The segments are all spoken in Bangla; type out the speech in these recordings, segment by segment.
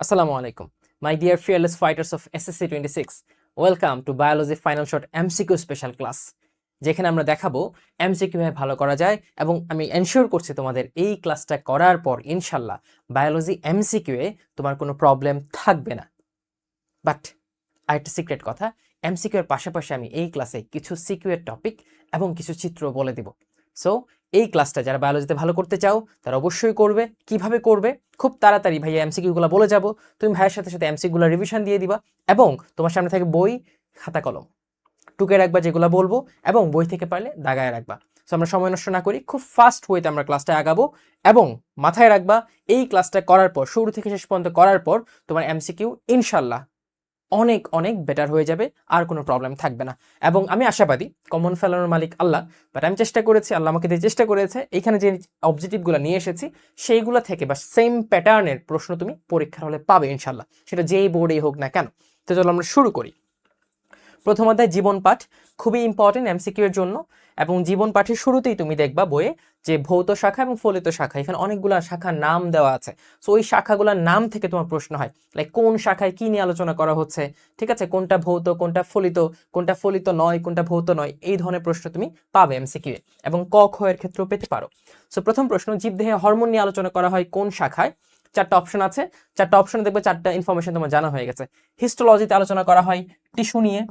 Assalamu alaikum. My dear fearless fighters of SSC 26, welcome to Biology Final Shot MCQ Special Class, যেখানে আমরা দেখাবো MCQ কিভাবে ভালো করা যায় এবং আমি এনশিওর করছি তোমাদের এই ক্লাসটা করার পর ইনশাল্লাহ বায়োলজি MCQ এ তোমার কোনো প্রবলেম থাকবে না। বাট আরেকটা সিক্রেট কথা, MCQ এর পাশাপাশি আমি এই ক্লাসে কিছু সিকিউ এর টপিক এবং কিছু চিত্র বলে দিব। সো এই ক্লাসটা যারা বায়োলজিতে ভালো করতে চাও তারা অবশ্যই করবে। কিভাবে করবে? খুব তাড়াতাড়ি ভাইয়া MCQগুলো বলে যাব, তুমি ভাইয়ের সাথে সাথে MCQগুলো রিভিশন দিয়ে দিবা এবং তোমার সামনে থাকে বই, খাতা কলম টুকে রাখবা যেগুলো বলবো এবং বই থেকে পারলে দাগায় রাখবা। সো আমরা সময় নষ্ট না করি, খুব ফাস্ট ওয়েতে আমরা ক্লাসটা আগাবো এবং মাথায় রাখবা এই ক্লাসটা করার পর, শুরু থেকে শেষ পর্যন্ত করার পর তোমার MCQ ইনশাল্লাহ অনেক অনেক বেটার হয়ে যাবে, আর কোনো প্রবলেম থাকবে না। এবং আমি আশাবাদী, কমন ফেলানোর মালিক আল্লাহ, বাট আমি চেষ্টা করেছি, আল্লাহ আমাকে দিয়ে চেষ্টা করেছে, এখানে যে অবজেক্টিভগুলো নিয়ে এসেছি সেইগুলো থেকে বা সেম প্যাটার্নের প্রশ্ন তুমি পরীক্ষার হলে পাবে ইনশাল্লাহ, সেটা যেই বোর্ডেই হোক না কেন। তো চলো আমরা শুরু করি। প্রথম অধ্যায় জীবন পাঠ, খুবই ইম্পর্টেন্ট MCQ এর জন্য। এবং জীবন পাঠের শুরুতেই তুমি দেখবা বইয়ে যে ভৌত শাখা এবং ফলিত শাখা, এখানে অনেকগুলো শাখার নাম দেওয়া আছে। সো ওই শাখাগুলোর নাম থেকে তোমার প্রশ্ন হয়, লাইক কোন শাখায় কি নিয়ে আলোচনা করা হচ্ছে, ঠিক আছে, কোনটা ভৌত, কোনটা ফলিত নয়, কোনটা ভৌত নয়, এই ধরনের প্রশ্ন তুমি পাবে MCQ এ এবং ক খ এর ক্ষেত্রেও পেতে পারো। সো প্রথম প্রশ্ন, জীবদেহে হরমোন নিয়ে আলোচনা করা হয় কোন শাখায়? চারটা অপশন আছে, চারটা অপশনে দেখবে চারটা ইনফরমেশন তোমার জানা হয়ে গেছে। হিস্টোলজিতে আলোচনা করা হয় টিস্যু নিয়ে,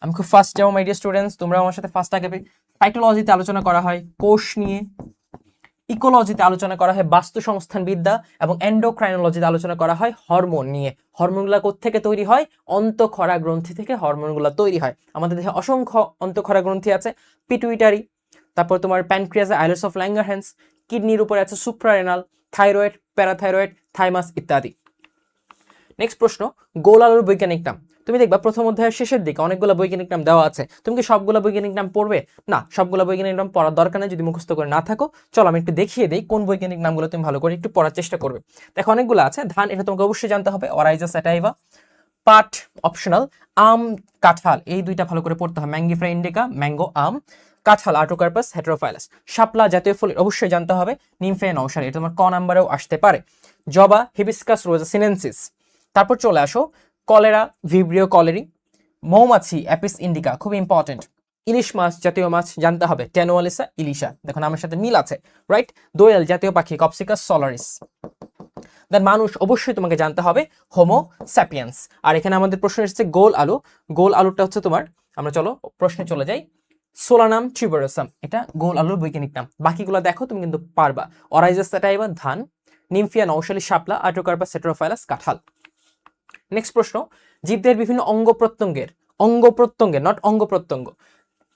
আমি খুব ফাস্ট যাবো মাই ডিয়ার স্টুডেন্টস, তোমরা আমার সাথে ফাস্ট আগাবে। সাইটোলজিতে আলোচনা করা হয় কোষ নিয়ে, ইকোলজিতে আলোচনা করা হয় বাস্তু সংস্থান বিদ্যা, এবং এন্ডোক্রাইনোলজিতে আলোচনা করা হয় হরমোন নিয়ে। হরমোনগুলো কোত্থেকে তৈরি হয়? অন্তঃক্ষরা গ্রন্থি থেকে হরমোনগুলো তৈরি হয়। আমাদের দেহে অসংখ্য অন্তঃক্ষরা গ্রন্থি আছে, পিটুইটারি, তারপর তোমার প্যানক্রিয়াসে আইলেটস অফ ল্যাঙ্গারহ্যান্স, কিডনির উপরে আছে সুপ্রারেনাল, থাইরয়েড, প্যারাথাইরয়েড, থাইমাস ইত্যাদি। নেক্সট প্রশ্ন, গোল আলুর বৈজ্ঞানিক নাম। তুমি দেখবা প্রথম অধ্যায়ের শেষের দিকে অনেকগুলো বৈজ্ঞানিক নাম দেওয়া আছে, তুমি কি সবগুলো বৈজ্ঞানিক নাম পড়বে? না, সবগুলো বৈজ্ঞানিক নাম পড়ার দরকার নেই যদি মুখস্থ করে না থাকো। চলো আমি একটু দেখিয়ে দিই কোন বৈজ্ঞানিক নামগুলো তুমি ভালো করে একটু পড়ার চেষ্টা করবে। দেখো অনেকগুলো আছে। ধান, এটা তোমাকে অবশ্যই জানতে হবে, অরাইজা স্যাটাইভা। পাট অপশনাল। আম, কাঁঠাল, এই দুইটা ভালো করে পড়তে হবে, ম্যাঙ্গিফেরা ইন্ডিকা, ম্যাঙ্গো আম। কাঁঠাল আর্টোকার্পাস হেটেরোফাইলাস। শাপলা জাতীয় ফুল অবশ্যই জানতে হবে, নিমফেয়া নওশারি, এটা তোমার ক নাম্বারেও আসতে পারে। জবা হিবিস্কাস রোজা সিনেনসিস। তারপর চলে আসো কলেরা ভিব্রিও কলেরি। মৌমাছি অ্যাপিস ইন্ডিকা, খুব ইম্পর্টেন্ট। ইলিশ মাছ জাতীয় মাছ জানতে হবে, টেনোয়ালিসা ইলিশা, দেখো নামের সাথে মিল আছে, রাইট। দোয়েল জাতীয় পাখি, কপসিকাস সলারিস। দেন মানুষ অবশ্যই তোমাকে জানতে হবে, হোমো স্যাপিয়েন্স। আর এখানে আমাদের প্রশ্ন এসেছে গোল আলু। গোল আলুটা হচ্ছে তোমার, আমরা চলো প্রশ্নে চলে যাই, সোলানাম টিউবারাসাম, এটা গোল আলুর বৈজ্ঞানিক নাম। বাকিগুলো দেখো তুমি কিন্তু পারবা। অরাইজাস স্যাটাইভা ধান, নিমফিয়া নওশালি শাপলা, আর্টোকার্পাস হেটেরোফাইলাস কাঁঠাল। নেক্সট প্রশ্ন, জীবদের বিভিন্ন অঙ্গ প্রত্যঙ্গের নট অঙ্গ প্রত্যঙ্গ,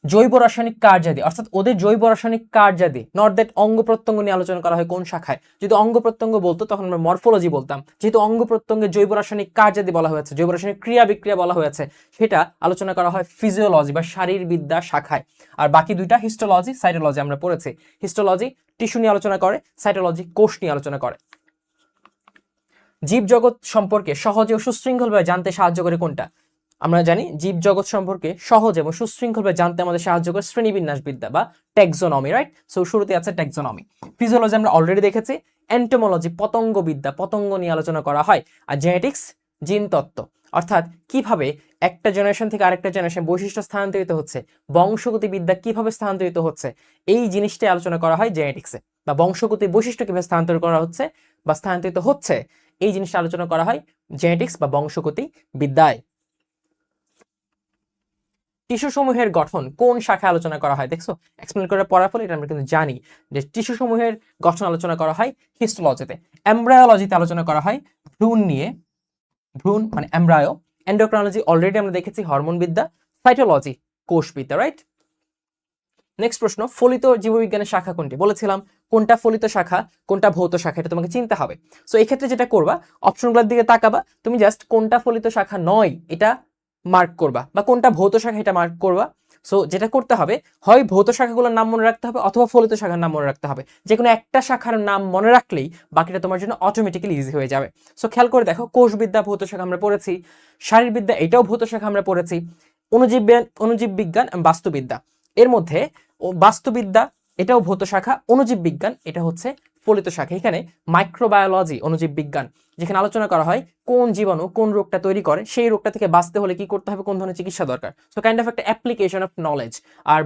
জৈব রাসায়নিক কার্যাদি, অর্থাৎ ওদের জৈব রাসায়নিক কার্যাদি, নট দ্যাট অঙ্গ প্রত্যঙ্গ নিয়ে আলোচনা করা হয় কোন শাখায়। যদি অঙ্গ প্রত্যঙ্গ বলতো তখন আমরা মরফোলজি বলতাম, যেহেতু অঙ্গ প্রত্যঙ্গে জৈব রাসায়নিক কার্যাদি বলা হয়েছে, জৈব রাসায়নিক ক্রিয়া বিক্রিয়া বলা হয়েছে, সেটা আলোচনা করা হয় ফিজিওলজি বা শারীরবিদ্যা শাখায়। আর বাকি দুইটা হিস্টোলজি, সাইটোলজি আমরা পড়েছি। হিস্টোলজি টিস্যু নিয়ে আলোচনা করে, সাইটোলজি কোষ নিয়ে আলোচনা করে। জীবজগৎ সম্পর্কে সহজে ও সুশৃঙ্খলভাবে জানতে সাহায্য করে কোনটা? আমরা জানি জীবজগৎ সম্পর্কে সহজ এবং সুশৃঙ্খলভাবে জানতে আমাদের সাহায্য করে শ্রেণীবিন্যাস বিদ্যা বা ট্যাক্সোনমি, রাইট। সো শুরুতে আছে ট্যাক্সোনমি। ফিজিওলজি আমরা অলরেডি দেখেছি। এন্টোমোলজি পতঙ্গ বিদ্যা, পতঙ্গ নিয়ে আলোচনা করা হয়। আর জেনেটিক্স জিন তত্ত্ব, অর্থাৎ কিভাবে একটা জেনারেশন থেকে আরেকটা জেনারেশন বৈশিষ্ট্য স্থানান্তরিত হচ্ছে, বংশগতি বিদ্যা কিভাবে স্থানান্তরিত হচ্ছে, এই জিনিসটাই আলোচনা করা হয় জেনেটিক্সে। বা বংশগতি বৈশিষ্ট্য কিভাবে স্থানান্তর করা হচ্ছে বা স্থানান্তরিত হচ্ছে, এই জিনিসটা আলোচনা করা হয় জেনেটিক্স বা বংশগতি বিদ্যায়। টিস্যু সমূহের গঠন কোন শাখায় আলোচনা করা হয়? দেখছো এক্সপ্লেন করে পড়ার ফলে এটা আমরা কিন্তু জানি যে টিস্যু সমূহের গঠন আলোচনা করা হয় হিস্টোলজিতে। এমব্রায়োলজিতে আলোচনা করা হয় ভ্রূণ নিয়ে, ভ্রূণ মানে এমব্রায়ো। এন্ডোক্রাইনোলজি অলরেডি আমরা দেখেছি, হরমোন বিদ্যা। Cytology কোষবিদ্যা, right. নেক্সট প্রশ্ন, ফলিত জীববিজ্ঞানের শাখা কোনটি? বলেছিলাম কোনটা ফলিত শাখা কোনটা ভৌত শাখা, এটা তোমাকে চিনতে হবে। সো এই ক্ষেত্রে যেটা করবা, অপশনগুলোর দিকে তাকাবা, তুমি জাস্ট কোনটা ফলিত শাখা নয় এটা মার্ক করবা, বা কোনটা ভৌত শাখা এটা মার্ক করবা। সো যেটা করতে হবে, হয় ভৌত শাখাগুলোর নাম মনে রাখতে হবে অথবা ফলিত শাখার নাম মনে রাখতে হবে। যে কোনো একটা শাখার নাম মনে রাখলেই বাকিটা তোমার জন্য অটোমেটিক্যালি ইজি হয়ে যাবে। সো খেয়াল করে দেখো, কোষবিদ্যা ভৌত শাখা আমরা পড়েছি, শারীরবিদ্যা এটাও ভৌত শাখা আমরা পড়েছি, অনুজীব বিজ্ঞান বাস্তুবিদ্যা, এর মধ্যে বাস্তুবিদ্যা এটাও ভৌত শাখা, অনুজীব বিজ্ঞান এটা হচ্ছে ফলিত শাখা। এখানে মাইক্রোবায়োলজি, অণুজীব বিজ্ঞান, যেখানে আলোচনা করা হয় কোন জীবাণু কোন রোগটা তৈরি করে, সেই রোগটা থেকে বাঁচতে হলে কি করতে হবে, কোন ধরনের চিকিৎসা দরকার। সো কাইন্ড অফ একটা অ্যাপ্লিকেশন অফ নলেজ। আর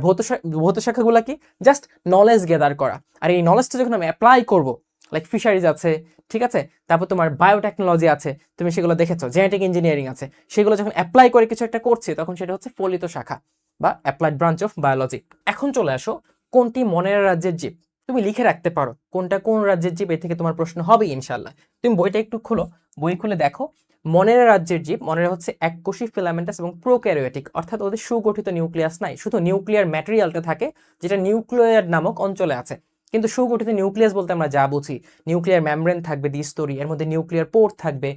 ভৌত শাখাগুলো কি, জাস্ট নলেজ গ্যাদার করা। আর এই নলেজটা যখন আমি অ্যাপ্লাই করবো, লাইক ফিশারিজ আছে, ঠিক আছে, তারপর তোমার বায়োটেকনোলজি আছে, তুমি সেগুলো দেখেছো, জেনেটিক ইঞ্জিনিয়ারিং আছে, সেগুলো যখন অ্যাপ্লাই করে কিছু একটা করছে, তখন সেটা হচ্ছে ফলিত শাখা বা অ্যাপ্লাইড ব্রাঞ্চ অফ বায়োলজি। এখন চলে আসো, কোনটি মনেরা রাজ্যের জীব? তুমি লিখে রাখতে পারো কোনটা কোন রাজ্যের জীব, এ থেকে তোমার প্রশ্ন হবে ইনশাল্লাহ। তুমি বইটা একটু খোলো, বই খুলে দেখো। মনেরা রাজ্যের জীব, মনেরা হচ্ছে এককোষী, ফিলামেন্টাস এবং প্রোক্যারিওটিক, অর্থাৎ ওদের সুগঠিত নিউক্লিয়াস নাই, শুধু নিউক্লিয়ার ম্যাটেরিয়ালটা থাকে যেটা নিউক্লিয়ার নামক অঞ্চলে আছে। কিন্তু সুগঠিত নিউক্লিয়াস বলতে আমরা যা বুঝি, নিউক্লিয়ার মেমব্রেন থাকবে দ্বিস্তরী, এর মধ্যে নিউক্লিয়ার পোর্ট থাকবে,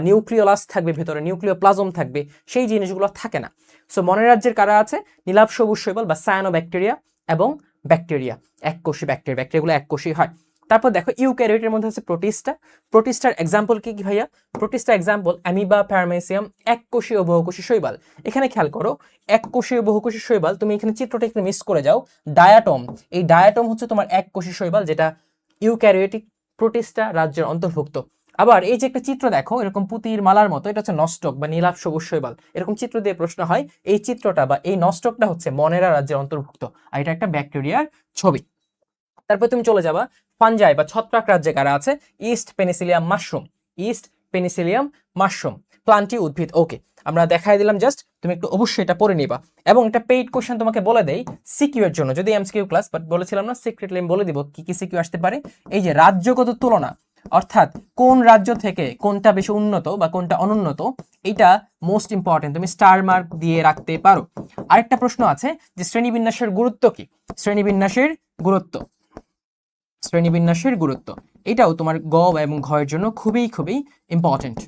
নিউক্লিওলাস থাকবে ভেতরে, নিউক্লিওপ্লাজম থাকবে, সেই জিনিসগুলো থাকে না। সো মনের রাজ্যের কারা আছে? নীলাভ সবুজ শৈবাল বা সায়ানোব্যাকটেরিয়া এবং ব্যাকটেরিয়া, এককোষী ব্যাকটেরিয়া, ব্যাকটেরিয়াগুলো এককোষী হয়। তারপর দেখো ইউক্যারিওটের মধ্যে হচ্ছে প্রোটিস্টা। প্রোটিস্টার এক্সাম্পল কি কি ভাইয়া? প্রোটিস্টার এক্সাম্পল অ্যামিবা, প্যারামেসিয়াম, এককোষী ও বহুকোষী শৈবাল। এখানে খেয়াল করো, এককোষী ও বহুকোষী শৈবাল, তুমি এখানে চিত্রটা একটু মিস করে যাও। ডায়াটম, এই ডায়াটম হচ্ছে তোমার এককোষী শৈবাল, যেটা ইউক্যারিওটিক প্রোটিস্টা রাজ্যের অন্তর্ভুক্ত। আবার এই যে একটা চিত্র দেখো, এরকম পুতির মালার মতো, এটা হচ্ছে নস্টক বা নীলাভ সবুজ শৈবাল। এরকম চিত্র দিয়ে প্রশ্ন হয়, এই চিত্রটা বা এই নস্টকটা হচ্ছে মনেরা রাজ্যের অন্তর্ভুক্ত, আর এটা একটা ব্যাকটেরিয়ার ছবি। তারপর তুমি চলে যাবা ফানজাই বা ছত্রাক রাজ্যে কারা আছে? East Penicillium mushroom, east Penicillium mushroom, plenty উদ্ভিদ। ওকে, আমরা দেখাই দিলাম, জাস্ট তুমি একটু অবশ্যই এটা পড়ে নিবা। এবং একটা পেইড কোশ্চেন তোমাকে বলে দেই সিকিউ এর জন্য, যদি এমসিকিউ ক্লাস, বাট বলেছিলাম না সিক্রেটলি আমি বলে দিব কি কি সিকিউ আসতে পারে। এই যে রাজ্যগত তুলনা, অর্থাৎ কোন রাজ্য থেকে কোনটা বেশি উন্নত বা কোনটা অনুন্নত, এটা মোস্ট ইম্পর্টেন্ট, তুমি স্টার মার্ক দিয়ে রাখতে পারো। আরেকটা প্রশ্ন আছে যে শ্রেণীবিন্যাসের গুরুত্ব কি? শ্রেণীবিন্যাসের গুরুত্ব, শ্রেণীবিন্যাসের গুরুত্ব, এটাও তোমার গ এবং ঘ এর জন্য খুবই খুবই ইম্পর্টেন্ট।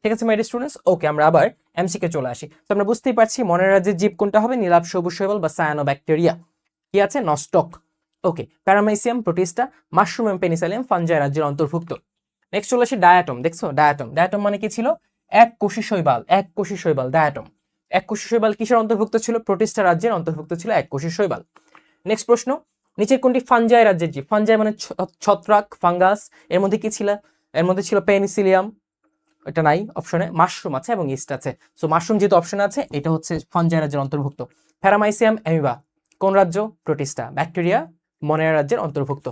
ঠিক আছে মাই ডিয়ার স্টুডেন্টস, ওকে আমরা আবার এমসিকে চলে আসি। তো আমরা বুঝতেই পারছি মনের রাজ্যের জীব কোনটা হবে, নীলাভ সবুজ শৈবাল বা সায়ানোব্যাকটেরিয়া। কি আছে? নস্টক। ওকে, প্যারামেসিয়াম, প্রোটিস্টা, মাশরুম এবং পেনিসিলিয়াম ফানজাই রাজ্যের অন্তর্ভুক্ত। নেক্সট চলে আসি ডায়াটম। দেখছো ডায়াটম, ডায়াটম মানে কি ছিল? এককোষী শৈবাল, এককোষী শৈবাল ডায়াটম। এককোষী শৈবাল কিসের অন্তর্ভুক্ত ছিল? প্রোটিস্টা রাজ্যের অন্তর্ভুক্ত ছিল এককোষী শৈবাল। নেক্সট প্রশ্ন, নিচের কোনটি ফানজাই রাজ্যের জীব? ফানজাই মানে ছত্রাক, ফাঙ্গাস, এর মধ্যে কি ছিল? এর মধ্যে ছিল পেনিসিলিয়াম, এটা নাই অপশনে, মাশরুম আছে এবং ইস্ট আছে। সো মাশরুম যেহেতু অপশনে আছে, এটা হচ্ছে ফানজাই রাজ্যের অন্তর্ভুক্ত। প্যারামাইসিয়াম, অ্যামিবা, কোন রাজ্য? প্রোটিস্টা। ব্যাকটেরিয়া মনেরা রাজ্যের অন্তর্ভুক্ত।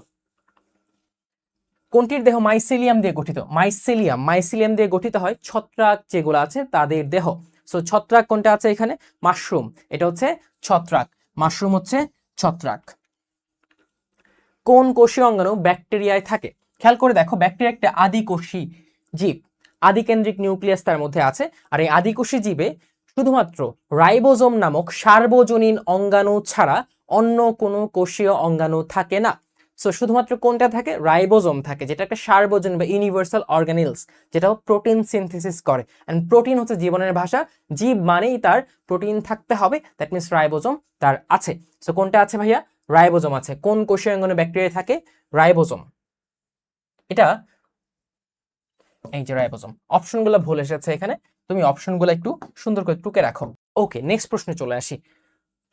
কোনটির দেহ মাইসেলিয়াম দিয়ে গঠিত? মাইসেলিয়াম, মাইসেলিয়াম দিয়ে গঠিত হয় ছত্রাক যেগুলো আছে তাদের দেহ। সো ছত্রাক কোনটা আছে এখানে? মাশরুম, এটা হচ্ছে ছত্রাক, মাশরুম হচ্ছে ছত্রাক। কোন কোষীয় অঙ্গাণু ব্যাকটেরিয়ায় থাকে? খেয়াল করে দেখো, ব্যাকটেরিয়া একটা আদিকোষী জীব, আদিকেন্দ্রিক নিউক্লিয়াস তার মধ্যে আছে। আর এই আদিকোষী জীবে শুধুমাত্র রাইবোজোম নামক সার্বজনীন অঙ্গাণু ছাড়া অন্য কোনো কোষীয় অঙ্গাণু থাকে না। সো শুধুমাত্র কোনটা থাকে? রাইবোজোম থাকে, যেটা একটা সার্বজনীন বা ইউনিভার্সাল অর্গানিলস, যেটা প্রোটিন সিনথেসিস করে। এন্ড প্রোটিন হচ্ছে জীবনের ভাষা, জীব মানেই তার প্রোটিন থাকতে হবে, দ্যাট মিনস রাইবোজোম তার আছে। সো কোনটা আছে ভাইয়া? রাইবোজোম আছে। কোন কোষীয় অঙ্গাণু ব্যাকটেরিয়া থাকে? রাইবোজোম। এটা এই যে রাইবোজোম। অপশনগুলো ভুল এসেছে এখানে, তুমি অপশনগুলো একটু সুন্দর করে টুকে রাখো। ওকে, নেক্সট প্রশ্নে চলে আসি।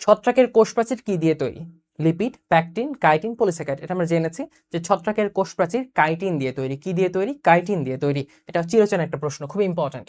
ছত্রাকের কোষ প্রাচীর কি দিয়ে তৈরি? Lipid, pectin, chitin, polysaccharide. এটা আমরা জেনেছি যে ছত্রাকের কোষ প্রাচীর কাইটিন দিয়ে তৈরি। কি দিয়ে তৈরি? কাইটিন দিয়ে তৈরি। এটা চিরচেনা একটা প্রশ্ন, খুব ইম্পর্টেন্ট।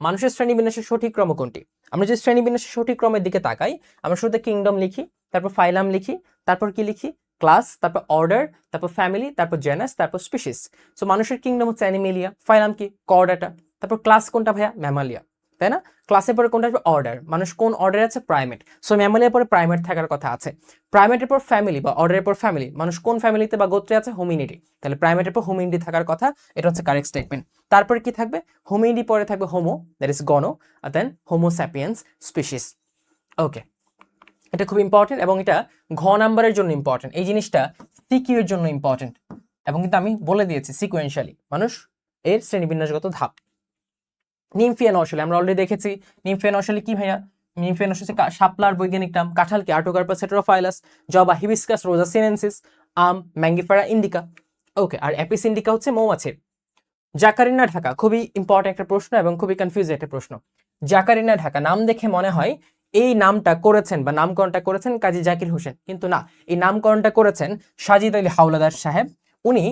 মানুষের শ্রেণীবিন্যাসের সঠিক ক্রম কোনটি? আমরা যদি শ্রেণীবিন্যাসের সঠিক ক্রমের দিকে তাকাই, আমরা শুরুতে কিংডম লিখি, তারপর ফাইলাম লিখি, তারপর কি লিখি? ক্লাস, তারপর অর্ডার, তারপর ফ্যামিলি, তারপর জেনাস, তারপর স্পিসিস। সো মানুষের কিংডম হচ্ছে অ্যানিমেলিয়া, ফাইলাম কি? কর্ডাটা, তারপর ক্লাস কোনটা ভাইয়া? ম্যামালিয়া, তাই না? ক্লাসের পরে কোনটা আসবে? অর্ডার। মানুষ কোন অর্ডারে আছে? প্রাইমেট। সো ম্যামালিয়ার পরে প্রাইমেট থাকার কথা আছে। প্রাইমেটের পর ফ্যামিলি বা অর্ডারের পর ফ্যামিলি, মানুষ কোন ফ্যামিলিতে বা গোত্রে আছে? হোমিনিডি। তাহলে প্রাইমেটের পর হোমিনিডি থাকার কথা, এটা হচ্ছে কারেক্ট স্টেটমেন্ট। তারপরে কি থাকবে? হোমিনিডি পরে থাকবে হোমো, দ্যাট ইজ গনো, আর then Homo sapiens species. Okay, এটা খুব ইম্পর্টেন্ট এবং এটা ঘ নাম্বারের জন্য ইম্পর্টেন্ট। এই জিনিসটা সিকিউ এর জন্য ইম্পর্টেন্ট এবং কিন্তু আমি বলে দিয়েছি সিকোয়েন্সিয়ালি মানুষ এর শ্রেণীবিন্যাসগত ধাপ। নিমফিয়া নরশালি আমরা অলরেডি দেখেছি। নিমফিয়া নরশালি কি ভাইয়া? নিমফিয়া নরশালি শাপলার বৈজ্ঞানিক নাম, কাঁঠাল কি? আর্টোকার্পাস হেটেরোফাইলাস, জবা হিবিস্কাস রোজা সিনেনসিস, আম ম্যাঙ্গিফেরা ইন্ডিকা। ওকে, আর অ্যাপিস ইন্ডিকা হচ্ছে মৌমাছির। জাকারিনা ঢাকা খুবই ইম্পর্টেন্ট একটা প্রশ্ন এবং খুবই কনফিউজ একটা প্রশ্ন। জাকারিনা ঢাকা নাম দেখে মনে হয় এই নামটা করেছেন বা নামকরণটা করেছেন কাজী জাকির হোসেন, কিন্তু না, এই নামকরণটা করেছেন সাজিদ আলী হাওলাদার সাহেব। উনি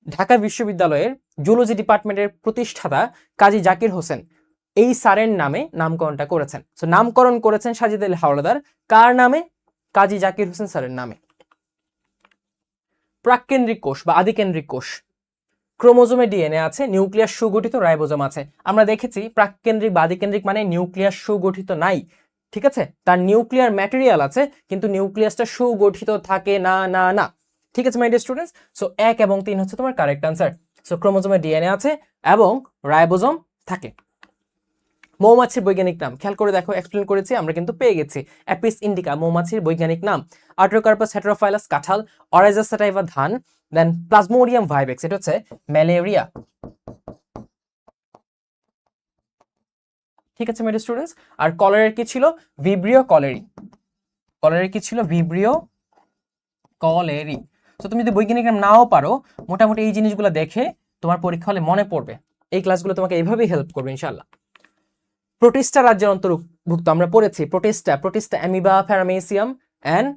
ঢাকা বিশ্ববিদ্যালয়ের জুলজি ডিপার্টমেন্টের প্রতিষ্ঠাতা কাজী জাকির হোসেন এই স্যারের নামে নামকরণটা করেছেন। সো নামকরণ করেছেন সাজিদ আলী হাওলাদার কার নামে? কাজী জাকির হোসেন স্যারের নামে। প্রাককেন্দ্রিক কোষ বা আদিকেন্দ্রিক কোষ, ক্রোমোজোমে ডিএনএ আছে, নিউক্লিয়াস সুগঠিত, রাইবোজোম আছে। আমরা দেখেছি প্রাককেন্দ্রিক বা আদিকেন্দ্রিক মানে নিউক্লিয়াস সুগঠিত নাই, ঠিক আছে, তার নিউক্লিয়ার ম্যাটেরিয়াল আছে কিন্তু নিউক্লিয়াসটা সুগঠিত থাকে না না না, ঠিক আছে মাই ডিয়ার স্টুডেন্টস। সো 1 এবং 3 হচ্ছে তোমার কারেক্ট আনসার। সো ক্রোমোজোমে ডিএনএ আছে এবং রাইবোজোম থাকে। মৌমাছির বৈজ্ঞানিক নাম খেয়াল করে দেখো, এক্সপ্লেন করেছি, আমরা কিন্তু পেয়ে গেছি। অ্যাপিস ইন্ডিকা মৌমাছির বৈজ্ঞানিক নাম, আর্টোকার্পাস হেটেরোফাইলাস কাঁঠাল, অরাইজাস স্যাটাইভা ধান, দেন প্লাজমোডিয়াম ভাইভেক্স এটা হচ্ছে ম্যালেরিয়া, ঠিক আছে মাই ডিয়ার স্টুডেন্টস। আর কলেরার কি ছিল? Vibrio colliery. কলেরার কি ছিল? Vibrio colliery. তো তুমি যদি বৈজ্ঞানিক নাম নাও পারো, মোটামুটি এই জিনিসগুলো দেখে তোমার পরীক্ষা হলে মনে পড়বে। এই ক্লাসগুলো তোমাকে এইভাবেই হেল্প করবে ইনশাআল্লাহ। প্রোটিস্টা রাজ্যের অন্তর্ভুক্ত আমরা পড়েছি। প্রোটিস্টা অ্যামিবা, প্যারামেসিয়াম এন্ড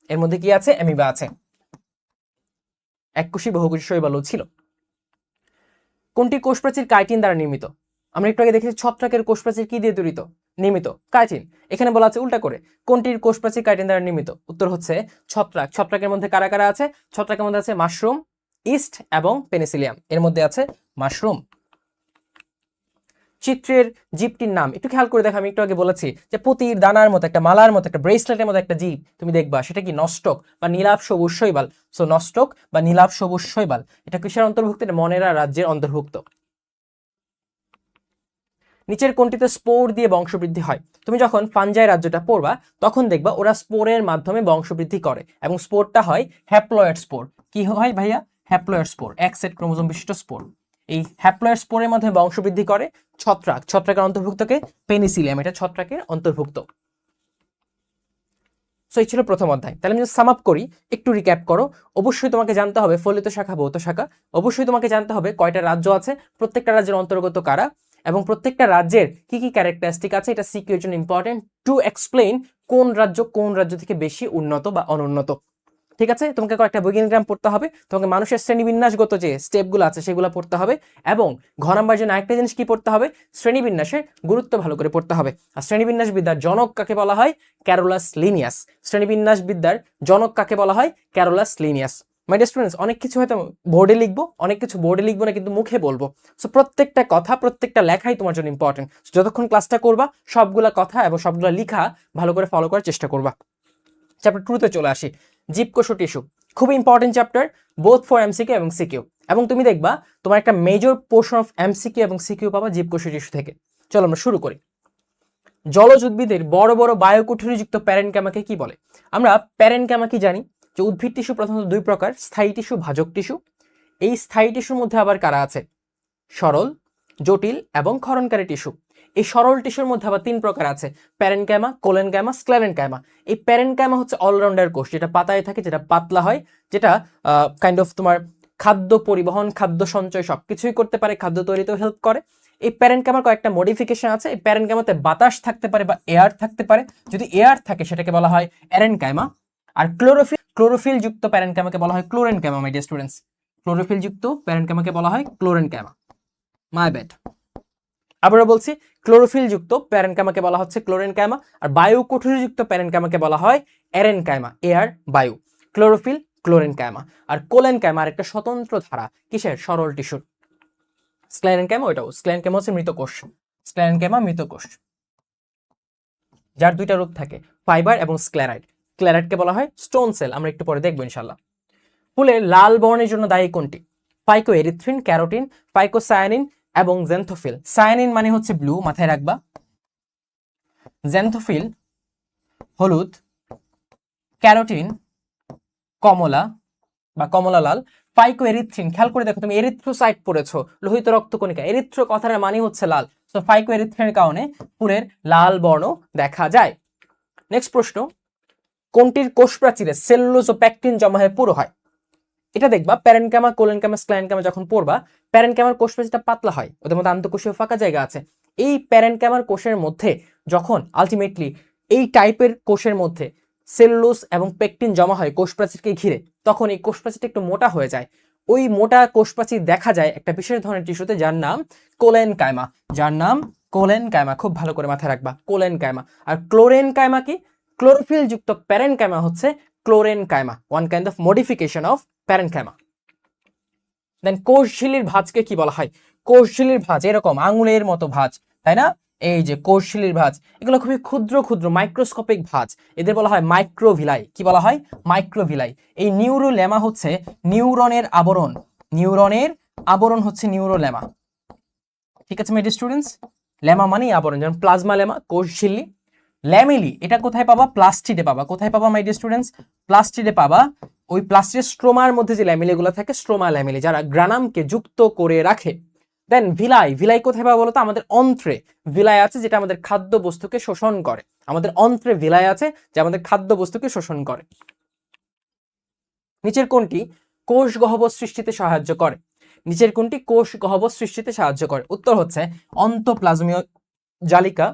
এর মধ্যে কি আছে? অ্যামিবা আছে। এককোষী বহুকোষী শৈবালও ছিল। কোনটি কোষপ্রাচীর কাইটিন দ্বারা নির্মিত? আমরা একটু আগে দেখেছি ছত্রাকের কোষপ্রাচীর কি দিয়ে তৈরিত? নির্মিত, কাইটিন। এখানে বলা আছে উল্টা করে, কোনটির কোষপ্রাচীর কাইটিন দ্বারা নির্মিত? উত্তর হচ্ছে ছত্রাক। ছত্রাকের মধ্যে কারা কারা আছে? ছত্রাকের মধ্যে আছে মাশরুম, ইস্ট এবং পেনিসিলিয়াম, এর মধ্যে আছে মাশরুম। চিত্রের জীবটির নাম একটু খেয়াল করে দেখো, আমি একটু আগে বলেছি যে পুতির দানার মতো একটা মালার মতো একটা ব্রেসলেটের মতো একটা জীব তুমি দেখবা, সেটা কি? নষ্টক বা নীলাভ সবুজ শৈবাল। সো নষ্টক বা নীলাভ সবুজ শৈবাল এটা কিসের অন্তর্ভুক্ত? এটা মনেরা রাজ্যের অন্তর্ভুক্ত। নিচের কোনটিতে স্পোর দিয়ে বংশবৃদ্ধি হয়? তুমি যখন ফানজাই রাজ্যটা পড়বা তখন দেখবা ওরা স্পোরের মাধ্যমে বংশবৃদ্ধি করে এবং স্পোরটা হয় হ্যাপ্লয়েড স্পোর। কি হয় ভাইয়া? হ্যাপ্লয়েড স্পোর, এক সেট ক্রোমোজোম বিশিষ্ট স্পোর। এই হ্যাপ্লয়েড স্পোরের মাধ্যমে বংশবৃদ্ধি করে ছত্রাক। ছত্রাকের অন্তর্ভুক্তকে পেনিসিলিয়াম, এটা ছত্রাকের অন্তর্ভুক্ত। সো এই ছিল প্রথম অধ্যায়। তাহলে আমি সাম আপ করি, একটু রিক্যাপ করো। অবশ্যই তোমাকে জানতে হবে ফলিত শাখা ভৌত শাখা, অবশ্যই তোমাকে জানতে হবে কয়টা রাজ্য আছে, প্রত্যেকটা রাজ্যের অন্তর্গত কারা, এবং প্রত্যেকটা রাজ্যের কি কি ক্যারেক্টারিস্টিক আছে। এটা সিকিউ এর জন্য ইম্পর্টেন্ট টু এক্সপ্লেইন কোন রাজ্য থেকে বেশি উন্নত বা অনুন্নত, ঠিক আছে। তোমাকে কয়েকটা বৈজ্ঞানিক নাম পড়তে হবে, তোমাকে মানুষের শ্রেণীবিন্যাসগত যে স্টেপগুলো আছে সেগুলো পড়তে হবে, এবং ঘ নাম্বার জন্য আরেকটা জিনিস কি পড়তে হবে? শ্রেণীবিন্যাসের গুরুত্ব ভালো করে পড়তে হবে। আর শ্রেণীবিন্যাস বিদ্যার জনক কাকে বলা হয়? Carolus Linnaeus. শ্রেণীবিন্যাস বিদ্যার জনক কাকে বলা হয়? Carolus Linnaeus. মাই ডিয়ার স্টুডেন্টস, অনেক কিছু হয়তো বোর্ডে লিখবো, অনেক কিছু বোর্ডে লিখবো না কিন্তু মুখে বলবো। সো প্রত্যেকটা কথা, প্রত্যেকটা লেখাই তোমার জন্য ইম্পর্টেন্ট। যতক্ষণ ক্লাসটা করবা সবগুলা কথা এবং সবগুলা লেখা ভালো করে ফলো করার চেষ্টা করবা। চ্যাপ্টার 2 তে চলে আসি, জীবকোষ ও টিস্যু। খুব important chapter, both for MCQ এবং সিকিউ। এবং তুমি দেখবা তোমার একটা মেজর পোর্শন অফ এমসিকিউ এবং সিকিউ পাবা জীবকোষ ও টিস্যু থেকে। চলো আমরা শুরু করি। জলজ উদ্ভিদের বড় বড় বায়োকুঠুরিযুক্ত প্যারেনকামাকে কি বলে? আমরা প্যারেনকামা কি জানি যে উদ্ভিদ টিস্যু প্রধানত দুই প্রকার, স্থায়ী টিস্যু, ভাজক টিস্যু। এই স্থায়ী টিস্যুর মধ্যে আবার কারা আছে? সরল, জটিল এবং ক্ষরণকারী টিস্যু। এই সরল টিস্যুর মধ্যে আবার 3 প্রকার আছে, প্যারেনকাইমা, কোলেনকাইমা, স্ক্লেরেনকাইমা। এই প্যারেনকাইমা হচ্ছে অলরাউন্ডার কোষ, যেটা পাতায় থাকে, যেটা পাতলা হয়, যেটা কাইন্ড অফ তোমার খাদ্য পরিবহন, খাদ্য সঞ্চয় সবকিছুই করতে পারে, খাদ্য তৈরিতেও হেল্প করে। এই প্যারেনকাইমার কয়েকটা মডিফিকেশন আছে। এই প্যারেনকাইমাতে বাতাস থাকতে পারে বা এয়ার থাকতে পারে। যদি এয়ার থাকে সেটাকে বলা হয় এরেনকাইমা। আর ক্লোরোফিল যুক্ত প্যারেনকাইমাকে বলা হয় ক্লোরেনকাইমা। মাই ডিয়ার স্টুডেন্টস, ক্লোরোফিল যুক্ত প্যারেনকাইমাকে বলা হয় ক্লোরেনকাইমা। My bad. আবারও বলছি, ক্লোরোফিল যুক্ত প্যারেনকাইমাকে বলা হচ্ছে ক্লোরেনকাইমা, আর বায়ু কুঠুরিযুক্ত প্যারেনকাইমাকে বলা হয় এরেনকাইমা, এয়ার বায়ু। ক্লোরোফিল, ক্লোরেনকাইমা। আর কোলেনকাইমা আর একটা স্বতন্ত্র ধারা, কিসের? সরল টিস্যুর। স্ক্লেরেনকাইমা ওইটাও, স্ক্লেরেনকাইমা হচ্ছে মৃত কোষ। স্ক্লেরেনকাইমা মৃত কোষ, যার দুইটা রূপ থাকে, ফাইবার এবং স্ক্লেরাইড। স্ক্লেরাইডকে বলা হয় স্টোন সেল, আমরা একটু পরে দেখবো ইনশাল্লাহ। ফুলের লাল বর্ণের জন্য দায়ী কোনটি? ফাইকোএরিথ্রিন, ক্যারোটিন, ফাইকোসায়ানিন এবং জেন্থোফিল। সায়ানিন মানে হচ্ছে ব্লু, মাথায় রাখবা। জেন্থোফিল হলুদ, ক্যারোটিন কমলা বা কমলা লাল, ফাইকোএরিথ্রিন খেয়াল করে দেখো, তুমি এরিথ্রোসাইট পড়েছো, লোহিত রক্তকণিকা। এরিথ্রো কথাটার মানে হচ্ছে লাল। তো ফাইকোএরিথ্রিনের কারণে ফুলের লাল বর্ণ দেখা যায়। নেক্সট প্রশ্ন, কোনটির কোষ প্রাচীরে সেলুলোজ ও প্যাকটিন জমা হয়ে পুরো হয়? এটা দেখবা প্যারেনকাইমা, কোলেনকাইমা, স্ক্লেরেনকাইমা যখন পড়বা, প্যারেনকাইমার কোষ প্রাচীরটা পাতলা হয়, ওদের মধ্যে আন্তঃকোষীয় ফাঁকা জায়গা আছে। এই প্যারেনকাইমার কোষের মধ্যে যখন আলটিমেটলি এই টাইপের কোষের মধ্যে সেলুলোজ এবং পেকটিন জমা হয় কোষ প্রাচীরকে ঘিরে, তখন এই কোষ প্রাচীরটা একটু মোটা হয়ে যায়। ওই মোটা কোষ প্রাচীর দেখা যায় একটা বিশেষ ধরনের টিস্যুতে, যার নাম কোলেন কাইমা। যার নাম কোলেন কাইমা, খুব ভালো করে মাথায় রাখবা, কোলেন কাইমা। আর ক্লোরেন কাইমা কি? ক্লোরোফিল যুক্ত প্যারেন কাইমা হচ্ছে chlorenchyma, one kind of modification of parenchyma. Then কোষঝিল্লির ভাঁজকে কি বলা হয়? কোষঝিল্লির ভাঁজ এরকম আঙুলের মতো ভাঁজ, তাই না? এই যে কোষঝিল্লির ভাঁজ, এগুলো খুবই ক্ষুদ্র ক্ষুদ্র মাইক্রোস্কোপিক ভাঁজ, এদের বলা হয় মাইক্রোভিলাই। কি বলা হয়? মাইক্রোভিলাই। এই নিউরোলেমা হচ্ছে নিউরনের আবরণ, নিউরনের আবরণ হচ্ছে নিউরোলেমা। ঠিক আছে মাই ডিয়ার স্টুডেন্টস, লেমা মানেই আবরণ, যেমন প্লাজমা লেমা, কোষঝিল্লি। ল্যামেলি এটা কোথায় পাবা? প্লাস্টিডে পাবা। কোথায় পাবা মাই ডিয়ার স্টুডেন্টস? প্লাস্টিডে পাবা। ওই প্লাস্টিডের স্ট্রোমার মধ্যে যে ল্যামেলিগুলো থাকে, স্ট্রোমা ল্যামেলি, যারা গ্রানামকে যুক্ত করে রাখে। দেন ভিলাই, ভিলাই কোথায় পাবো বলতো? আমাদের অন্ত্রে ভিলাই আছে, যেটা আমাদের খাদ্য বস্তুকে শোষণ করে। আমাদের অন্ত্রে ভিলাই আছে, যে আমাদের খাদ্য বস্তুকে শোষণ করে। নিচের কোনটি কোষ গহ্বর সৃষ্টিতে সাহায্য করে? নিচের কোনটি কোষ গহ্বর সৃষ্টিতে সাহায্য করে? উত্তর হচ্ছে অন্তঃপ্লাজমীয় জালিকা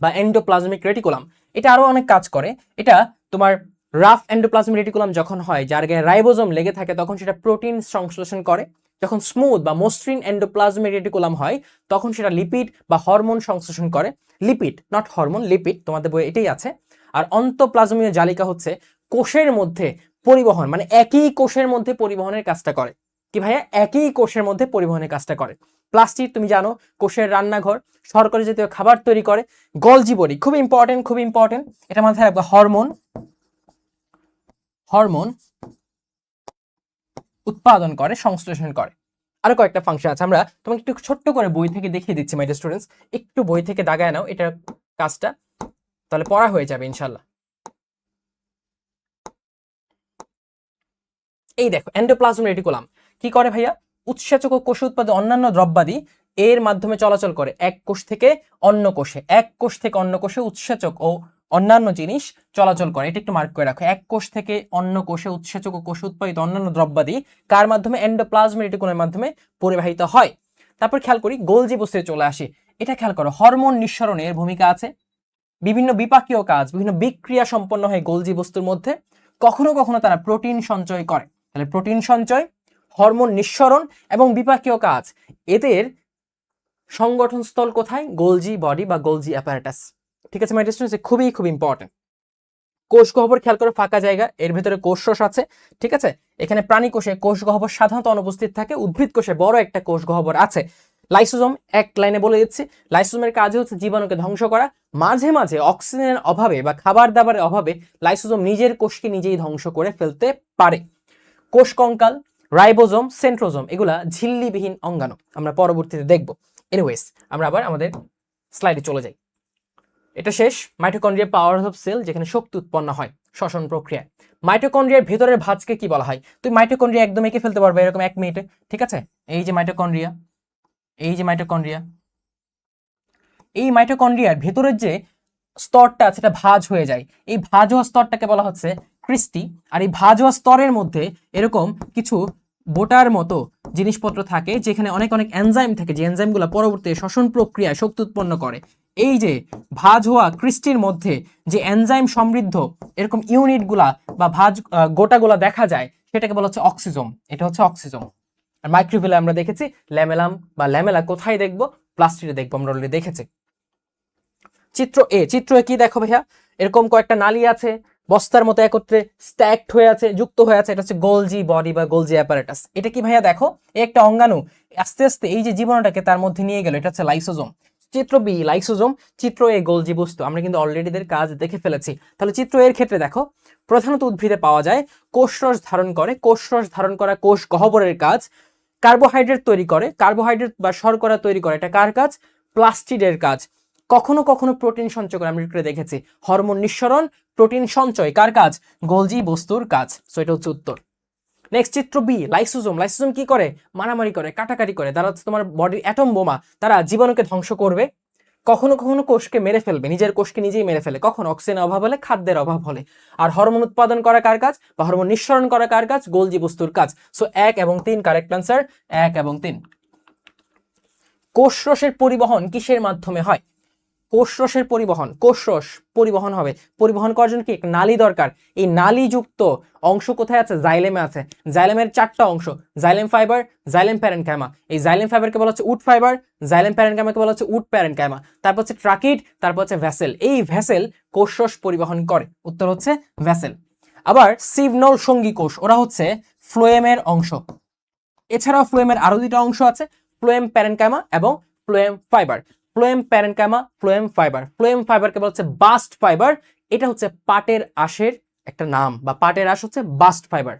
বা এন্ডোপ্লাজমিক রেটিকুলাম। এটা আরো অনেক কাজ করে। এটা তোমার রাফ এন্ডোপ্লাজমিক রেটিকুলাম যখন হয়, যার গায়ে রাইবোজোম লেগে থাকে, তখন সেটা প্রোটিন সংশ্লেষণ করে। যখন স্মুথ বা মসৃণ এন্ডোপ্লাজমিক রেটিকুলাম হয়, তখন সেটা লিপিড বা হরমোন সংশ্লেষণ করে। লিপিড, নট হরমোন, লিপিড, তোমাদের বইয়ে এটাই আছে। আর অন্তঃপ্লাজমীয় জালিকা হচ্ছে কোষের মধ্যে পরিবহন, মানে একই কোষের মধ্যে পরিবহনের কাজটা করে। কি ভাইয়া? একই কোষের মধ্যে পরিবহনের কাজটা করে। প্লাস্টিড তুমি জানো কোষের রান্নাঘর, শর্করা জাতীয় খাবার তৈরি করে। গলজি বডি, খুব ইম্পর্টেন্ট, খুব ইম্পর্টেন্ট, এটা মাথায় রাখবে। হরমোন, হরমোন উৎপাদন করে, সংশ্লেষণ করে। আরো কয়েকটা ফাংশন আছে, আমরা তোমাকে একটু ছোট্ট করে বই থেকে দেখিয়ে দিচ্ছি মাই ডিয়ার স্টুডেন্টস। একটু বই থেকে দাগায় নাও এটা কাজটা, তাহলে পড়া হয়ে যাবে ইনশাল্লাহ। এই দেখো এন্ডোপ্লাজমিক রেটিকুলাম কি করে ভাইয়া? উৎসেচক ও কোষ উৎপাদে অন্যান্য দ্রব্যাদি এর মাধ্যমে চলাচল করে এক কোষ থেকে অন্য কোষে। এক কোষ থেকে অন্য কোষে উৎসেচক ও অন্যান্য জিনিস চলাচল করে, এটা একটু মার্ক করে রাখো। এক কোষ থেকে অন্য কোষে উৎসেচক ও কোষ উৎপাদিত অন্যান্য দ্রব্যাদি কার মাধ্যমে? এন্ডোপ্লাজমিক রেটিকুলামের মাধ্যমে পরিবাহিত হয়। তারপর খেয়াল করি গোলজি বস্তুতে চলে আসি। এটা খেয়াল করো, হরমোন নিঃসরণের ভূমিকা আছে। বিভিন্ন বিপাকীয় কাজ, বিভিন্ন বিক্রিয়া সম্পন্ন হয় গোলজি বস্তুর মধ্যে। কখনো কখনো তারা প্রোটিন সঞ্চয় করে। তাহলে প্রোটিন সঞ্চয়, হরমোন নিঃসরণ এবং বিপাকীয় কাজ, এদের সংগঠন স্থল কোথায়? গোলজি বডি বা গোলজি অ্যাপারেটাস। ঠিক আছে মাই ডিয়ার স্টুডেন্টস, খুবই খুব ইম্পর্টেন্ট। কোষ গহ্বর খেয়াল করে, ফাঁকা জায়গা, এর ভেতরে কোষরস আছে। ঠিক আছে, এখানে প্রাণী কোষে কোষ গহ্বর সাধারণত অনুপস্থিত থাকে, উদ্ভিদ কোষে বড় একটা কোষ গহ্বর আছে। লাইসোজোম, এক লাইনে বলে দিচ্ছি, লাইসোজোমের কাজ হচ্ছে জীবাণুকে ধ্বংস করা। মাঝে মাঝে অক্সিজেনের অভাবে বা খাবার দাবারের অভাবে লাইসোজোম নিজের কোষকে নিজেই ধ্বংস করে ফেলতে পারে। কোষ কঙ্কাল, রাইবোজোম, সেন্ট্রোজোম, এগুলা ঝিল্লিবিহীন অঙ্গাণু, আমরা পরবর্তীতে দেখব। এনিওয়েজ, আমরা আবার আমাদের স্লাইডে চলে যাই। এটা শেষ। মাইটোকন্ড্রিয়া পাওয়ার অফ সেল, যেখানে শক্তি উৎপন্ন হয় শ্বসন প্রক্রিয়ায়। মাইটোকন্ড্রিয়ার ভেতরের ভাঁজকে কি বলা হয়? তুই মাইটোকন্ড্রিয়া একদম এঁকে ফেলতে পারবে এরকম 1 মিনিটে। ঠিক আছে, এই যে মাইটোকন্ড্রিয়া, এই যে মাইটোকন্ড্রিয়া, এই মাইটোকন্ড্রিয়ার ভেতরের যে স্তরটা আছে এটা ভাঁজ হয়ে যায়। এই ভাঁজ হওয়া স্তরটাকে বলা হচ্ছে ক্রিস্টি। আর এই ভাঁজ হওয়া স্তরের মধ্যে এরকম কিছু বোটার মতো জিনিসপত্র থাকে, যেখানে অনেক অনেক এনজাইম থাকে, যে এনজাইমগুলো পরবর্তী শ্বসন প্রক্রিয়ায় শক্তি উৎপন্ন করে। এই যে ভাঁজ হওয়া ক্রিস্টির মধ্যে যে এনজাইম সমৃদ্ধ এরকম ইউনিটগুলা বা ভাঁজ গোটাগুলা দেখা যায়, সেটাকে বলা হচ্ছে অক্সিজোম। এটা হচ্ছে অক্সিজোম। আর মাইক্রোভিলা আমরা দেখেছি, ল্যামেলাম বা ল্যামেলা কোথায় দেখবো? প্লাস্টিডে দেখবো, আমরা অলরেডি দেখেছি। চিত্র এ, চিত্র এ কি দেখো ভাইয়া? এরকম কয়েকটা নালী আছে, বস্তার মতো একত্রে স্ট্যাকড হয়ে আছে, যুক্ত হয়ে আছে। এটা হচ্ছে গোলজি বডি বা গোলজি অ্যাপারেটাস। এটা কি ভাইয়া? দেখো এই একটা অঙ্গাণু আস্তে আস্তে এই যে জীবাণুটাকে তার মধ্যে নিয়ে গেল, এটা হচ্ছে লাইসোজোম। চিত্র বি লাইসোজোম, চিত্র এ গোলজি বস্তু। আমরা কিন্তু অলরেডি এদের কাজ দেখে ফেলেছি। তাহলে চিত্র এর ক্ষেত্রে দেখো, প্রধানত উদ্ভিদে পাওয়া যায়, কোষরস ধারণ করে। কোষরস ধারণ করা কোষ গহ্বরের কাজ। কার্বোহাইড্রেট তৈরি করে, কার্বোহাইড্রেট বা শর্করা তৈরি করে, এটা কার কাজ? প্লাস্টিডের কাজ। কখনো কখনো প্রোটিন সঞ্চয় করে, আমরা একটু দেখেছি। হরমোন নিঃসরণ, প্রোটিন সঞ্চয়, কার কাজ? গোলজি বস্তুর কাজ। সো এটা হচ্ছে উত্তর। নেক্সট চিত্র বি লাইসোজোম। লাইসোজোম কি করে? মারামারি করে, কাটাকাটি করে। তারা হচ্ছে তোমার বডির অ্যাটম বোমা, তারা জীবাণুকে ধ্বংস করবে। কখনো কখনো কোষকে মেরে ফেলবে, নিজের কোষকে নিজেই মেরে ফেলে। কখন? অক্সিজেনের অভাব হলে, খাদ্যের অভাব হলে। আর হরমোন উৎপাদন করা কার কাজ বা হরমোন নিঃসরণ করা কার কাজ? গোলজি বস্তুর কাজ। সো 1 এবং 3 কারেক্ট অ্যান্সার, 1 এবং 3। কোষরসের পরিবহন কিসের মাধ্যমে হয়? কোষরসের পরিবহন, কোষরস পরিবহন হবে, পরিবহন করার জন্য কি একটা নালী দরকার, এই নালীযুক্ত অংশ কোথায় আছে, জাইলেমে আছে। জাইলেমের 4টা অংশ, জাইলেম ফাইবার, জাইলেম প্যারেনকাইমা। এই জাইলেম ফাইবারকে বলা হচ্ছে উড ফাইবার, জাইলেম প্যারেনকাইমাকে বলা হচ্ছে উড প্যারেনকাইমা। তারপর হচ্ছে ট্রাকিড, তারপর হচ্ছে ভ্যাসেল। এই ভ্যাসেল কোষরস পরিবহন করে, উত্তর হচ্ছে ভ্যাসেল। আবার সিভনল সঙ্গী কোষ, ওরা হচ্ছে ফ্লোয়েমের অংশ। এছাড়াও ফ্লোয়েমের আরো 2টা অংশ আছে, ফ্লোয়েম প্যারেনকাইমা এবং phloem fibre. Phloem parenchyma, phloem fibre. Phloem ফাইবারকে বলা হচ্ছে বাস্ট ফাইবার। এটা হচ্ছে পাটের আঁশের একটা নাম, বা পাটের আঁশ হচ্ছে বাস্ট ফাইবার।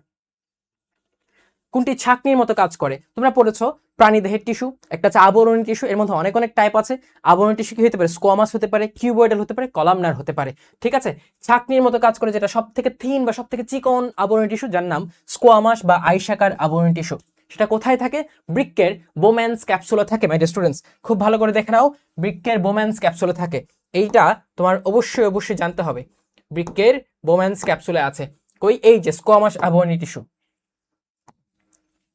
কোনটি ছাঁকনির মতো কাজ করে? তোমরা পড়েছো প্রাণীদেহের টিস্যু, একটা হচ্ছে আবরণী টিস্যু, এর মধ্যে অনেক অনেক টাইপ আছে। আবরণী টিস্যু কি হতে পারে, স্কোয়ামাস হতে পারে, কিউবয়েডাল হতে পারে, কলামনার হতে পারে। ঠিক আছে, ছাঁকনির মতো কাজ করে যেটা সব থেকে থিন বা সব থেকে চিকন আবরণী টিস্যু, যার নাম স্কোয়ামাস বা আইসাকার আবরণী টিস্যু। সেটা কোথায় থাকে? বৃক্কের বোম্যান্স ক্যাপসুলে থাকে। মাই ডিয়ার স্টুডেন্টস, খুব ভালো করে দেখে নাও, বৃক্কের বোম্যান্স ক্যাপসুলে থাকে। এইটা তোমার অবশ্যই অবশ্যই জানতে হবে, বৃক্কের বোম্যান্স ক্যাপসুলে আছে। কই? এই যে স্কোয়ামাস আবরণী টিস্যু,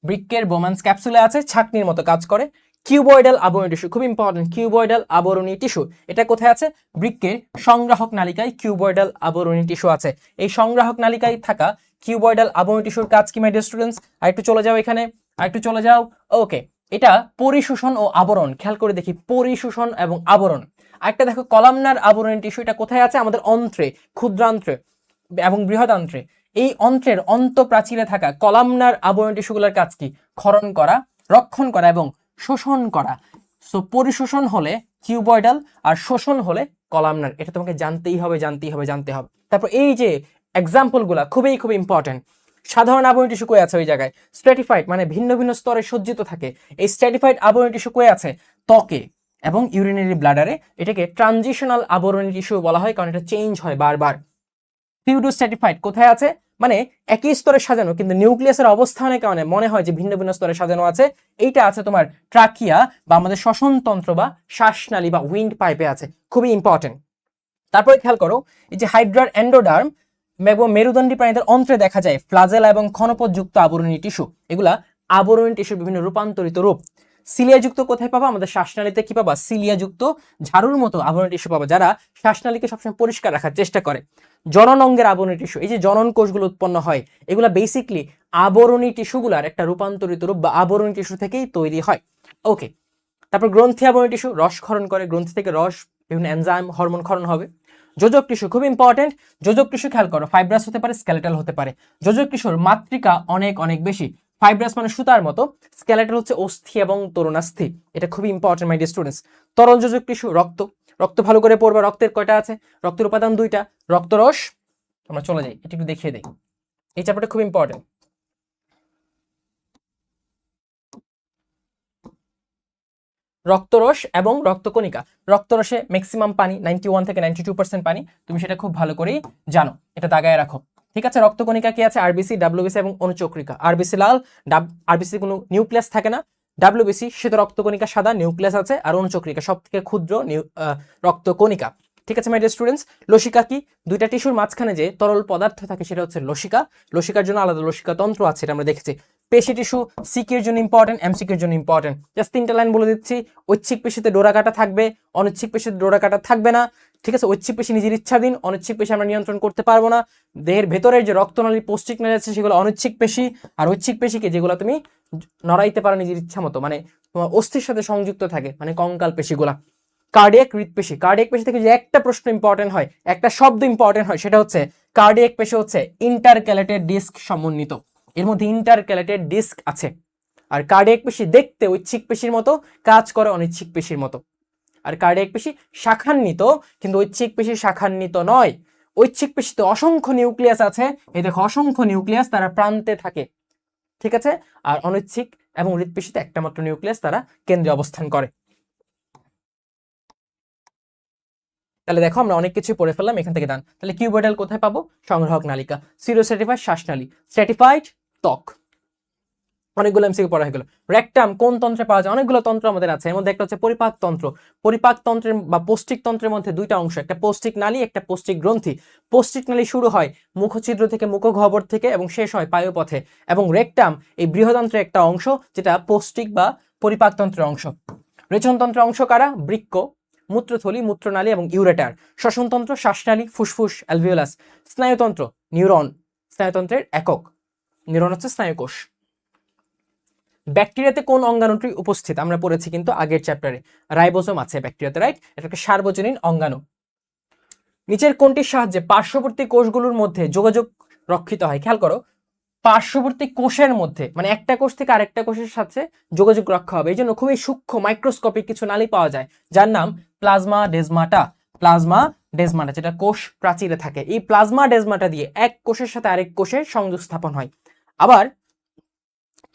বৃক্কের বোম্যান্স ক্যাপসুলে আছে, ছাঁকনির মতো কাজ করে। কিউবয়েডাল আবরণী টিস্যু, খুব ইম্পর্টেন্ট, কিউবয়েডাল আবরণী টিস্যু, এটা কোথায় আছে? বৃক্কের সংগ্রাহক নালিকায় কিউবয়েডাল আবরণী টিস্যু আছে। এই সংগ্রাহক নালিকায় থাকা কিউবয়েডাল আবরণী টিস্যুর কাজ কি মাই ডিয়ার স্টুডেন্টস? আর একটু চলে যাও এখানে, আর একটু চলে যাও। ওকে, এটা পরিশোষণ ও আবরণ, খেয়াল করে দেখি, পরিশোষণ এবং আবরণ। আরেকটা দেখো কলামনার আবরণী টিস্যু, এটা কোথায় আছে? আমাদের অন্ত্রে, ক্ষুদ্রান্ত্রে এবং বৃহদান্ত্রে। এই অন্ত্রের অন্তঃপ্রাচীরে থাকা কলামনার আবরণী টিস্যুগুলোর কাজ কি? ক্ষরণ করা, রক্ষণ করা এবং শোষণ করা। সো পরিশোষণ হলে কিউবয়েডাল আর শোষণ হলে কলামনার, এটা তোমাকে জানতেই হবে, জানতেই হবে, জানতে হবে। তারপর এই যে এক্সাম্পল গুলা খুবই খুবই ইম্পর্টেন্ট। সাধারণ আবরণী টিস্যু কই আছে? ওই জায়গায়। স্ট্র্যাটিফাইড মানে ভিন্ন ভিন্ন স্তরে সজ্জিত থাকে। এই স্ট্র্যাটিফাইড আবরণী টিস্যু কই আছে? ত্বকে এবং ইউরিনারি ব্লাডারে। এটাকে ট্রানজিশনাল আবরণী টিস্যু বলা হয়, কারণ এটা চেঞ্জ হয় বারবার। ফিউডোস্ট্র্যাটিফাইড কোথায় আছে? মানে একই স্তরে সাজানো, কিন্তু নিউক্লিয়াসের অবস্থানের কারণে মনে হয় যে ভিন্ন ভিন্ন স্তরে সাজানো আছে। এইটা আছে তোমার ট্রাকিয়া বা আমাদের শ্বসন তন্ত্র বা শ্বাসনালী বা উইন্ড পাইপে আছে, খুবই ইম্পর্টেন্ট। তারপরে খেয়াল করো, এই যে হাইড্রার এন্ডোডার্ম এবং মেরুদণ্ডী প্রাণীদের অন্ত্রে দেখা যায় ফ্লাজেলা এবং ক্ষণপথযুক্ত আবরণী টিস্যু। এগুলা আবরণী টিস্যুর বিভিন্ন রূপান্তরিত রূপ। সিলিয়াযুক্ত কোথায় পাবা? আমাদের শ্বাসনালীতে কি পাবা? সিলিয়াযুক্ত ঝাড়ুর মতো আবরণী টিস্যু পাবা, যারা শ্বাসনালীকে সবসময় পরিষ্কার রাখার চেষ্টা করে। জনন অঙ্গের আবরণী টিস্যু, এই যে জনন কোষগুলো উৎপন্ন হয়, এগুলা বেসিকলি আবরণী টিস্যুগুলার একটা রূপান্তরিত রূপ বা আবরণী টিস্যু থেকেই তৈরি হয়। ওকে, তারপর গ্রন্থি আবরণী টিস্যু রস ক্ষরণ করে, গ্রন্থি থেকে রস, বিভিন্ন এনজাইম, হরমোন ক্ষরণ হবে। যোজক টিস্যু খুব ইম্পর্টেন্ট। যোজক টিস্যু খেয়াল করো, ফাইব্রাস হতে পারে, স্কেলেটাল হতে পারে। যোজক টিস্যুর মাত্রিকা অনেক অনেক বেশি। ফাইব্রাস মানে সুতার মতো, স্কেলেটাল হচ্ছে অস্থি এবং তরুণাস্থি। এটা খুবই ইম্পর্টেন্ট মাই ডিয়ার স্টুডেন্টস। তরল যোজক টিস্যু রক্ত, রক্ত ভালো করে পড়বা, রক্তের কয়টা আছে? রক্তের উপাদান 2টা, রক্তরস। আমরা চলে যাই, এটা একটু দেখিয়ে দেই, এই চ্যাপ্টারটা খুব ইম্পর্টেন্ট। রক্তরস এবং রক্তকণিকা। রক্তরসে ম্যাক্সিমাম পানি, 91 থেকে 92% পানি, তুমি সেটা খুব ভালো করেই জানো, এটা দাগায় রাখো। ঠিক আছে, রক্তকণিকা কি আছে? আরবিসি, ডাব্লিউবিসি এবং অনুচক্রিকা। আরবিসি লাল, আরবিসি কোনো নিউক্লিয়াস থাকে না। ডাব্লিউবিসি শ্বেত রক্তকণিকা সাদা, নিউক্লিয়াস আছে। আর অনুচক্রিকা সব থেকে ক্ষুদ্র রক্তকণিকা। ঠিক আছে মাই ডিয়ার স্টুডেন্টস। লসিকা কি? 2টা টিস্যুর মাঝখানে যে তরল পদার্থ থাকে সেটা হচ্ছে লসিকা। লসিকার জন্য আলাদা লসিকা তন্ত্র আছে, এটা আমরা দেখেছি। পেশি টিস্যু সিকিউর জন্য ইম্পর্টেন্ট, এমসিকিউর জন্য ইম্পর্টেন্ট। জাস্ট 3টা লাইন বলে দিচ্ছি। ঐচ্ছিক পেশিতে ডোরা কাটা থাকবে, অনিচ্ছিক পেশিতে ডোরা কাটা থাকবে না। ঠিক আছে, ঐচ্ছিক পেশি নিজের ইচ্ছাধীন, অনিচ্ছিক পেশি আমরা নিয়ন্ত্রণ করতে পারবো না। দেহের ভেতরের যে রক্তনালী, পৌষ্টিক নালী আছে, সেগুলো অনিচ্ছিক পেশি। আর ঐচ্ছিক পেশিকে যেগুলো তুমি নড়াইতে পারো নিজের ইচ্ছা মতো, মানে তোমার অস্থির সাথে সংযুক্ত থাকে, মানে কঙ্কাল পেশিগুলা। কার্ডিয়াক হৃদপেশি, কার্ডিয়াক পেশি থেকে যে একটা প্রশ্ন ইম্পর্টেন্ট হয়, একটা শব্দ ইম্পর্টেন্ট হয়, সেটা হচ্ছে কার্ডিয়াক পেশি হচ্ছে ইন্টারক্যালেটেড ডিস্ক সমন্বিত। এর মধ্যে ইন্টারক্যালেটেড ডিস্ক আছে। আর কার্ডিয়াক পেশি দেখতে ঐচ্ছিক পেশির মতো, কাজ করে অনিচ্ছিক পেশির মতো। আর কার্ডিয়াক পেশি শাখান্বিত, কিন্তু ঐচ্ছিক পেশি শাখান্বিত নয়। ঐচ্ছিক পেশিতে অসংখ্য নিউক্লিয়াস আছে, এই দেখো অসংখ্য নিউক্লিয়াস, তারা প্রান্তে থাকে। ঠিক আছে, আর অনিচ্ছিক এবং হৃদপেশিতে একটা মাত্র নিউক্লিয়াস, তারা কেন্দ্রে অবস্থান করে। তাহলে দেখো আমরা অনেক কিছু পড়ে ফেললাম এখান থেকে দান। তাহলে কিউবয়েডাল কোথায় পাবো? সংগ্রাহক নালিকা। সিরোস্ট্র্যাটিফাইড শ্বাসনালী। স্ট্র্যাটিফাইড ত্বক। অনেকগুলো এমসিকিউ পড়া হয়ে গেল। রেকটাম কোন তন্ত্রে পাওয়া যায়? অনেকগুলো তন্ত্র আমাদের আছে, এর মধ্যে একটা হচ্ছে পরিপাক তন্ত্র। পরিপাক তন্ত্রের বা পৌষ্টিক তন্ত্রের মধ্যে 2টা অংশ, একটা পৌষ্টিক নালী, একটা পৌষ্টিক গ্রন্থি। পৌষ্টিক নালী শুরু হয় মুখছিদ্র থেকে, মুখগহ্বর থেকে, এবং শেষ হয় পায়ুপথে। এবং রেকটাম এই বৃহদান্ত্রের একটা অংশ, যেটা পৌষ্টিক বা পরিপাক তন্ত্রের অংশ। রেচনতন্ত্রের অংশ কারা? বৃক্ক, মূত্রথলি, মূত্রনালী এবং ইউরেটার। শ্বসনতন্ত্র, শ্বাসনালী, ফুসফুস, অ্যালভিওলাস। স্নায়ুতন্ত্র, নিউরন, স্নায়ুতন্ত্রের একক। নিউরন হচ্ছে স্নায়ুকোষ। ব্যাকটেরিয়াতে কোন অঙ্গাণুটি উপস্থিত আমরা পড়েছি কিন্তু আগের চ্যাপ্টারে, রাইবোজোম আছে ব্যাকটেরিয়াতে, রাইট? এটা একটা সার্বজনীন অঙ্গাণু। নিচের কোনটির সাহায্যে পার্শ্ববর্তী কোষগুলোর মধ্যে যোগাযোগ রক্ষিত হয়? খেয়াল করো, পার্শ্ববর্তী কোষের মধ্যে মানে একটা কোষ থেকে আরেকটা কোষের সাথে যোগাযোগ রক্ষা হবে, এই জন্য খুবই সূক্ষ্ম মাইক্রোস্কোপিক কিছু নালী পাওয়া যায় যার নাম প্লাজমা ডেজমাটা। প্লাজমা ডেজমাটা যেটা কোষ প্রাচীরে থাকে, এই প্লাজমা ডেজমাটা দিয়ে এক কোষের সাথে আরেক কোষের সংযোগ স্থাপন হয়। আবার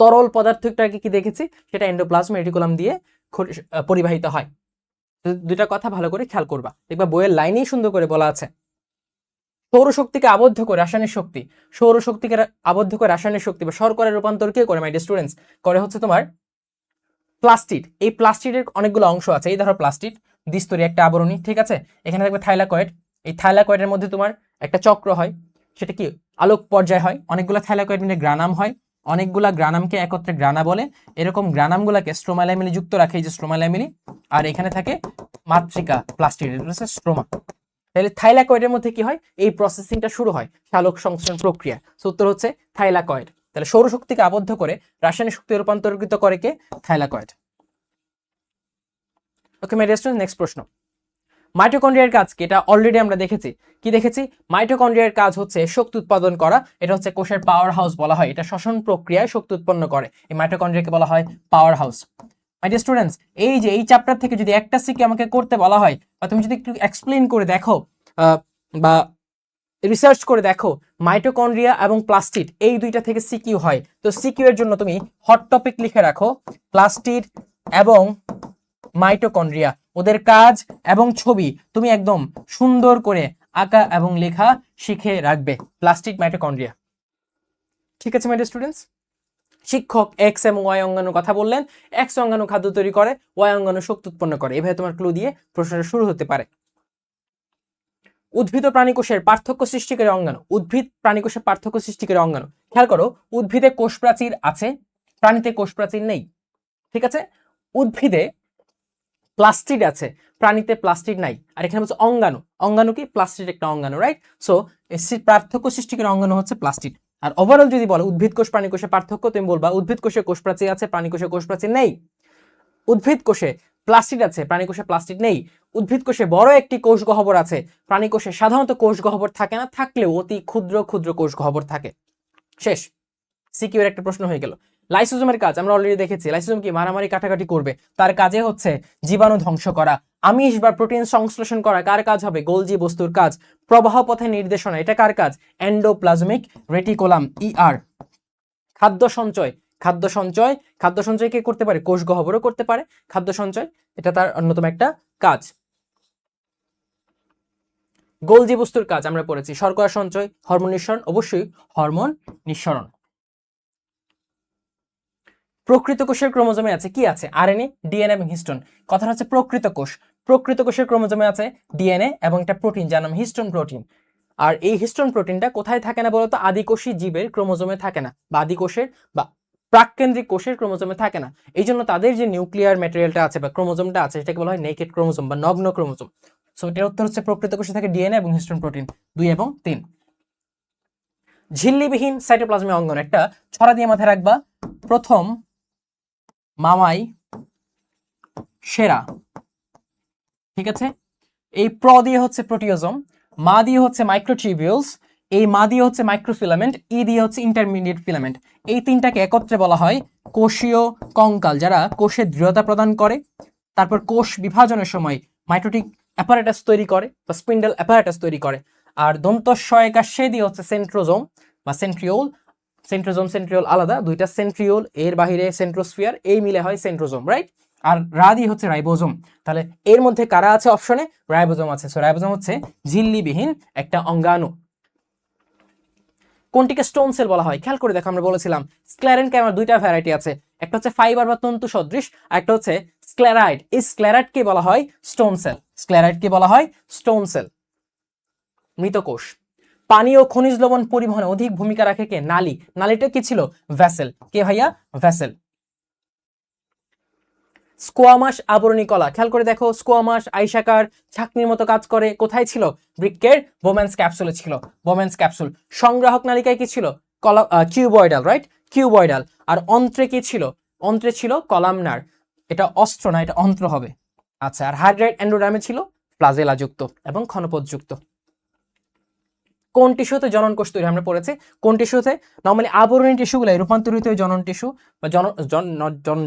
তরল পদার্থটাকে কি দেখেছি, সেটা এন্ডোপ্লাজমিক রেটিকুলাম দিয়ে পরিবাহিত হয়। দুইটা কথা ভালো করে খেয়াল করবা, দেখবা বইয়ের লাইনেই সুন্দর করে বলা আছে। সৌরশক্তিকে আবদ্ধ করে রাসায়নিক শক্তি, সৌরশক্তিকে আবদ্ধ করে রাসায়নিক শক্তি বা শর্করায় রূপান্তর কে করে মাই ডিয়ার স্টুডেন্টস? করে হচ্ছে তোমার প্লাস্টিড। এই প্লাস্টিডের অনেকগুলো অংশ আছে, এই ধরো প্লাস্টিড দ্বিস্তরী একটা আবরণী, ঠিক আছে? এখানে থাকবে থাইলাকয়েড, এই থাইলাকয়েডের মধ্যে তোমার একটা চক্র হয়, সেটা কি আলোক পর্যায় হয়, অনেকগুলো থাইলাকয়েড মিলে গ্রানাম হয়, অনেকগুলা গ্রানামকে একত্রে গ্রানা বলে, এরকম গ্রানামগুলোকে স্ট্রোমা ল্যামিলি যুক্ত রাখে, এই যে স্ট্রোমা ল্যামিলি, আর এখানে থাকে মাতৃকা প্লাস্টিড, এটা হচ্ছে স্ট্রোমা। তাহলে থাইলাকয়েডের মধ্যে কি হয়, এই প্রসেসিংটা শুরু হয়, সালোক সংশ্লেষণ প্রক্রিয়া। উত্তর হচ্ছে থাইলাকয়েড। তাহলে সৌরশক্তিকে আবদ্ধ করে রাসায়নিক শক্তি রূপান্তরিত করে কে? Thylakoid. Okay my dear students, next প্রশ্ন। মাইটোকন্ড্রিয়ার কাজ কি? এটা অলরেডি আমরা দেখেছি। কি দেখেছি? মাইটোকন্ড্রিয়ার কাজ হচ্ছে শক্তি উৎপাদন করা, এটা হচ্ছে কোষের পাওয়ার হাউস বলা হয়, এটা শ্বসন প্রক্রিয়ায় শক্তি উৎপন্ন করে, এই মাইটোকন্ড্রিয়াকে বলা হয় পাওয়ার হাউস। মাই ডিয়ার স্টুডেন্টস, এই যে এই চ্যাপ্টার থেকে যদি একটা সিকে আমাকে করতে বলা হয়, বা তুমি যদি একটু এক্সপ্লেইন করে দেখো বা রিসার্চ করে দেখো মাইটোকন্ড্রিয়া এবং প্লাস্টিড এই দুইটা থেকে সিকিউ হয়, তো সিকিউ এর জন্য তুমি হট টপিক লিখে রাখো প্লাস্টিড এবং মাইটোকন্ড্রিয়া, ওদের কাজ এবং ছবি তুমি একদম সুন্দর করে আঁকা এবং লেখা শিখে রাখবে, প্লাস্টিড মাইটোকন্ড্রিয়া। ঠিক আছে মাই ডিয়ার স্টুডেন্টস, শিক্ষক এক্স এবং ওয়াই অঙ্গাণুর কথা বললেন, এক্স অঙ্গাণু খাদ্য তৈরি করে, ওয়াই অঙ্গাণু শক্তি উৎপন্ন করে, এভাবে তোমার ক্লু দিয়ে প্রশ্নটা শুরু হতে পারে। উদ্ভিদ ও প্রাণীকোষের পার্থক্য সৃষ্টিকারী অঙ্গাণু, উদ্ভিদ প্রাণীকোষের পার্থক্য সৃষ্টিকারী অঙ্গাণু, খেয়াল করো উদ্ভিদে কোষ প্রাচীর আছে, প্রাণীতে কোষ প্রাচীর নেই, ঠিক আছে? উদ্ভিদে প্লাস্টিড আছে, প্রাণীতে প্লাস্টিড নাই, আর এখানে হচ্ছে অঙ্গাণু, অঙ্গাণু কি? প্লাস্টিড একটা অঙ্গাণু, রাইট? সো পার্থক্য সৃষ্টিকারী অঙ্গাণু হচ্ছে প্লাস্টিড। আর ওভারঅল যদি বলো উদ্ভিদ কোষ প্রাণী কোষের পার্থক্য, তুমি বলবা উদ্ভিদ কোষে কোষ প্রাচীর আছে, প্রাণী কোষে কোষ প্রাচীর নেই। উদ্ভিদ কোষে প্লাস্টিড আছে, প্রাণী কোষে প্লাস্টিড নেই। উদ্ভিদ কোষে বড় একটি কোষ গহ্বর আছে, প্রাণী কোষে সাধারণত কোষ গহ্বর থাকে না, থাকলেও অতি ক্ষুদ্র ক্ষুদ্র কোষ গহ্বর থাকে। শেষ, সিকিউ এর একটা প্রশ্ন হয়ে গেল। লাইসোজোমের কাজ আমরা অলরেডি দেখেছি, লাইসোজোম কি? মারামারি কাটাকাটি করবে, তার কাজে হচ্ছে জীবাণু ধ্বংস করা, আমিষ বা প্রোটিন সংশ্লেষণ করা, কার কাজ হবে? গোলজি বস্তুর কাজ। প্রবাহ পথে নির্দেশনা, এটা কার কাজ? Endoplasmic reticulum, ER. খাদ্য সঞ্চয়, খাদ্য সঞ্চয়, খাদ্য সঞ্চয় কে করতে পারে? কোষ গহ্বরও করতে পারে খাদ্য সঞ্চয়, এটা তার অন্যতম একটা কাজ। গোলজি বস্তুর কাজ আমরা পড়েছি, শর্করা সঞ্চয়, হরমোন নিঃসরণ, অবশ্যই হরমোন নিঃসরণ। প্রকৃত কোষের ক্রোমোজোমে আছে কি? আছে আরএনএ, ডিএনএ এবং হিস্টোন। কথাটা হচ্ছে প্রকৃত কোষ, প্রকৃত কোষের ক্রোমোজোমে আছে ডিএনএ এবং একটা প্রোটিন যার নাম হিস্টোন প্রোটিন। আর এই হিস্টোন প্রোটিনটা কোথায় থাকে না বলতো? আদিকোষী জীবের ক্রোমোজোমে থাকে না, বা আদিকোষের বা প্রাককেন্দ্রিক কোষের ক্রোমোজোমে থাকে না, এই জন্য তাদের যে নিউক্লিয়ার ম্যাটেরিয়ালটা আছে বা ক্রোমোজোমটা আছে সেটাকে বলা হয় নেকেড ক্রোমোজোম বা নগ্ন ক্রোমোজোম। সো এটার উত্তর হচ্ছে প্রকৃত কোষে থাকে ডিএনএ এবং হিস্টোন প্রোটিন 2 এবং 3। ঝিল্লিবিহীন সাইটোপ্লাজমীয় অঙ্গাণু, একটা ছড়া দিয়ে মাথায় রাখবা, প্রথম মামাই সেরা, ঠিক আছে? এই প্র দিয়ে হচ্ছে প্রোটিওজোম, মা দিয়ে হচ্ছে মাইক্রোটিউবিউলস, এই মা দিয়ে হচ্ছে মাইক্রোফিলামেন্ট, ই দিয়ে হচ্ছে ইন্টারমিডিয়েট ফিলামেন্ট। এই তিনটাকে একত্রে বলা হয় কোষীয় কঙ্কাল, যারা কোষে দৃঢ়তা প্রদান করে, তারপর কোষ বিভাজনের সময় মাইটোটিক অ্যাপারেটাস তৈরি করে বা স্পিন্ডল অ্যাপারেটাস তৈরি করে। আর দন্ত সহায়িকা সে দিয়ে হচ্ছে সেন্ট্রোজোম বা সেন্ট্রিওল, সেন্ট্রোজোম সেন্ট্রিওল আলাদা, দুইটা সেন্ট্রিওল, এর বাহিরে সেন্ট্রোস্ফিয়ার, এই মিলে হয় সেন্ট্রোজোম, রাইট? আর রা দিয়ে হচ্ছে রাইবোজোম। তাহলে এর মধ্যে কারা আছে অপশনে? রাইবোজোম আছে। সো রাইবোজোম হচ্ছে ঝিল্লিবিহীন একটা অঙ্গাণু। কোনটিকে স্টোন সেল বলা হয়? খেয়াল করে দেখো, আমরা বলেছিলাম স্ক্লেরেনকে আমার দুইটা ভ্যারাইটি আছে, একটা হচ্ছে ফাইবার বা তন্তু সদৃশ, আর একটা হচ্ছে স্ক্লেরাইড। এই স্ক্লেরাইডকে বলা হয় স্টোন সেল, স্ক্লেরাইডকে বলা হয় স্টোন সেল। মৃত কোষ। পানি ও খনিজ লবণ পরিবহনে অধিক ভূমিকা রাখে কে? নালী। নালীটা কি ছিল? ভ্যাসেল। কে ভাইয়া? ভ্যাসেল। স্কোয়ামাস আবরণী কলা, খেয়াল করে দেখো স্কোয়ামাস আইসাকার ছাকনির মতো কাজ করে, কোথায় ছিল? বৃক্কের বোম্যান্স ক্যাপসুলে ছিল, বোম্যান্স ক্যাপসুল। সংগ্রাহক নালিকায় কি ছিল? Cuboidal, right, cuboidal. আর অন্ত্রে কি ছিল? অন্ত্রে ছিল কলামনার, এটা অস্ত্র না, এটা অন্ত্র হবে। আচ্ছা, আর হাইড্রাইট এন্ডোডার্মে ছিল প্লাজেলা যুক্ত এবং ক্ষণপথ যুক্ত। কোন টিস্যুতে জনন কোষ তৈরি? আমরা পড়েছি কোন টিস্যুতে? নর্মালি আবরণী টিস্যুগুলো রূপান্তরিত হয়ে জনন টিস্যু বা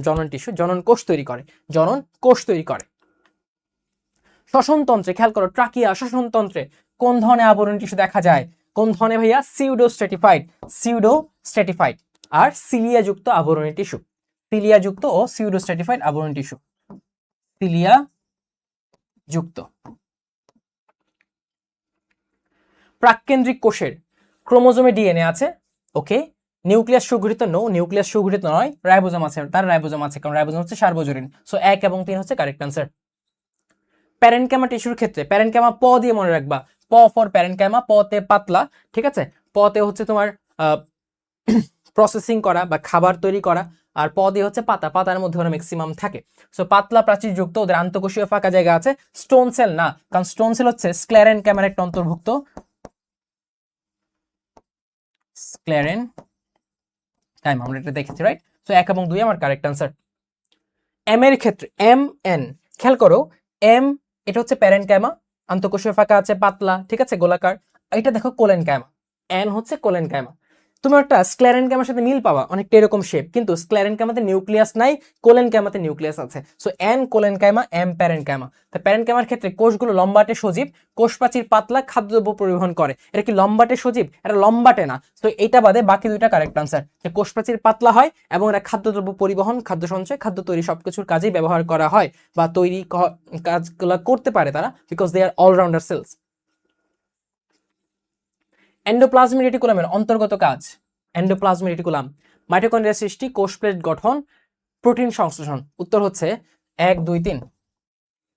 জনন টিস্যু, জনন কোষ তৈরি করে, জনন কোষ তৈরি করে। শ্বসনতন্ত্রে খেয়াল করো, ট্রাকিয়া, শ্বসনতন্ত্রে কোন ধরনের আবরণী টিস্যু দেখা যায়? কোন ধরনের ভাইয়া? সিউডো স্ট্র্যাটিফাইড আর সিলিয়া যুক্ত আবরণী টিস্যু, সিলিয়া যুক্ত ও সিউডো স্ট্র্যাটিফাইড আবরণী টিস্যু, সিলিয়া যুক্ত। প্রাককেন্দ্রিক কোষের ক্রোমোজোমে ডিএনএ আছে, ওকে। নিউক্লিয়াস সুগঠিত, নো, নিউক্লিয়াস সুগঠিত নয়, রাইবোজোম আছে, তার রাইবোজোম আছে, কারণ রাইবোজোম হচ্ছে সার্বজনীন। সো 1 এবং 3 হচ্ছে কারেক্ট আনসার। প্যারেনকামা টিস্যুর ক্ষেত্রে প্যারেনকামা প দিয়ে মনে রাখবা, প ফর প্যারেনকামা, প তে পাতলা, ঠিক আছে, প তে হচ্ছে তোমার প্রসেসিং করা বা খাবার তৈরি করা, আর প দিয়ে হচ্ছে পাতা, পাতার মধ্যে ওরা ম্যাক্সিমাম থাকে। সো পাতলা প্রাচীর যুক্ত, ওদের আন্তঃকোষীয় ফাঁকা জায়গা আছে। স্টোন সেল না, কারণ স্টোন সেল হচ্ছে স্ক্লেরেনকামার একটা অন্তর্ভুক্ত, স্ক্লেরেনকাইমা, আমরা এটা দেখেছি, রাইট। সো 1 এবং 2 আমার কারেক্ট আনসার। এম এর ক্ষেত্রে এম এন, খেয়াল করো, এম এটা হচ্ছে প্যারেনকাইমা, আন্তঃকোষীয় ফাঁকা আছে, পাতলা, ঠিক আছে, গোলাকার। এটা দেখো কোলেনকাইমা, এন হচ্ছে কোলেনকাইমা। তুমি একটা স্ক্লেরেনকাইমার সাথে মিল পাবা, অনেকটা এরকম শেপ, কিন্তু স্ক্লেরেনকাইমাতে নিউক্লিয়াস নাই, কোলেনকাইমাতে নিউক্লিয়াস আছে। So N collenchyma, M parenchyma. তো প্যারেনকাইমার ক্ষেত্রে কোষগুলো লম্বাটে সজীব, কোষ প্রাচীর পাতলা, খাদ্যদ্রব্য পরিবহন করে। এটা কি লম্বাটে সজীব? এটা লম্বাটে না। তো এটা বাদে বাকি দুইটা কারেক্ট আনসার, যে কোষ প্রাচীর পাতলা হয় এবং এটা খাদ্যদ্রব্য পরিবহন, খাদ্য সঞ্চয়, খাদ্য তৈরি সবকিছুর কাজেই ব্যবহার করা হয় বা তৈরি কাজগুলো করতে পারে তারা, because they are allrounder cells. Endoplasmic রেটিকুলামের অন্তর্গত কাজ, এন্ডোপ্লাজমিক রেটিকুলাম মাইটোকন্ড্রিয়া সৃষ্টি, কোষ প্লেট গঠন, প্রোটিন সংশ্লেষণ। উত্তর হচ্ছে 1 2 3।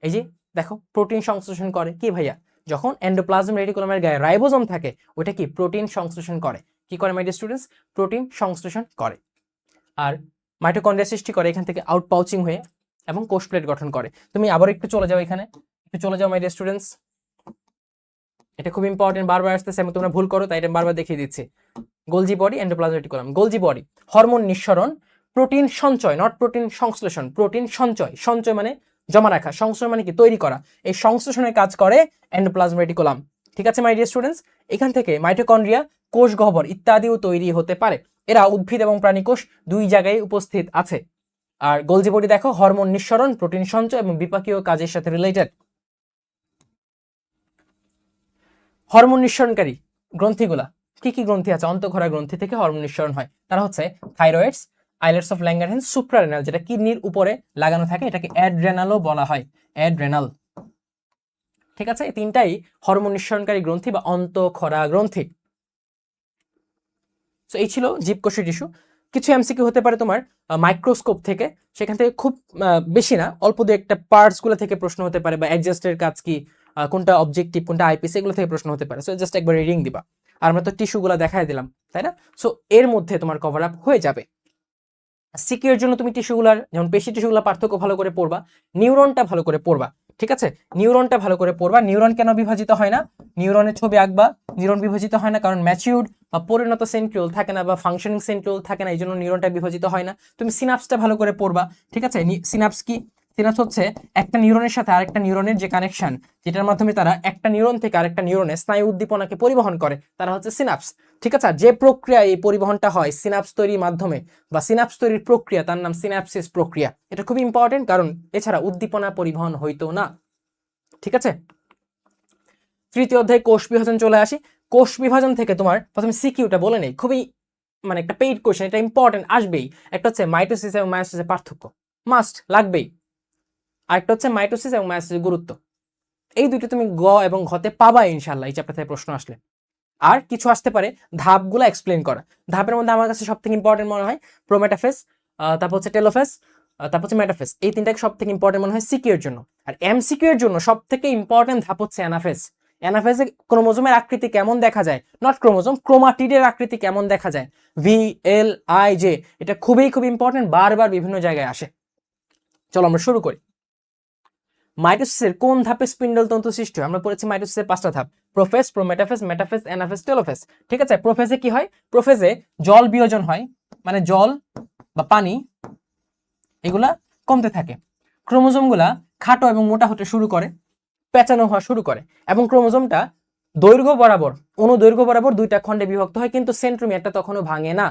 এই যে দেখো, প্রোটিন সংশ্লেষণ করে কি ভাইয়া? যখন এন্ডোপ্লাজমিক রেটিকুলামের গায়ে রাইবোজোম থাকে, ওটা কি প্রোটিন সংশ্লেষণ করে। কি করে মাই ডিয়ার স্টুডেন্টস? প্রোটিন সংশ্লেষণ করে। আর মাইটোকন্ড্রিয়া সৃষ্টি করে এখান থেকে আউট পাউচিং হয়ে, এবং কোষ প্লেট গঠন করে। তুমি আবার একটু চলে যাও, এখানে একটু চলে যাও মাই ডিয়ার স্টুডেন্টস, এটা খুব ইম্পর্টেন্ট, বারবার আসতেছে এবং তোমরা ভুল করো, তাই এটা বারবার দেখিয়ে দিচ্ছি। Golgi body, endoplasmic reticulum. Golgi body hormone নিঃসরণ, প্রোটিন সঞ্চয়, নট প্রোটিন সংশ্লেষণ, প্রোটিন সঞ্চয়, সঞ্চয় মানে জমা রাখা, সংশ্লেষণ মানে কি? তৈরি করা। এই সংশ্লেষণের কাজ করে এন্ডোপ্লাজমিক রেটিকুলাম, ঠিক আছে মাই ডিয়ার স্টুডেন্টস। এখান থেকে মাইটোকন্ড্রিয়া, কোষ গহ্বর ইত্যাদিও তৈরি হতে পারে। এরা উদ্ভিদ এবং প্রাণী কোষ দুই জায়গায় উপস্থিত আছে। আর গোলজি বডি দেখো, হরমোন নিঃসরণ, প্রোটিন সঞ্চয় এবং বিপাকীয় কাজের সাথে রিলেটেড। হরমোন নিঃসরণকারী গ্রন্থিগুলা কি কি গ্রন্থি আছে? অন্তঃক্ষরা গ্রন্থি থেকে হরমোন নিঃসরণ হয়, তারা হচ্ছে থাইরয়েডস, আইলেটস অফ ল্যাঙ্গারহ্যান্স, সুপ্রারেনাল, যেটা কিডনির উপরে লাগানো থাকে, এটাকে অ্যাড্রেনালও বলা হয়, অ্যাড্রেনাল, ঠিক আছে। এই তিনটাই হরমোন নিঃসরণকারী গ্রন্থি বা অন্তঃক্ষরা গ্রন্থি। তো এই ছিল জীবকোষের টিস্যু। কিছু এমসিকিউ হতে পারে তোমার মাইক্রোস্কোপ থেকে, সেখান থেকে খুব বেশি না, অল্প দু একটা পার্টস গুলো থেকে প্রশ্ন হতে পারে, বা অ্যাডজাস্টের কাজ কি, কোনটা অবজেক্টিভ, কোনটা আইপিএস, এগুলো থেকে প্রশ্ন হতে পারে। সো জাস্ট একবার রিডিং দিবা। আর আমরা তো টিস্যুগুলো দেখাই দিলাম, তাই না? সো এর মধ্যে তোমার কভার আপ হয়ে যাবে। সিকিউর জন্য তুমি টিস্যুগুলার, যেমন পেশি টিস্যুগুলার পার্থক্য ভালো করে পড়বা, নিউরনটা ভালো করে পড়বা, ঠিক আছে, নিউরনটা ভালো করে পড়বা। নিউরন কেন বিভাজিত হয় না? নিউরনের ছবি আঁকবা। নিউরন বিভাজিত হয় না কারণ ম্যাচিউরড বা পরিণত সেন্ট্রিওল থাকে না, বা ফাংশনিং সেন্ট্রিওল থাকে না, এই জন্য নিউরনটা বিভাজিত হয় না। তুমি সিনাপসটা ভালো করে পড়বা, ঠিক আছে। সিনাপস কি? সিনাপস হচ্ছে একটা নিউরনের সাথে আরেকটা নিউরনের যে কানেকশন, যেটার মাধ্যমে তারা একটা নিউরন থেকে আরেকটা নিউরনে স্নায়ু উদ্দীপনাকে পরিবহন করে, তারা হচ্ছে সিনাপস, ঠিক আছে। যে প্রক্রিয়ায় এই পরিবহনটা হয় সিনাপস তৈরির মাধ্যমে বা সিনাপস তৈরির প্রক্রিয়া, তার নাম সিনাপসিস প্রক্রিয়া। এটা খুব ইম্পর্টেন্ট, কারণ এছাড়া উদ্দীপনা পরিবহন হইতো না, ঠিক আছে। তৃতীয় অধ্যায়ে কোষ বিভাজন চলে আসি। কোষ বিভাজন থেকে তোমার প্রথমে সিকিউটা বলে নেই, খুবই মানে একটা পেইড কোশ্চেন, এটা ইম্পর্টেন্ট, আসবেই। একটা হচ্ছে মাইটোসিস এবং মায়োসিসের পার্থক্য, মাস্ট লাগবেই। আরেকটা হচ্ছে মাইটোসিস এবং মায়োসিসের গুরুত্ব। এই দুটো তুমি গ এবং ঘতে পাবা ইনশাল্লাহ, এই চ্যাপ্টার থেকে প্রশ্ন আসলে। আর কিছু আসতে পারে ধাপগুলো এক্সপ্লেন করা। ধাপের মধ্যে আমার কাছে সবথেকে ইম্পর্টেন্ট মনে হয় প্রোমেটাফেস, তারপর হচ্ছে টেলোফেস, তারপর হচ্ছে মেটাফেস। এই তিনটাকে সবথেকে ইম্পর্টেন্ট মনে হয় সিকিউর জন্য। আর এমসিকিউ এর জন্য সবথেকে ইম্পর্টেন্ট ধাপ হচ্ছে অ্যানাফেস। অ্যানাফেসে ক্রোমোজোমের আকৃতি কেমন দেখা যায়, নট ক্রোমোজোম, ক্রোমাটিডের আকৃতি কেমন দেখা যায়, VLIJ, এটা খুবই খুব ইম্পর্টেন্ট, বারবার বিভিন্ন জায়গায় আসে, চলো আমরা শুরু করি। মাইটোসিসের কোন ধাপে স্পিন্ডল তন্তু সৃষ্টি হয়? আমরা পড়েছি মাইটোসিসের 5টা ধাপ: prophase, prometaphase, metaphase, anaphase, telophase. ঠিক আছে, প্রোফেজে কি হয়? প্রোফেজে জল বিয়োজন হয়, মানে জল বা পানি এগুলা কমতে থাকে, ক্রোমোজোমগুলা খাটো এবং মোটা হতে শুরু করে, পেঁচানো হওয়া শুরু করে, এবং ক্রোমোজোমটা দৈর্ঘ্য বরাবর, অনুদৈর্ঘ্য বরাবর 2টা খণ্ডে বিভক্ত হয়, কিন্তু সেন্ট্রোমিয়ারটা তখনও ভাঙে না।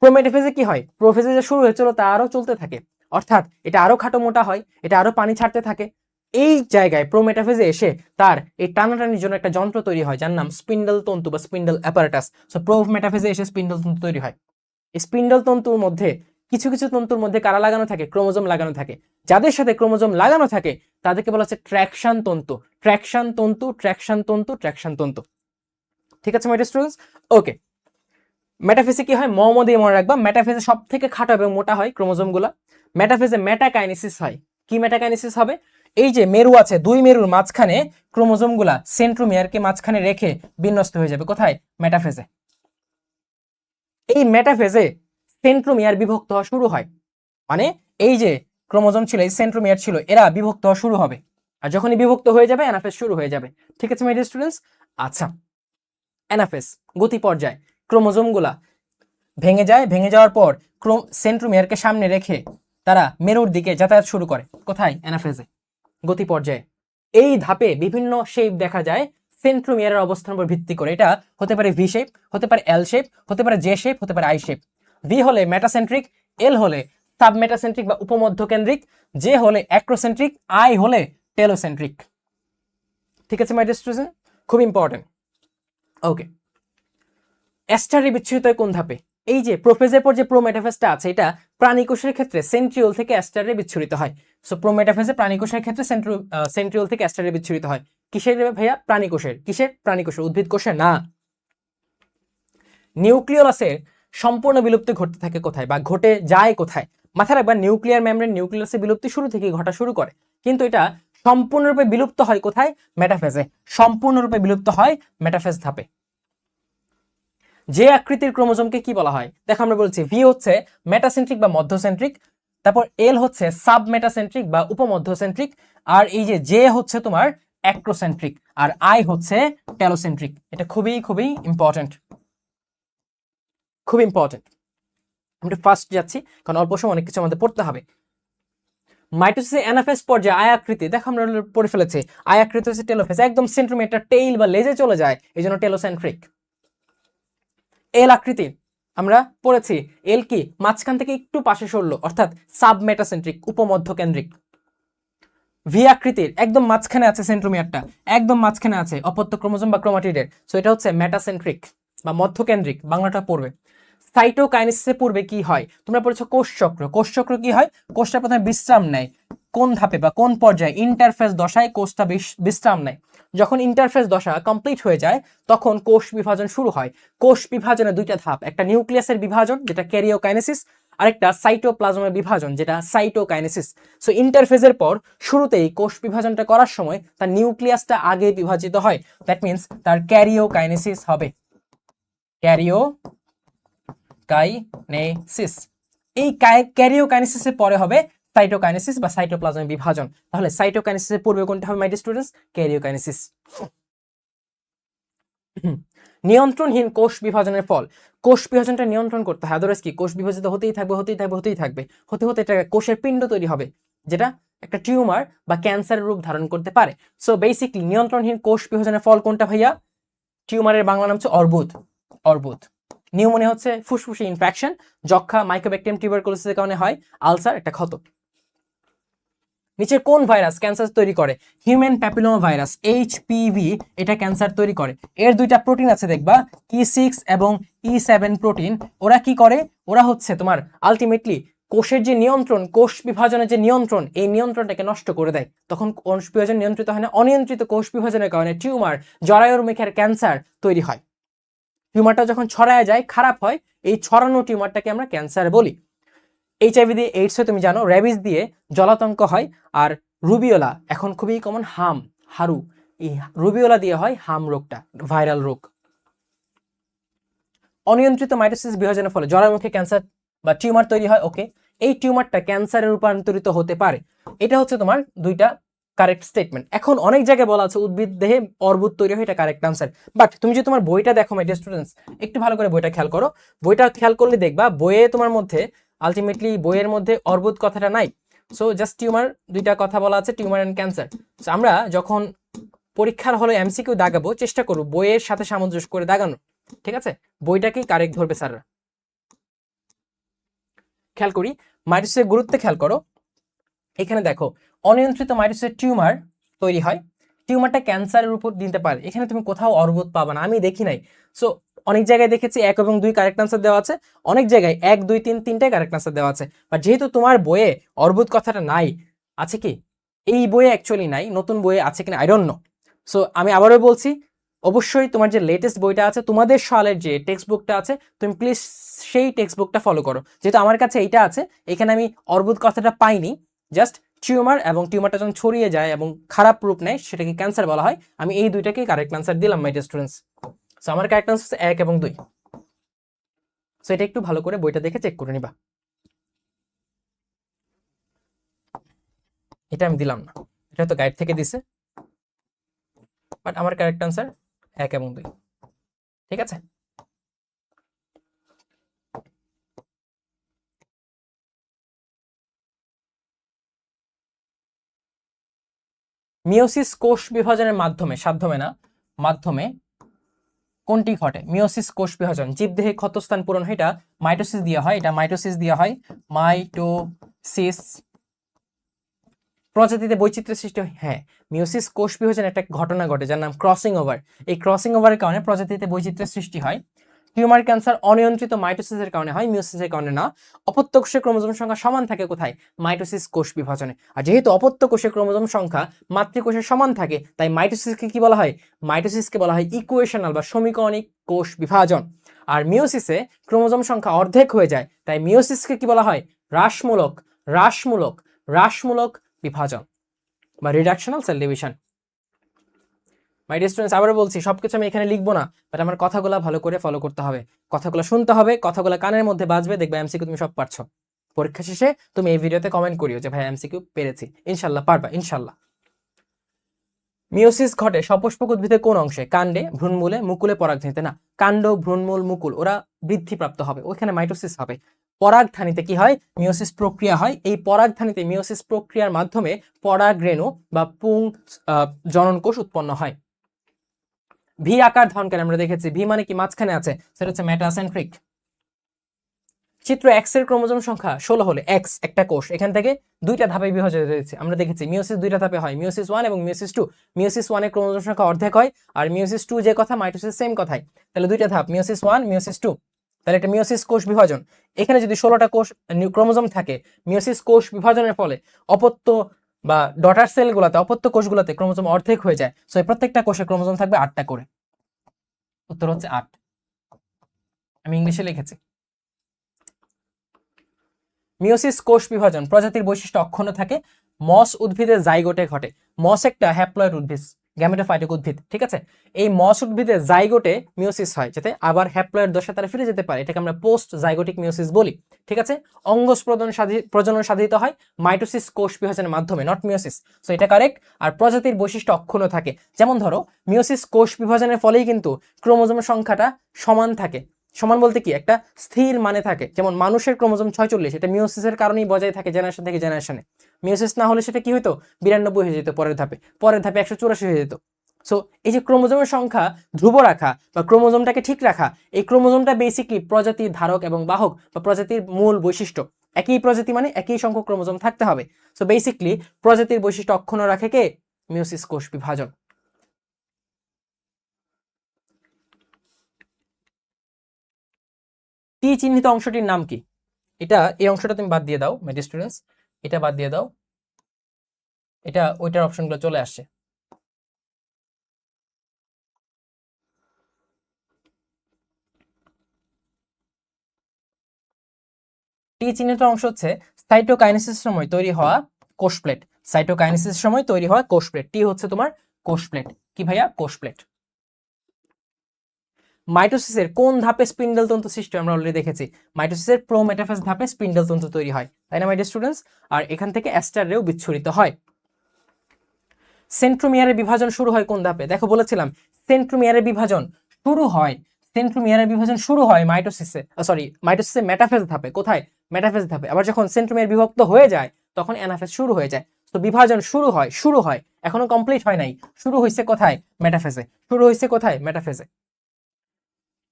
প্রোমেটাফেজে কি হয়? প্রোফেজে যে শুরু হয়েছিল তা আরো চলতে থাকে, অর্থাৎ এটা আরো খাটো মোটা হয়, এটা আরো পানি ছাড়তে থাকে। এই জায়গায় প্রোমেটাফেজে এসে তার এই টানাটানির জন্য একটা যন্ত্র তৈরি হয় যার নাম স্পিন্ডল তন্তু বা স্পিন্ডল অ্যাপারেটাস। সো প্রোমেটাফেজে এসে স্পিন্ডল তন্তু তৈরি হয়। এই স্পিন্ডল তন্তুর মধ্যে কিছু কিছু তন্তুর মধ্যে কারা লাগানো থাকে? ক্রোমোজোম লাগানো থাকে। যাদের সাথে ক্রোমোজোম লাগানো থাকে তাদেরকে বলা হচ্ছে ট্র্যাকশন তন্তু। ট্র্যাকশন তন্তু, ট্র্যাকশন তন্তু, ট্র্যাকশন তন্তু। ঠিক আছে মাই ডিয়ার স্টুডেন্টস? ওকে, মেটাফেজে কি হয়? ম দিয়ে মনে রাখবা। মেটাফেজে সব থেকে খাটো এবং মোটা হয় ক্রোমোজোমগুলো। মেটাফেজে মেটাকাইনেসিস হয়। কি মেটাকাইনেসিস হবে? এই যে মেরু আছে, দুই মেরুর মাঝখানে ক্রোমোজোমগুলা সেন্ট্রোমিয়ারকে মাঝখানে রেখে বিন্যস্ত হয়ে যাবে। কোথায়? মেটাফেজে। এই মেটাফেজে সেন্ট্রোমিয়ার বিভক্ত হওয়া শুরু হয়, মানে এই যে ক্রোমোজোম ছিল, এই সেন্ট্রোমিয়ার ছিল, এরা বিভক্ত হওয়া শুরু হবে। আর যখনই বিভক্ত হয়ে যাবে অ্যানাফেজ শুরু হয়ে যাবে। ঠিক আছে মাই ডিয়ার স্টুডেন্টস? আচ্ছা, অ্যানাফেজ গতি পর্যায়, ক্রোমোজোমগুলা ভেঙে যায়, ভেঙে যাওয়ার পর সেন্ট্রোমিয়ারকে সামনে রেখে তারা মেরুর দিকে যাতায়াত শুরু করে। কোথায়? অ্যানাফেজে, গতি পর্যায়ে। এই ধাপে বিভিন্ন শেপ দেখা যায় সেন্ট্রোমিয়ারের অবস্থানের উপর ভিত্তি করে। এটা হতে পারে ভি শেপ, হতে পারে এল শেপ, হতে পারে জে শেপ, হতে পারে আই শেপ। ভি হলে মেটাসেন্ট্রিক, এল হলে সাবমেটাসেন্ট্রিক বা উপমধ্যকেন্দ্রিক, জে হলে অ্যাক্রোসেন্ট্রিক, আই হলে টেলোসেন্ট্রিক। ঠিক আছে মাই ডিয়ার স্টুডেন্ট? খুব ইম্পর্টেন্ট। ওকে, অ্যাস্টারে বিচ্ছুরিত হয় কোন ধাপে? এই যে প্রোফেজের পর যে প্রোমেটাফেজটা আছে, এটা প্রাণীকোষের ক্ষেত্রে সেন্ট্রিওল থেকে অ্যাস্টারে বিচ্ছুরিত হয়। সো প্রোমেটাফেজে প্রাণীকোষের ক্ষেত্রে সেন্ট্রিওল থেকে অ্যাস্টারে বিচ্ছুরিত হয়। কিসের ভাইয়া? প্রাণীকোষের। কিসের? প্রাণীকোষের, উদ্ভিদ কোষের না। নিউক্লিওলাসের সম্পূর্ণ বিলুপ্তি ঘটতে থাকে কোথায় বা ঘটে যায় কোথায়? মাথায় রাখবা, নিউক্লিয়ার মেমব্রেন নিউক্লিয়াসের বিলুপ্তি শুরু থেকে ঘটা শুরু করে, কিন্তু এটা সম্পূর্ণরূপে বিলুপ্ত হয় কোথায়? মেটাফেজে। সম্পূর্ণরূপে বিলুপ্ত হয় মেটাফেজ ধাপে। যে আকৃতির ক্রোমোজোমকে কি বলা হয়? দেখো আমরা বলছি ভি হচ্ছে মেটাসেন্ট্রিক বা মধ্যসেন্ট্রিক, তারপর এল হচ্ছে সাবমেটাসেন্ট্রিক বা উপমধ্যসেন্ট্রিক, আর এই যে জে হচ্ছে তোমার অ্যাক্রোসেন্ট্রিক, আর আই হচ্ছে টেলোসেন্ট্রিক। এটা খুবই খুবই ইম্পর্টেন্ট, খুব ইম্পর্টেন্ট। আমরা ফার্স্ট যাচ্ছি কারণ অল্প সময় অনেক কিছু আমাদের পড়তে হবে। মাইটোসিসে অ্যানাফেজ পর্যায়ে আয় আকৃতি, দেখো আমরা পড়ে ফেলেছি। আয় আকৃতি হচ্ছে টেলোফেজ, একদম সেন্ট্রোমিয়ার টেইল বা লেজে চলে যায়, এই জন্য টেলোসেন্ট্রিক। এল আকৃতি আমরা পড়েছি, এল কি? মাঝখান থেকে একটু পাশে সরলো, অর্থাৎ সাবমেটাসেন্ট্রিক, উপমধ্যকেন্দ্রিক। ভি আকৃতির একদম মাঝখানে আছে সেন্ট্রোমিয়ারটা, একদম মাঝখানে আছে অপত্য ক্রোমোজোম বা ক্রোমাটিডের, সো এটা হচ্ছে মেটাসেন্ট্রিক বা মধ্যকেন্দ্রিক, বাংলাটা পড়বে। সাইটোকাইনেসিসের পূর্বে কি হয়? তোমরা পড়েছো কোষচক্র। কোষচক্র কি হয়? কোষটা প্রথমে বিশ্রাম নেয় কোন ধাপে বা কোন পর্যায়ে? ইন্টারফেজ দশায় কোষটা বিশ্রাম নেয়। যখন ইন্টারফেজ দশা কমপ্লিট হয়ে যায় তখন কোষ বিভাজন শুরু হয়। কোষ বিভাজনের 2টা ধাপ, একটা নিউক্লিয়াসের বিভাজন যেটা ক্যারিওকাইনেসিস, আরেকটা সাইটোপ্লাজমের বিভাজন যেটা সাইটোকাইনেসিস। সো ইন্টারফেজের পর শুরুতেই কোষ বিভাজনটা করার সময় তার নিউক্লিয়াসটা আগে বিভাজিত হয়, দ্যাট মিন্স তার ক্যারিওকাইনেসিস হবে। ক্যারিওকাইনেসিস। এই ক্যারিওকাইনেসিসের পরে হবে সাইটোকাইনেসিস বা সাইটোপ্লাজমের বিভাজন। তাহলে সাইটোকাইনেসিসের পূর্বে কোনটা হবে মাই ডিয়ার স্টুডেন্টস? ক্যারিওকাইনেসিস। নিয়ন্ত্রণহীন কোষ বিভাজনের ফল। কোষ বিভাজনটা নিয়ন্ত্রণ করতে হয়, আদারওয়াইজ কি কোষ বিভাজিত হতেই থাকবে, হতেই থাকবে, হতেই থাকবে, হতে হতে এটা কোষের পিণ্ড তৈরি হবে, যেটা একটা টিউমার বা ক্যান্সারের রূপ ধারণ করতে পারে। সো বেসিকলি নিয়ন্ত্রণহীন কোষ বিভাজনের ফল কোনটা ভাইয়া? টিউমারের বাংলা নাম হচ্ছে অর্বুদ। অর্বুদ। নিউমোনিয়া হচ্ছে ফুসফুসে ইনফেকশন, যক্ষা মাইকোব্যাকটেরিয়াম টিউবারকুলোসিসের কারণে হয়, আলসার একটা ক্ষত। নিচের কোন ভাইরাস ক্যান্সার তৈরি করে? হিউম্যান প্যাপিলোমা ভাইরাস, এইচপিভি, এটা ক্যান্সার তৈরি করে। এর 2টা প্রোটিন আছে দেখবা, E6 এবং E7 প্রোটিন। ওরা কি করে? ওরা হচ্ছে তোমার আলটিমেটলি কোষের যে নিয়ন্ত্রণ, কোষ বিভাজনের যে নিয়ন্ত্রণ, এই নিয়ন্ত্রণটাকে নষ্ট করে দেয়। তখন কোষ বিভাজন নিয়ন্ত্রিত হয় না, অনিয়ন্ত্রিত কোষ বিভাজনের কারণে টিউমার, জরায়ুর মুখের ক্যান্সার তৈরি হয়। টিউমারটা যখন ছড়ায় যায়, খারাপ হয়, এই ছড়ানো টিউমারটাকে আমরা ক্যান্সার বলি। এইচআইভি দিয়ে এইডস হয় তুমি জানো, র্যাবিস দিয়ে জলাতঙ্ক হয়, আর রুবিওলা এখন খুবই কমন, হারু, এই রুবিওলা দিয়ে হয় হাম রোগটা, ভাইরাল রোগ। অনিয়ন্ত্রিত মাইটোসিস বিভাজনের ফলে জরায়ুমুখী ক্যান্সার বা টিউমার তৈরি হয়। ওকে, এই টিউমারটা ক্যান্সারে রূপান্তরিত হতে পারে। এটা হচ্ছে তোমার দুইটা কারেক্ট স্টেটমেন্ট। এখন অনেক জায়গায় বলা আছে উদ্ভিদ দেহে অর্বুদ তৈরি হয়, এটা কারেক্ট আনসার। বাট তুমি যদি তোমার বইটা দেখো মাই ডিয়ার স্টুডেন্টস, একটু ভালো করে বইটা খেয়াল করো। বইটা খেয়াল করলে দেখবা বইয়ে তোমার মধ্যে আলটিমেটলি বইয়ের মধ্যে অর্বুদ কথাটা নাই। সো জাস্ট টিউমার, দুইটা কথা বলা আছে, টিউমার অ্যান্ড ক্যান্সার। সো আমরা যখন পরীক্ষার হলে এমসিকিউ দাগাবো চেষ্টা করবো বইয়ের সাথে সামঞ্জস্য করে দাগানো, ঠিক আছে? বইটাকেই কারেক্ট ধরবে স্যাররা। খেয়াল করি মাইটোসিসের গুরুত্বে, খেয়াল করো এখানে দেখো অনিয়ন্ত্রিত মাইটোসিসের টিউমার তৈরি হয়, টিউমারটা ক্যান্সারের উপর দিতে পারে। এখানে তুমি কোথাও অর্বুদ পাবা না, আমি দেখি নাই। সো অনেক জায়গায় দেখেছি 1 এবং 2 কারেক্ট আনসার দেওয়া আছে, অনেক জায়গায় 1 2 3 তিনটাই কারেক্ট আনসার দেওয়া আছে। বাট যেহেতু তোমার বইয়ে অর্বুদ কথাটা নাই, আছে কি এই বইয়ে অ্যাকচুয়ালি নাই, নতুন বইয়ে আছে কিনা আই ডোন্ট নো। সো আমি আবারও বলছি, অবশ্যই তোমার যে লেটেস্ট বইটা আছে, তোমাদের সালের যে টেক্সট বুকটা আছে, তুমি প্লিজ সেই টেক্সট বুকটা ফলো করো। যেহেতু আমার কাছে এইটা আছে, এখানে আমি অর্বুদ কথাটা পাইনি, জাস্ট টিউমার, এবং টিউমারটা যখন ছড়িয়ে যায় এবং খারাপ রূপ নেয় সেটাকে ক্যান্সার বলা হয়। আমি এই দুইটাকেই কারেক্ট আনসার দিলাম মাই ডিয়ার স্টুডেন্টস। সো আমার কারেক্ট আনসার হচ্ছে 1 এবং 2। সো এটা একটু ভালো করে বইটা দেখে চেক করে নিবা। এটা আমি দিলাম না, এটা তো গাইড থেকে দিছে, বাট আমার কারেক্ট আনসার 1 এবং 2, ঠিক আছে? মিওসিস কোষ বিভাজনের মাধ্যমে, সাধ্যমে না, মাধ্যমে কোনটি ঘটে? মিওসিস কোষ বিভাজন, জীবদেহে ক্ষতস্থান পূরণ হয়, এটা মাইটোসিস দিয়ে হয়, এটা মাইটোসিস দিয়ে হয়, মাইটোসিস। প্রজাতিতে বৈচিত্র্য সৃষ্টি হয়, হ্যাঁ। মিওসিস কোষ বিভাজন একটা ঘটনা ঘটে যার নাম ক্রসিং ওভার। এই ক্রসিং ওভারের কারণে প্রজাতিতে বৈচিত্র্য সৃষ্টি হয়। টিউমার ক্যান্সার অনিয়ন্ত্রিত মাইটোসিসের কারণে হয়, মিওসিসের কারণে না। অপত্য কোষের ক্রোমোজোম সংখ্যা সমান থাকে কোথায়? মাইটোসিস কোষ বিভাজনে। আর যেহেতু অপত্য কোষের ক্রোমোজোম সংখ্যা মাতৃকোষের সমান থাকে, তাই মাইটোসিসকে কি বলা হয়? মাইটোসিসকে বলা হয় ইকুয়েশনাল বা সমীকরণিক কোষ বিভাজন। আর মিওসিসে ক্রোমোজোম সংখ্যা অর্ধেক হয়ে যায়, তাই মিওসিসকে কি বলা হয়? হ্রাসমূলক, হ্রাসমূলক, হ্রাসমূলক বিভাজন বা reductional cell division. My dear students, আবারও বলছি সবকিছু আমি এখানে লিখবো না, বাট আমার কথাগুলো ভালো করে ফলো করতে হবে, কথাগুলো শুনতে হবে, কথাগুলো কানের মধ্যে বাজবে, দেখবে এমসিকিউ তুমি সব পারছো। পরীক্ষা শেষে তুমি এই ভিডিওতে কমেন্ট করিও যে ভাই এমসিকিউ পেরেছি, ইনশাল্লাহ পারবা, ইনশাল্লাহ। মিওসিস ঘটে সপুষ্পক উদ্ভিদের কোন অংশে? কাণ্ডে, ভ্রূণমূলে, মুকুলে, পরাগধানীতে? না, কাণ্ড, ভ্রূণমূল, মুকুল ওরা বৃদ্ধিপ্রাপ্ত হবে, ওখানে মাইটোসিস হবে। পরাগধানীতে কি হয়? মিওসিস প্রক্রিয়া হয়। এই পরাগধানীতে মিওসিস প্রক্রিয়ার মাধ্যমে পরাগরেণু বা পুং জনন কোষ উৎপন্ন হয়। ভি আকার ধারণ করে, আমরা দেখেছি ভি মানে কি মাঝখানে আছে, সেটা হচ্ছে মেটাসেন্ট্রিক। চিত্র এক্স এর ক্রোমোজোম সংখ্যা 16 হলে এক্স একটা কোষ, এখান থেকে দুইটা ধাপে বিভাজিত হয়েছে, আমরা দেখেছি মিওসিস দুইটা ধাপে হয়, মিওসিস 1 এবং মিওসিস 2। মিওসিস 1 এর ক্রোমোজোম সংখ্যা অর্ধেক হয়, আর মিওসিস 2 যে কথা, মাইটোসিস সেম কথাই, তাহলে দুইটা ধাপ, মিওসিস 1 মিওসিস 2, তাহলে এটা মিওসিস কোষ বিভাজন। এখানে যদি 16টা কোষ ক্রোমোজোম থাকে, মিওসিস কোষ বিভাজনের ফলে অপত্য বা ডটার সেলগুলোতে, অপত্য কোষগুলোতে ক্রোমোজোম অর্ধেক হয়ে যায়। সো এই প্রত্যেকটা কোষে ক্রোমোজোম থাকবে 8টা করে, উত্তর হচ্ছে 8। আমি ইংলিশে লিখেছি। মিওসিস কোষ বিভাজন প্রজাতির বৈশিষ্ট্য অক্ষুণ্ণ থাকে, মস উদ্ভিদের জাইগোটে ঘটে। মস একটা হ্যাপ্লয়েড উদ্ভিদ, গ্যামেটোফাইটিক উদ্ভিদ, ঠিক আছে? এই মস উদ্ভিদের জাইগোটে মিওসিস হয়, যাতে আবার হ্যাপ্লয়েড দশা তারা ফিরে যেতে পারে, এটাকে আমরা পোস্ট জাইগোটিক মিওসিস বলি, ঠিক আছে? অঙ্গজ প্রজনন সাধিত হয় মাইটোসিস কোষ বিভাজনের মাধ্যমে, নট মিওসিস। সো এটা কারেক্ট। আর প্রজাতির বৈশিষ্ট্য অক্ষুণ্ণ থাকে, যেমন ধরো মিওসিস কোষ বিভাজনের ফলেই কিন্তু ক্রোমোজোমের সংখ্যাটা সমান থাকে। সমান বলতে কি, একটা স্থির মানে থাকে, যেমন মানুষের ক্রোমোজোম 46, এটা মিওসিসের কারণেই বজায় থাকে জেনারেশন থেকে জেনারেশনে। মিওসিস না হলে সেটা কি হতো? 92 হয়ে যেত, পরের ধাপে 184 হয়ে যেত। সো এই যে ক্রোমোজোমের সংখ্যা ধ্রুব রাখা বা ক্রোমোজোমটাকে ঠিক রাখা, এই ক্রোমোজোমটা বেসিকলি প্রজাতির ধারক এবং বাহক বা প্রজাতির মূল বৈশিষ্ট্য। একই প্রজাতি মানে একই সংখ্যক ক্রোমোজোম থাকতে হবে। সো বেসিকলি প্রজাতির বৈশিষ্ট্য অক্ষুণ্ণ রাখে কে? মিওসিস কোষ বিভাজন। টি চিহ্নিত অংশটির নাম কি? এটা, এই অংশটা তুমি বাদ দিয়ে দাও মাই ডিয়ার স্টুডেন্টস, এটা বাদ দিয়ে দাও, এটা ওইটার অপশনগুলো চলে আসছে। টি চিহ্নিত অংশ হচ্ছে সাইটোকাইনেসিসের সময় তৈরি হওয়া কোষ প্লেট, সাইটোকাইনেসিসের সময় তৈরি হওয়া কোষ প্লেট। টি হচ্ছে তোমার কোষ প্লেট। কি ভাইয়া? কোষ প্লেট। মাইটোসিসের কোন ধাপে স্পিন্ডল তন্তু সৃষ্টি হয়? আমরা অলরেডি দেখেছি মাইটোসিসের প্রোমেটাফেজ ধাপে স্পিন্ডল তন্তু তৈরি হয়, তাই না মাই ডিয়ার স্টুডেন্টস? আর এখান থেকে অ্যাস্টার রেও বিচ্ছুরিত হয়। সেন্ট্রোমিয়ারের বিভাজন শুরু হয় কোন ধাপে? দেখো বলেছিলাম সেন্ট্রোমিয়ারের বিভাজন শুরু হয় মাইটোসিসে, মাইটোসিসের মেটাফেজ ধাপে। কোথায়? মেটাফেজ ধাপে। আবার যখন সেন্ট্রোমিয়ার বিভক্ত হয়ে যায় তখন অ্যানাফেজ শুরু হয়ে যায়। তো বিভাজন শুরু হয়, এখনো কমপ্লিট হয় নাই। শুরু হয়েছে কোথায়? মেটাফেজে। মেটাফেজে।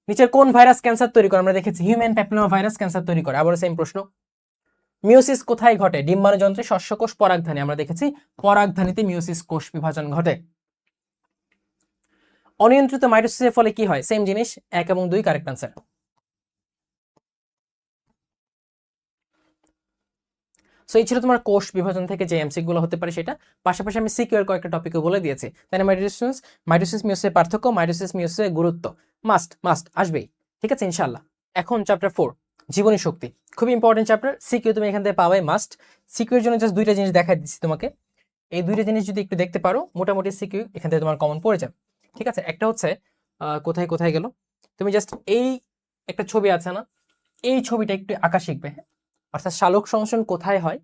নিচের কোন ভাইরাস ক্যান্সার তৈরি করে? আমরা দেখেছি হিউম্যান প্যাপিলোমা ভাইরাস ক্যান্সার তৈরি করে। আবার সেম প্রশ্ন। মিওসিস কোথায় ঘটে? ডিম্বাণুযন্ত্রে, শস্যকোষ, পরাগধানী। আমরা দেখেছি পরাগধানীতে মিওসিস কোষ বিভাজন ঘটে। অনিয়ন্ত্রিত মাইটোসিসের ফলে কি হয়? সেম জিনিস, 1 এবং 2 কারেক্ট আনসার। সো এই ছিল তোমার কোষ বিভাজন থেকে যে এমসিকিউ গুলো হতে পারে সেটা। পাশাপাশি আমি সিকিউ এর কয়েকটা টপিকও বলে দিয়েছি, তাই না মাইটোসিস মিওসিসের পার্থক্য, মাইটোসিস মিওসিসের গুরুত্ব মাস্ট আসবেই, ঠিক আছে ইনশাআল্লাহ। এখন চ্যাপ্টার 4 জীবনী শক্তি, খুব ইম্পর্টেন্ট চ্যাপ্টার। সিকিউ তুমি এখান থেকে পাবাই মাস্ট। সিকিউ এর জন্য জাস্ট দুইটা জিনিস দেখাই দিচ্ছি তোমাকে, এই দুইটা জিনিস যদি একটু দেখতে পারো মোটামুটি সিকিউ এখান থেকে তোমার কমন পড়ে যাবে, ঠিক আছে। একটা হচ্ছে কোথায় গেল, তুমি জাস্ট এই একটা ছবি আছে না, এই ছবিটা একটু আঁকা শিখবে, অর্থাৎ সালোক সংশ্লেষণ কোথায় হয়,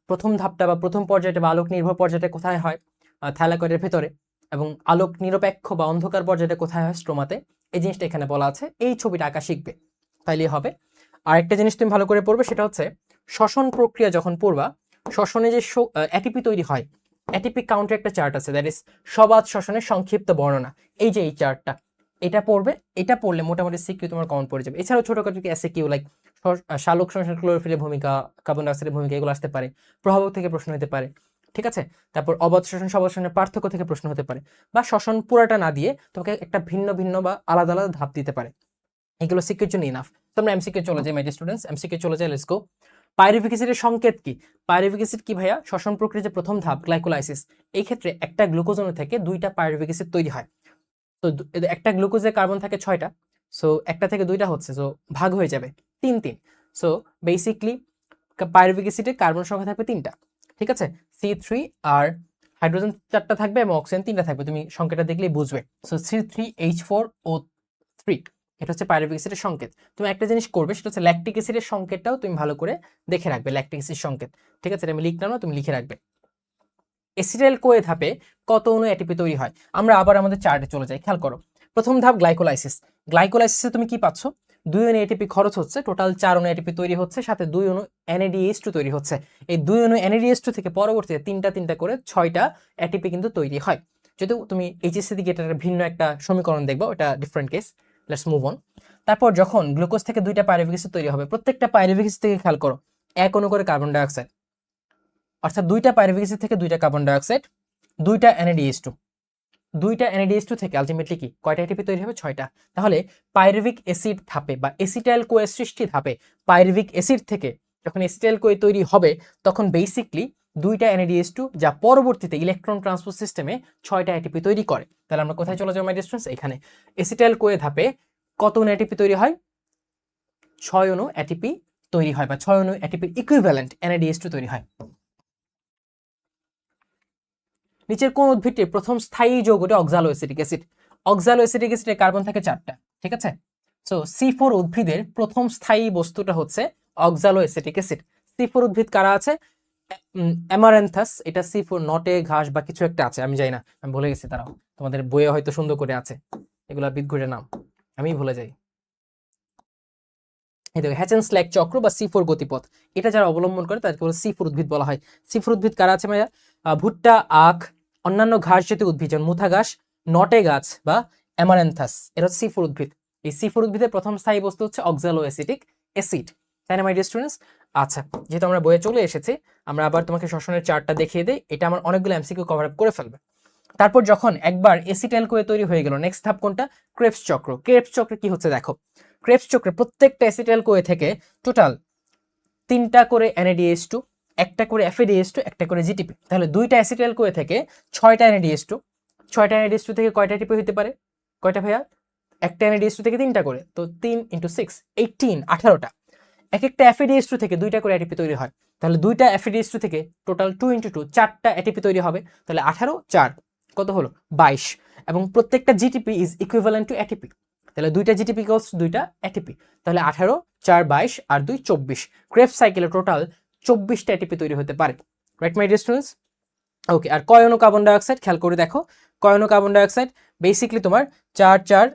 প্রথম ধাপটা বা প্রথম পর্যায়টা বা আলোক নির্ভর পর্যায়টা কোথায় হয়? থাইলাকয়েডের ভেতরে। এবং আলোক নিরপেক্ষ বা অন্ধকার পর্যায়টা কোথায় হয়? স্ট্রোমাতে। এই জিনিসটা এখানে বলা আছে, এই ছবিটা আঁকা শিখবে তাইলেই হবে। আর একটা জিনিস তুমি ভালো করে পড়বে, সেটা হচ্ছে শ্বসন প্রক্রিয়া যখন পড়বা, শ্বসনে যে অ্যাটিপি তৈরি হয়, অ্যাটিপি কাউন্টের একটা চার্ট আছে, দ্যাট ইজ সবাত শ্বসনের সংক্ষিপ্ত বর্ণনা। এই যে এই চার্টটা, এটা পড়বে, এটা পড়লে মোটামুটি সিকিউ তোমার কমন পড়ে যাবে। এছাড়াও ছোটখাটো এসিকিউ লাইক সালোক সংশ্লেষণ, ক্লোরোফিলের ভূমিকা, কার্বন ডাইঅক্সাইডের ভূমিকা, এগুলো আসতে পারে। প্রভাবক থেকে প্রশ্ন হতে পারে, ঠিক আছে। তারপর অবাধ শ্বসন, সবাধ শ্বসনের পার্থক্য থেকে প্রশ্ন হতে পারে, বা শ্বসন পুরাটা না দিয়ে তোমাকে একটা ভিন্ন বা আলাদা ধাপ দিতে পারে। এগুলো সিকিউর জন্য ইনাফ। তো আমরা এমসিকিউ চলে যাই মাই ডিয়ার স্টুডেন্টস, এমসিকিউ চলে যাই, লেটস গো। পাইরুভিক অ্যাসিডের সংকেত কি? পাইরুভিক অ্যাসিড কি ভাইয়া? শ্বসন প্রক্রিয়ার যে প্রথম ধাপ গ্লাইকোলাইসিস, এই ক্ষেত্রে একটা গ্লুকোজ অণু থেকে 2টা পাইরুভিক অ্যাসিড তৈরি হয়। তো একটা গ্লুকোজে কার্বন থাকে 6টা, সো একটা থেকে 2টা হচ্ছে, সো ভাগ হয়ে যাবে 3 সো বেসিকলি পাইরুভিক অ্যাসিডে কার্বন সংখ্যা থাকবে 3টা, ঠিক আছে। C3 আর হাইড্রোজেন 4টা থাকবে এবং অক্সিজেন 3টা থাকবে, তুমি সংকেতটা দেখলেই বুঝবে। সো C3H4O3, এটা হচ্ছে পাইরুভিক অ্যাসিডের সংকেত। তুমি একটা জিনিস করবে, সেটা হচ্ছে ল্যাকটিক অ্যাসিডের সংকেতটাও তুমি ভালো করে দেখে রাখবে, ল্যাকটিক অ্যাসিড সংকেত, ঠিক আছে। এটা আমি লিখলাম না, তুমি লিখে রাখবে। এসিটাইল কোয়ে ধাপে কত অণু এটিপি তৈরি হয়? আমরা আবার আমাদের চার্টে চলে যাই, খেয়াল করো। প্রথম ধাপ গ্লাইকোলাইসিস। গ্লাইকোলাইসিসে তুমি কি পাচ্ছ? 2 অণু এটিপি খরচ হচ্ছে, টোটাল 4 অণু এটিপি তৈরি হচ্ছে, সাথে 2 অণু NADH2 তৈরি হচ্ছে। এই 2 অণু NADH2 থেকে পরবর্তীতে 3টা করে 6টা এটিপি কিন্তু তৈরি হয়। যদিও তুমি এইচএসসি দিকে এটা ভিন্ন একটা সমীকরণ দেখবো, এটা different case. Let's move on. তারপর যখন গ্লুকোজ থেকে 2টা পাইরুভিক অ্যাসিড তৈরি হবে, প্রত্যেকটা পাইরুভিক অ্যাসিড থেকে খেয়াল করো 1 অণু করে কার্বন ডাইঅক্সাইড, অর্থাৎ 2টা পাইরুভিক অ্যাসিড থেকে 2টা কার্বন ডাইঅক্সাইড, 2টা NADH2, 2টা NADH2 থেকে আলটিমেটলি কি কয়টা এটিপি তৈরি হবে? 6টা। তাহলে পাইরুভিক অ্যাসিড ধাপে বা এসিটাইল কোয়ে সৃষ্টি ধাপে পাইরুভিক অ্যাসিড থেকে যখন এসিটাইল কোয়ে তৈরি হবে, তখন বেসিকলি 2টা NADH2 যা পরবর্তীতে ইলেকট্রন ট্রান্সপোর্ট সিস্টেমে 6টা এটিপি তৈরি করে। তাহলে আমরা কোথায় চলে যাবো মাই ডিস্টেন্স? এখানে এসিটাইল কোয়ে ধাপে কত অণু এটিপি তৈরি হয়? 6 অণু এটিপি তৈরি হয়, বা 6 অণু এটিপির ইকুইভ্যালেন্ট NADH2 তৈরি হয়। নিচের কোন উদ্ভিদটির প্রথম স্থায়ী যৌগটি oxaloacetic acid? Oxaloacetic অ্যাসিডে কার্বন থাকে 4টা, ঠিক আছে। সো C4 উদ্ভিদের প্রথম স্থায়ী বস্তুটা হচ্ছে অক্সালো অ্যাসিটিক অ্যাসিড। C4 উদ্ভিদ কারা আছে? অ্যামারেন্থাস, এটা C4, নটে ঘাস বা কিছু একটা আছে, আমি জানি না, আমি ভুলে গেছি, তারাও তোমাদের বইয়ে হয়তো সুন্দর করে আছে, এগুলা বিদঘুটের নাম, আমি ভুলে যাই। এই দেখো হ্যাচেন স্ল্যাক চক্র বা C4 গতিপথ, এটা যারা অবলম্বন করে তাদেরকে বলে C4 উদ্ভিদ বলা হয়। C4 উদ্ভিদ কারা আছে ভাইয়া? ভুট্টা, আখ, অন্যান্য ঘাস জাতীয় উদ্ভিদ যেমন মুথা ঘাস, নটে গাছ বা অ্যামারেন্থাস, এটা হচ্ছে C4 উদ্ভিদ। এই C4 উদ্ভিদের প্রথম স্থায়ী বস্তু হচ্ছে অক্সালো অ্যাসিটিক অ্যাসিড, তাই না মাই ডিয়ার স্টুডেন্টস? আচ্ছা, যেহেতু আমরা বইয়ে চলে এসেছি, আমরা আবার তোমাকে শ্বসনের চার্টটা দেখিয়ে দিই, এটা আমার অনেকগুলো এমসিকিউ কভার আপ করে ফেলবে। তারপর যখন একবার এসিটাইল কোয়ে তৈরি হয়ে গেল, নেক্সট ধাপ কোনটা? ক্রেবস চক্র। ক্রেবস চক্রে কি হচ্ছে দেখো, ক্রেবস চক্রে প্রত্যেকটা এসিটাইল কোয়ে থেকে টোটাল 3টা করে NADH2, একটা করে FADH2, একটা করে GTP। তাহলে 2টা এসিটাইল কোয়ে থেকে 6টা NADH2, 6টা NADH2 থেকে কয়টা ATP হতে পারে? কয়টা ভাইয়া? একটা NADH2 থেকে 3টা করে, তো 3 × 6 18, 18টা। এক একটা FADH2 থেকে 2টা করে ATP তৈরি হয়, তাহলে 2টা FADH2 থেকে টোটাল 2 × 2 4টা ATP তৈরি হবে, তাহলে 18 4 কত হলো? 22। এবং প্রত্যেকটা GTP is equivalent to ATP। তাহলে দুইটা জিটিপি ইকুয়ালস দুইটা এটিপি, তাহলে 18 4 22 আর 2 24। ক্রেবস সাইকেলে টোটাল 24টা এটিপি তৈরি হতে পারে, রাইট মাই ডিয়ার স্টুডেন্টস? ওকে, আর কয় অণু কার্বন ডাইঅক্সাইড খেয়াল করে দেখো, কয় অণু কার্বন ডাইঅক্সাইড বেসিক্যালি তোমার 4 4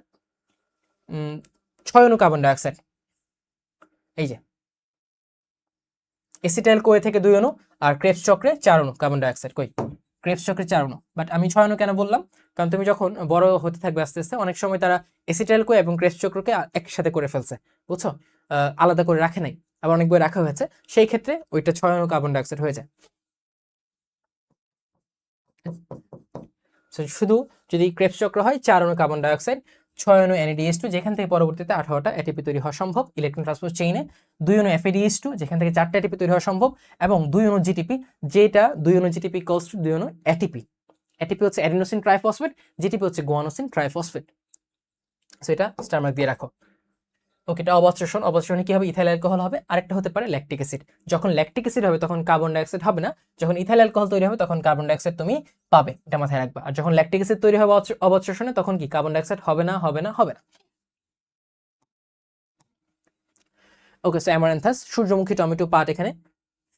6 অণু কার্বন ডাইঅক্সাইড। এই যে এসিটাইল কোয়ে থেকে 2 অণু, আর ক্রেবস চক্রে 4 অণু কার্বন ডাইঅক্সাইড। কই ক্রেবস চক্রে 4 অণু, বাট আমি 6 অণু কেন বললাম, কারণ তুমি যখন বড় হতে থাকবে আস্তে আস্তে অনেক সময় তারা এসিটাইল কোয়ে এবং ক্রেবস চক্রকে একসাথে করে ফেলছে, বুঝছো, আলাদা করে রাখে নাই, আবার অনেক বই রাখা হয়েছে, সেই ক্ষেত্রে ওইটা 6 অণু কার্বন ডাইঅক্সাইড হয়ে যায়। শুধু যদি ক্রেবস চক্র হয় 4 অণু কার্বন ডাইঅক্সাইড, 6 অণু NADH2, যেখান থেকে পরবর্তীতে 18টা এটিপি তৈরি হওয়া সম্ভব ইলেকট্রন ট্রান্সপোর্ট চেইনে, 2 অণু FADH2, যেখান থেকে 4টা এটিপি তৈরি হওয়া সম্ভব, এবং 2 অণু জিটিপি, যেটা 2 অণু জিটিপি ইকুয়ালস টু 2 অণু এটিপি। এটিপি হচ্ছে অ্যাডিনোসিন ট্রাইফসফেট, জিটিপি হচ্ছে গুয়ানোসিন ট্রাইফসফেট। সো এটা স্টার মার্ক দিয়ে রাখো। ওকে, এটা অবস্ট্রেশন, অবস্ট্রেশনে কি হবে, ইথাইল অ্যালকোহল হবে, আরেকটা হতে পারে ল্যাকটিক অ্যাসিড। যখন ল্যাকটিক অ্যাসিড হবে তখন কার্বন ডাইঅক্সাইড হবে না, যখন ইথাইল অ্যালকোহল তৈরি হবে তখন কার্বন ডাইঅক্সাইড তুমি পাবে, এটা মাথায় রাখবা। আর যখন ল্যাকটিক অ্যাসিড তৈরি হবে অবস্ট্রেশনে তখন কি কার্বন ডাইঅক্সাইড হবে না, হবে না, হবে না। ওকে, সো অ্যামারান্থাস, সূর্যমুখী, টমেটো, পাট, এখানে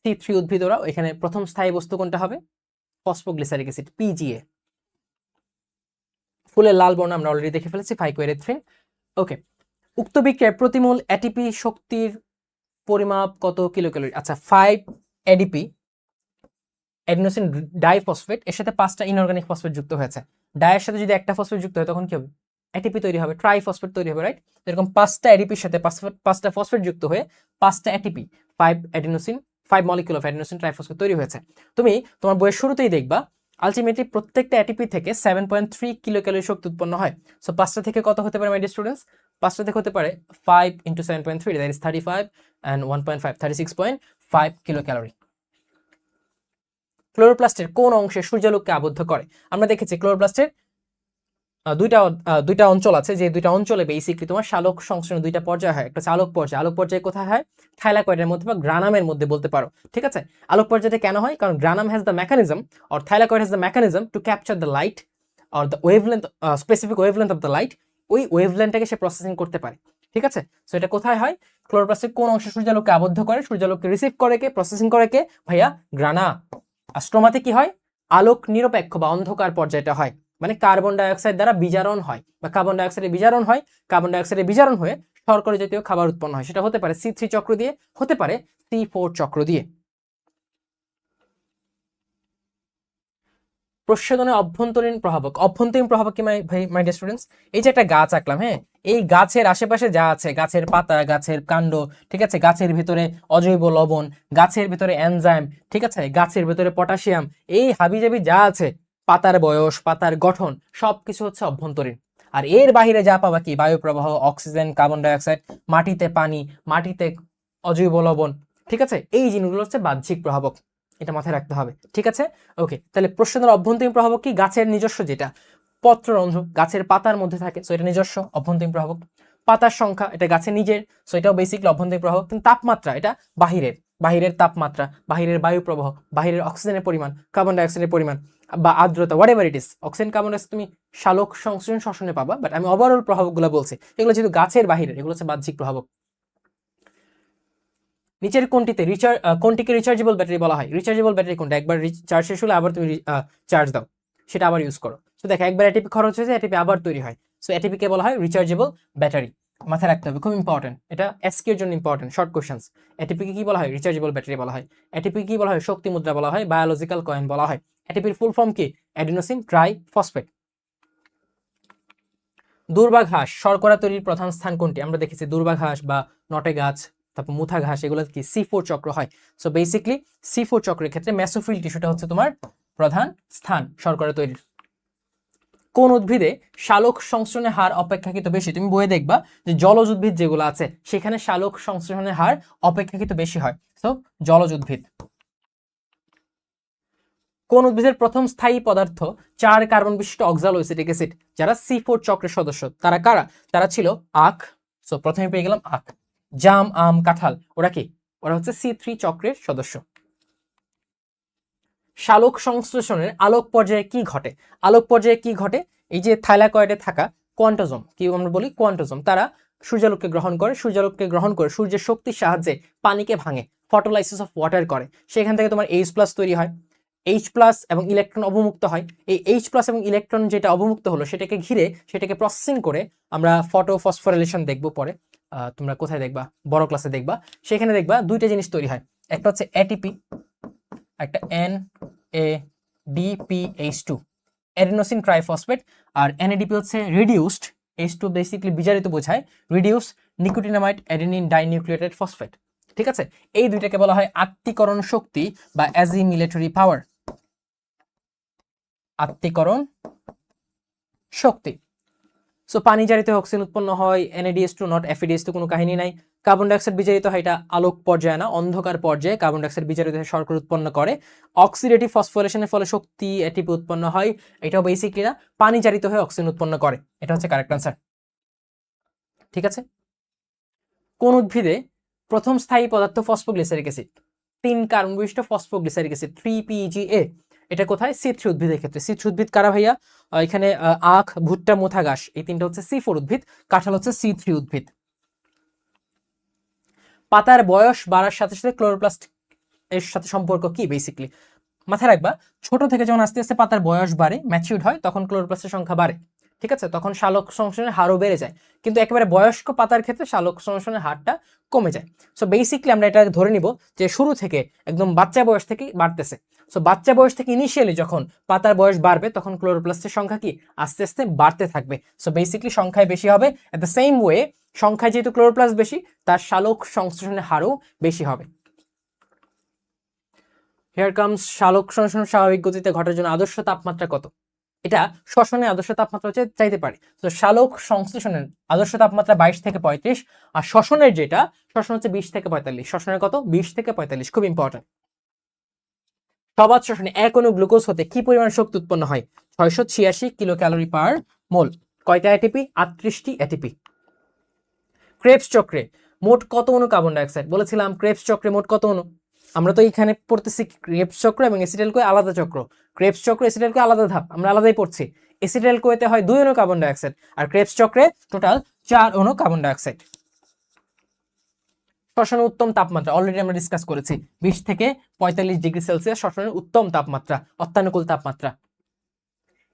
C3 উদ্ভিদ ওরা, এখানে প্রথম স্থায়ী বস্তু কোনটা হবে, ফসফোগ্লিসারিক অ্যাসিড PGA। ফুলের লাল বর্ণ আমরা অলরেডি দেখে ফেলেছি, ফাইকোএরিথ্রিন। ওকে, উক্ত বিক্রিয়ায় প্রতিমোল এটিপি শক্তির পরিমাপ কত কিলোক্যালোরি? আচ্ছা, 5 এডিপি অ্যাডিনোসিন ডাইফসফেট, এর সাথে 5টা ইনঅর্গানিক ফসফেট যুক্ত হয়েছে। ডায়ের সাথে যদি একটা ফসফেট যুক্ত হয় তখন কি হবে, এটিপি তৈরি হবে, ট্রাইফসফেট তৈরি হবে, রাইট? এরকম 5টা এডিপির সাথে 5টা ফসফেট যুক্ত হয়ে 5টা ATP, 5 molecule of adenosine triphosphate তৈরি হয়েছে। তুমি তোমার বইয়ের শুরুতেই দেখবা আলটিমেটলি প্রত্যেকটা এটিপি থেকে 7.3 কিলোক্যালোরি শক্তি উৎপন্ন হয়। সো 5টা থেকে কত হতে পারে মাই ডিয়ার স্টুডেন্টস? 5টা থেকে হতে পারে 5 × 7.3, দ্যাট ইজ 35, and 1.5 36.5 কিলোক্যালোরি। ক্লোরোপ্লাস্টের কোন অংশে সূর্যালোককে আবদ্ধ করে? আমরা দেখেছি ক্লোরোপ্লাস্টের দুইটা অঞ্চল আছে, যে দুইটা অঞ্চলে বেসিক্যালি তোমার সালোক সংশ্লেষণ দুইটা পর্যায় হয়। একটা আলোক পর্যায়, আলোক পর্যায়ে কোথায় হয়, থাইলাকয়েডের মধ্যে বা গ্রানামের মধ্যে বলতে পারো, ঠিক আছে? আলোক পর্যায়টা কেন হয়, কারণ granum has the mechanism, or thylakoid has the mechanism to capture the light or the wavelength, specific wavelength of the light, ওই ওয়েভলেন্থটাকে সে প্রসেসিং করতে পারে, ঠিক আছে? সো এটা কোথায় হয়, ক্লোরোপ্লাস্টের কোন অংশে সূর্যালোককে আবদ্ধ করে, সূর্যালোককে রিসিভ করে কে, প্রসেসিং করে কে, ভাইয়া গ্রানা। আর স্ট্রোমাতে কি হয়, আলোক নিরপেক্ষ বা অন্ধকার পর্যায়টা হয়, মানে কার্বন ডাইঅক্সাইড দ্বারা বিজারণ হয়, বা কার্বন ডাইঅক্সাইডের বিজারণ হয়, কার্বন ডাইঅক্সাইডের বিজারণ হয়ে শর্করা জাতীয় খাবার উৎপন্ন হয়। সেটা হতে পারে C3 চক্র দিয়ে, হতে পারে C4 চক্র দিয়ে। প্রস্বেদনের অভ্যন্তরীণ প্রভাবক, অভ্যন্তরীণ প্রভাবক কি মাই ডিয়ার স্টুডেন্টস? এই যে একটা গাছ আঁকলাম, হ্যাঁ, এই গাছের আশেপাশে যা আছে, গাছের পাতা, গাছের কাণ্ড, ঠিক আছে, গাছের ভিতরে অজৈব লবণ, গাছের ভিতরে এনজাইম, ঠিক আছে, গাছের ভিতরে পটাশিয়াম, এই হাবিজাবি যা আছে, পাতার বয়স, পাতার গঠন, সবকিছু হচ্ছে অভ্যন্তরীণ। আর এর বাহিরে যা পাবা কি, বায়ু প্রবাহ, অক্সিজেন, কার্বন ডাইঅক্সাইড, মাটিতে পানি, মাটিতে অজৈব লবণ, ঠিক আছে, এই জিনিসগুলো হচ্ছে বাহ্যিক প্রভাবক, এটা মাথায় রাখতে হবে, ঠিক আছে? ওকে, তাহলে প্রস্বেদনের অভ্যন্তরীণ প্রভাবক কি, গাছের নিজস্ব যেটা পত্ররন্ধ্র, গাছের পাতার মধ্যে থাকে, সো এটা নিজস্ব অভ্যন্তরীণ প্রভাবক। পাতার সংখ্যা, এটা গাছের নিজের, সো এটাও বেসিকলি অভ্যন্তরীণ প্রভাবক। কিন্তু তাপমাত্রা, এটা বাহিরের তাপমাত্রা, বাহিরের বায়ু প্রবাহ, বাহিরের অক্সিজেনের পরিমাণ, কার্বন ডাইঅক্সাইডের পরিমাণ বা আর্দ্রতা, what ever it is, oxygen, carbon dioxide তুমি সালোক সংশ্লেষণ শ্বসনে পাবা, বাট আমি ওভারঅল প্রভাবকগুলো বলছি, এগুলো যেহেতু গাছের বাহিরের, এগুলো হচ্ছে বাহ্যিক প্রভাবক। নিচের কোনটিকে রিচার্জেবল ব্যাটারি বলা হয়? রিচার্জেবল ব্যাটারি কোনটা, একবার চার্জ শেষ হলে আবার তুমি চার্জ দাও, সেটা আবার ইউজ করো। সো দেখো, একবার এটিপি খরচ হয়েছে, এটিপি আবার তৈরি হয়, সো এটিপি কে বলা হয় রিচার্জেবল ব্যাটারি। মাথায় রাখতে হবে, খুব ইম্পর্টেন্ট, এটা এসকিউ এর জন্য ইম্পর্টেন্ট, শর্ট কোশ্চেন্স। এটিপি কে কি বলা হয়, রিচার্জেবল ব্যাটারি বলা হয়। এটিপি কি বলা হয়, শক্তি মুদ্রা বলা হয়, বায়োলজিক্যাল কয়েন বলা হয়। এটিপির ফুল ফর্ম কি, অ্যাডিনোসিন ট্রাইফসফেট। দুর্বা ঘাস শর্করা তৈরির প্রধান স্থান কোনটি? আমরা দেখেছি দুর্বা ঘাস বা নটে গাছ, তারপর মুথা ঘাস, এগুলো কি C4 চক্র হয়। সো বেসিকলি C4 চক্রের ক্ষেত্রে মেসোফিল টিস্যুটা হচ্ছে তোমার প্রধান স্থান শর্করা তৈরির। কোন উদ্ভিদে সালোক সংশ্লেষণের হার অপেক্ষাকৃত বেশি? তুমি বইয়ে দেখবা যে জলজ উদ্ভিদ যেগুলো আছে সেখানে সালোক সংশ্লেষণের হার অপেক্ষাকৃত বেশি হয়, সো জলজ উদ্ভিদ। কোন উদ্ভিদের প্রথম স্থায়ী পদার্থ 4 কার্বন বিশিষ্ট অক্সালোএসিটিক অ্যাসিড, যারা C4 চক্রের সদস্য, তারা কারা? তারা ছিল আখ, সো প্রথমে পেয়ে গেলাম আখ, জাম, আম, কাঁঠাল, ওরা কি? ওরা হচ্ছে C3 চক্রের সদস্য। সালোক সংশ্লেষণের আলোক পর্যায়ে কি ঘটে? আলোক পর্যায়ে কি ঘটে? এই যে থাইলাকয়েডে থাকা কোয়ান্টোজোম, কি আমরা বলি কোয়ান্টোজোম, তারা সূর্যালোককে গ্রহণ করে, সূর্যালোককে গ্রহণ করে সূর্যের শক্তির সাহায্যে পানিকে ভাঙে, ফটোলাইসিস অফ ওয়াটার করে, সেখান থেকে তোমার H+ তৈরি হয়, H+ এবং ইলেকট্রন অবমুক্ত হয়। এই H+ এবং ইলেকট্রন যেটা অবমুক্ত হলো সেটাকে ঘিরে সেটাকে প্রসেসিং করে আমরা ফটোফসফোরাইলেশন দেখবো পরে, তোমরা কোথায় দেখবা, বড় ক্লাসে দেখবা, সেখানে দেখবা দুইটা জিনিস তৈরি হয়, একটা হচ্ছে এটিপি, একটা NADPH2 অ্যাডিনোসিন ট্রাইফসফেট, আর NADP হচ্ছে রিডিউসড, H2 বেসিক্যালি বিজারিত বোঝায়, রিডিউস নিকোটিনামাইড অ্যাডেনিন ডাইনিউক্লিয়েটেড ফসফেট। ঠিক আছে, এই দুইটাকে বলা হয় আত্তীকরণ শক্তি বা অ্যাজিমিলেটরি পাওয়ার, আত্তীকরণ শক্তি। সো পানি জারিত অক্সিজেন উৎপন্ন হয়, NADH2 নট FeDH2, কোনো কাহিনী নাই। কার্বন ডাইঅক্সাইড বিজারিত হয়, এটা আলোক পর্যায়ে না, অন্ধকার পর্যায়ে কার্বন ডাইঅক্সাইড বিজারিত হয়ে শর্করা উৎপন্ন করে। অক্সিডেটিভ ফসফোরিলেশনের ফলে শক্তি ATP উৎপন্ন হয়, এটাও বেসিকলি না, পানি জারিত হয়ে অক্সিজেন উৎপন্ন করে, এটা হচ্ছে কারেক্ট আনসার। ঠিক আছে, কোন উদ্ভিদে প্রথম স্থায়ী পদার্থ ফসফোগ্লিসারিক অ্যাসিড, 3 কার্বন বিশিষ্ট ফসফোগ্লিসারিক অ্যাসিড 3PGA, এটা কোথায়? C3 উদ্ভিদের ক্ষেত্রে। C3 উদ্ভিদ কারা ভাইয়া? এখানে আখ, ভুট্টা, মোথা ঘাস, এই তিনটা হচ্ছে C4 উদ্ভিদ, কাঁঠাল হচ্ছে C3 উদ্ভিদ। পাতার বয়স বাড়ার সাথে সাথে ক্লোরোপ্লাস্ট এর সাথে সম্পর্ক কি? বেসিক্যালি মাথায় রাখবা, ছোট থেকে যখন আস্তে আস্তে পাতার বয়স বাড়ে, ম্যাচিউরড হয়, তখন ক্লোরোপ্লাস্টের সংখ্যা বাড়ে। ঠিক আছে, তখন সালোক সংশ্লেষণের হারও বেড়ে যায়, কিন্তু একেবারে বয়স্ক পাতার ক্ষেত্রে সালোক সংশ্লেষণের হারটা কমে যায়। সো বেসিক্যালি আমরা এটা ধরে নিব যে শুরু থেকে একদম বাচ্চা বয়স থেকে বাড়তেছে। সো বাচ্চা বয়স থেকে ইনিশিয়ালি যখন পাতার বয়স বাড়বে তখন ক্লোরোপ্লাস্টের সংখ্যা কি আস্তে আস্তে বাড়তে থাকবে। সো বেসিক্যালি সংখ্যায় বেশি হবে, এট দ্য সেম ওয়ে সংখ্যায় যেহেতু ক্লোরোপ্লাস্ট বেশি, তার সালোক সংশ্লেষণের হারও বেশি হবে। হিয়ার কামস, সালোক সংশ্লেষণ স্বাভাবিক গতিতে ঘটার জন্য আদর্শ তাপমাত্রা কত? এটা শ্বসনের আদর্শ তাপমাত্রা হচ্ছে চাইতে পারে। তো সালোক সংশ্লেষণের আদর্শ তাপমাত্রা 22 থেকে 35, আর শ্বসনের যেটা শ্বসন হচ্ছে 20 থেকে 45। শ্বসনের কত? 20 থেকে 45, খুব ইম্পর্টেন্ট। সবাত শ্বসনে এক অণু গ্লুকোজ হতে কি পরিমাণ শক্তি উৎপন্ন হয়? 686 কিলো ক্যালোরি পার মোল। কয়টা এটিপি? 38টি এটিপি। ক্রেবস চক্রে মোট কত অণু কার্বন ডাইঅক্সাইড? বলেছিলাম ক্রেবস চক্রে মোট কত অণু, আমরা তো এখানে পড়তেছি ক্রেবস চক্র এবং এসিটাইল-কোয়ে আলাদা চক্র। ক্রেবস চক্র এসিটাইল-কোয়ে আলাদা ধাপ, আমরা আলাদাই পড়ছি। এসিটাইল-কোয়েতে হয় 2 অণু কার্বন ডাইঅক্সাইড, আর ক্রেবস চক্রে টোটাল 4 অণু কার্বন ডাইঅক্সাইড। শ্বসনের উত্তম তাপমাত্রা অলরেডি আমরা ডিসকাস করেছি, 20 থেকে 45 ডিগ্রি সেলসিয়াস শ্বসনের উত্তম তাপমাত্রা, অত্যানুকূল তাপমাত্রা।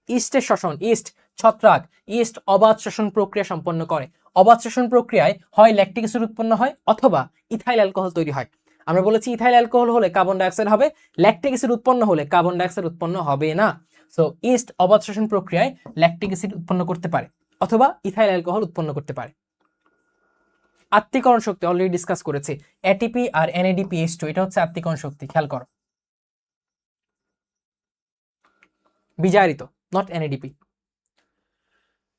ইস্টের শ্বসন, ইস্ট ছত্রাক, ইস্ট অবাধ শ্বসন প্রক্রিয়া সম্পন্ন করে। অবাধ শ্বসন প্রক্রিয়ায় হয় ল্যাকটিক অ্যাসিড উৎপন্ন হয় অথবা ইথাইল অ্যালকোহল তৈরি হয়। আমরা বলেছি ইথাইল অ্যালকোহল হলে কার্বন ডাইঅক্সাইড হবে, ল্যাকটিক অ্যাসিড উৎপন্ন হলে কার্বন ডাইঅক্সাইড উৎপন্ন হবে না। সো ইস্ট অবাধ শ্বসন প্রক্রিয়ায় ল্যাকটিক অ্যাসিড উৎপন্ন করতে পারে অথবা ইথাইল অ্যালকোহল উৎপন্ন করতে পারে। আত্তীকরণ শক্তি অলরেডি ডিসকাস করেছি, এটিপি আর NADPH2, এটা হচ্ছে আত্তীকরণ শক্তি, খেয়াল করো। বিজারিত, নট NADP।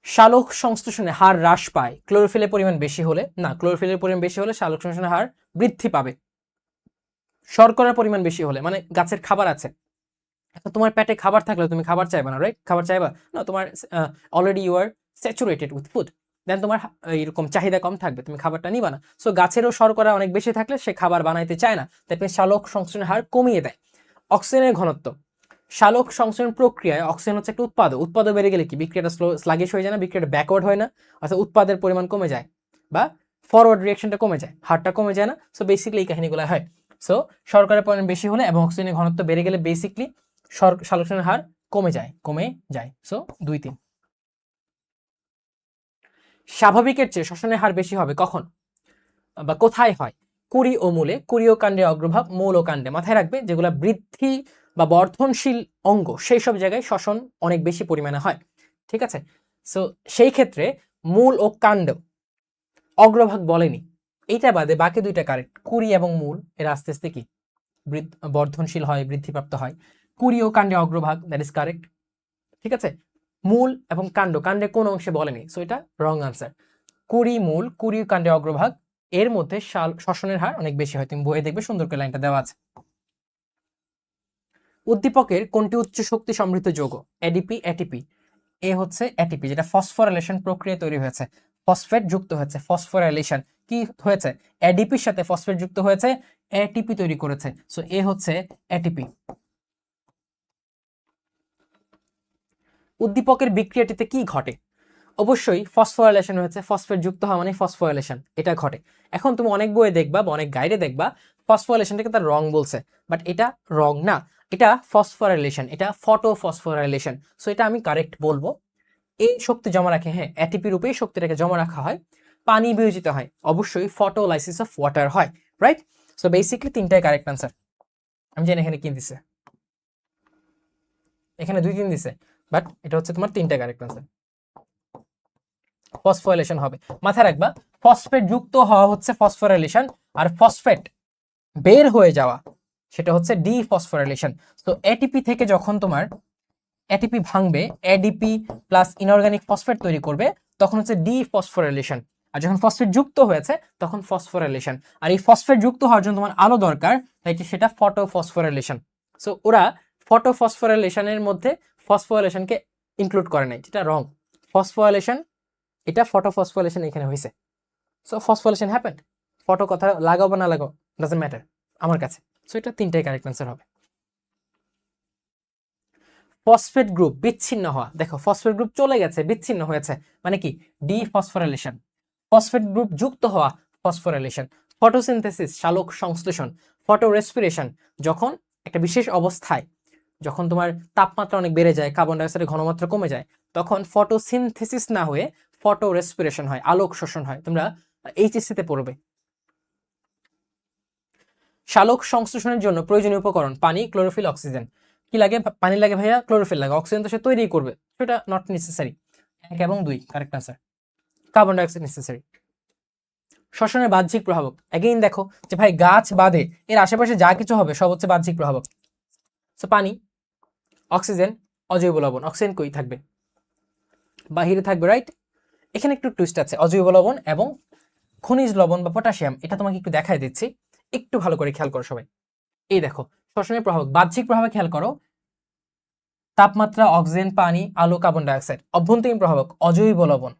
সালোক সংশ্লেষণের হার হ্রাস পায় ক্লোরোফিলের পরিমাণ বেশি হলে, না, ক্লোরোফিলের পরিমাণ বেশি হলে সালোক সংশ্লেষণের হার বৃদ্ধি পাবে। শর্করার পরিমাণ বেশি হলে, মানে গাছের খাবার আছে, এখন তোমার পেটে খাবার থাকলে তুমি খাবার চাইবা না, রাইট? খাবার চাইবা না, তোমার already you are saturated with food, then তোমার এরকম চাহিদা কম থাকবে, তুমি খাবারটা নিবা না। সো গাছেরও শর্করা অনেক বেশি থাকলে সে খাবার বানাইতে চায় না, তাই সালোক সংশ্লেষণের হার কমিয়ে দেয়। অক্সিজেনের ঘনত্ব, সালোক সংশ্লেষণ প্রক্রিয়ায় অক্সিজেন হচ্ছে একটা উৎপাদক বেড়ে গেলে কি বিক্রিয়াটা স্লাগিশ হয়ে যায় না, বিক্রিয়াটা ব্যাকওয়ার্ড হয় না, অর্থাৎ উৎপাদের পরিমাণ কমে যায় বা ফরওয়ার্ড রিঅ্যাকশনটা কমে যায়, হারটা কমে যায় না। সো বেসিক্যালি এই কাহিনীগুলো হয়। সো শর্করার পরিমাণ বেশি হলে এবং অক্সিজেনের ঘনত্ব বেড়ে গেলে বেসিক্যালি সালোক সংশ্লেষণের হার কমে যায়। সো 2, 3। স্বাভাবিকের চেয়ে শ্বসনের হার বেশি হবে কখন বা কোথায় হয়? কুড়ি ও মূলে, কুড়ি ও কাণ্ডে অগ্রভাগ, মূল ও কাণ্ডে। মাথায় রাখবে যেগুলো বৃদ্ধি বা বর্ধনশীল অঙ্গ সেই সব জায়গায় শ্বসন অনেক বেশি পরিমাণে হয়। ঠিক আছে, সো সেই ক্ষেত্রে মূল ও কাণ্ড, অগ্রভাগ বলেনি, এইটা বাদে বাকি দুইটা কারেক্ট। কুড়ি এবং মূল এরা আস্তে আস্তে কি বর্ধনশীল হয়, বৃদ্ধিপ্রাপ্ত হয়। কুড়ি ও কাণ্ডে অগ্রভাগ, দ্যাট ইজ কারেক্ট। ঠিক আছে, মূল এবং কাণ্ডে কোন অংশে বলেনি, সো এটা রং আনসার। কুড়ি মূল, কুড়ি কাণ্ডে অগ্রভাগ, এর মধ্যে শ্বসনের হার অনেক বেশি হয়, তুমি বইয়ে দেখবে সুন্দর করে লাইনটা দেওয়া আছে। উদ্দীপকের কোনটি উচ্চ শক্তি সমৃদ্ধ যৌগ? ADP, ATP. এ হচ্ছে এটিপি, যেটা ফসফোরাইলেশন প্রক্রিয়া তৈরি হয়েছে, ফসফেট যুক্ত হয়েছে, ফসফোরাইলেশন কি হয়েছে, এডিপির সাথে ফসফেট যুক্ত হয়েছে, এটিপি তৈরি করেছে। সো এ হচ্ছে এটিপি। উদ্দীপকের বিক্রিয়াটিতে কি ঘটে? অবশ্যই ফসফোরাইলেশন হয়েছে, ফসফেট যুক্ত হওয়া মানে ফসফোরাইলেশন, এটা ঘটে। এখন তুমি অনেক বইয়ে দেখবা বা অনেক গাইডে দেখবা ফসফোরাইলেশনটাকে তার রং বলছে, বাট এটা রং না, এটা ফসফোরাইলেশন, এটা ফটো ফসফোরাইলেশন। সো এটা আমি কারেক্ট বলবো। এই শক্তি জমা রাখে, হ্যাঁ এটিপি রূপে শক্তিটাকে জমা রাখা হয়, পানি বিয়োজিত হয়, অবশ্যই ফটোলাইসিস অফ ওয়াটার হয়, রাইট? সো বেসিকলি তিনটাই কারেক্ট আনসার। আমি জানি এখানে কি দিছে, এখানে 2-3 দিছে, বাট এটা হচ্ছে তোমার তিনটা কারেক্ট আনসার। ফসফোরাইলেশন হবে, মাথায় রাখবা ফসফেট যুক্ত হওয়া হচ্ছে ফসফোরাইলেশন, আর ফসফেট বের হয়ে যাওয়া সেটা হচ্ছে ডিফসফোরাইলেশন। তো এটিপি থেকে যখন তোমার এটিপি ভাঙবে, এডিপি প্লাস ইনঅর্গানিক ফসফেট তৈরি করবে, তখন হচ্ছে ডিফসফোরাইলেশন। আর যখন ফসফেট যুক্ত হয়েছে তখন ফসফোরাইলেশন। আর এই ফসফেট যুক্ত হওয়ার জন্য তোমার আলো দরকার, তাই সেটা ফটোফসফোরাইলেশন। সো ওরা ফটোফসফোরাইলেশনের মধ্যে ফসফোরাইলেশনকে ইনক্লুড করে নাই, যেটা রং। ফসফোরাইলেশন এটা ফটোফসফোরাইলেশন এখানে হয়েছে। So phosphorylation happened. ফটো কথা লাগাও বা না লাগাও ডাজন্ট ম্যাটার আমার কাছে। সো এটা তিনটাই কারেক্ট আনসার হবে। ফসফেট গ্রুপ বিচ্ছিন্ন হওয়া, দেখো ফসফেট গ্রুপ চলে গেছে, বিচ্ছিন্ন হয়েছে, মানে কি ডিফসফোরাইলেশন। ফসফেট গ্রুপ যুক্ত হওয়া ফসফোরাইলেশন। ফটোসিনথেসিস শালক সংশ্লেষণ। ফটো রেসপিরেশন যখন একটা বিশেষ অবস্থায়, যখন তোমার তাপমাত্রা অনেক বেড়ে যায়, কার্বন ডাইঅক্সাইডের ঘনমাত্রা কমে যায়, তখন ফটোসিনথেসিস না হয়ে ফটো রেসপিরেশন হয়, আলোক শোষণ হয়। তোমরা এইচএসসি তে পড়বে। শালক সংশ্লেষণের জন্য প্রয়োজনীয় উপকরণ পানি, ক্লোরোফিল, অক্সিজেন। কি লাগে? পানি লাগে ভাইয়া, ক্লোরোফিল লাগে, অক্সিজেন তো সে তৈরি করবে, সেটা নট নেসেসারি। 1 এবং 2 correct answer. Carbon dioxide necessary. শ্বসনের বাহ্যিক প্রভাবক, এগেইন দেখো যে ভাই গাছ বাদে এর আশেপাশে যা কিছু হবে সব হচ্ছে বাহ্যিক প্রভাবক। সো পানি, অক্সিজেন, অজৈব লবণ। অক্সিজেন কই থাকবে? বাহিরে থাকবে, রাইট? এখানে একটু টুইস্ট আছে, অজৈব লবণ এবং খনিজ লবণ বা পটাশিয়াম, এটা তোমাকে একটু দেখাই দিচ্ছি, একটু ভালো করে খেয়াল করো সবাই। এই দেখো শ্বসনের প্রভাবক, বাহ্যিক প্রভাবে খেয়াল করো, তাপমাত্রা, অক্সিজেন, পানি, আলো, কার্বন ডাইঅক্সাইড। অভ্যন্তরীণ প্রভাবক অজৈব লবণ,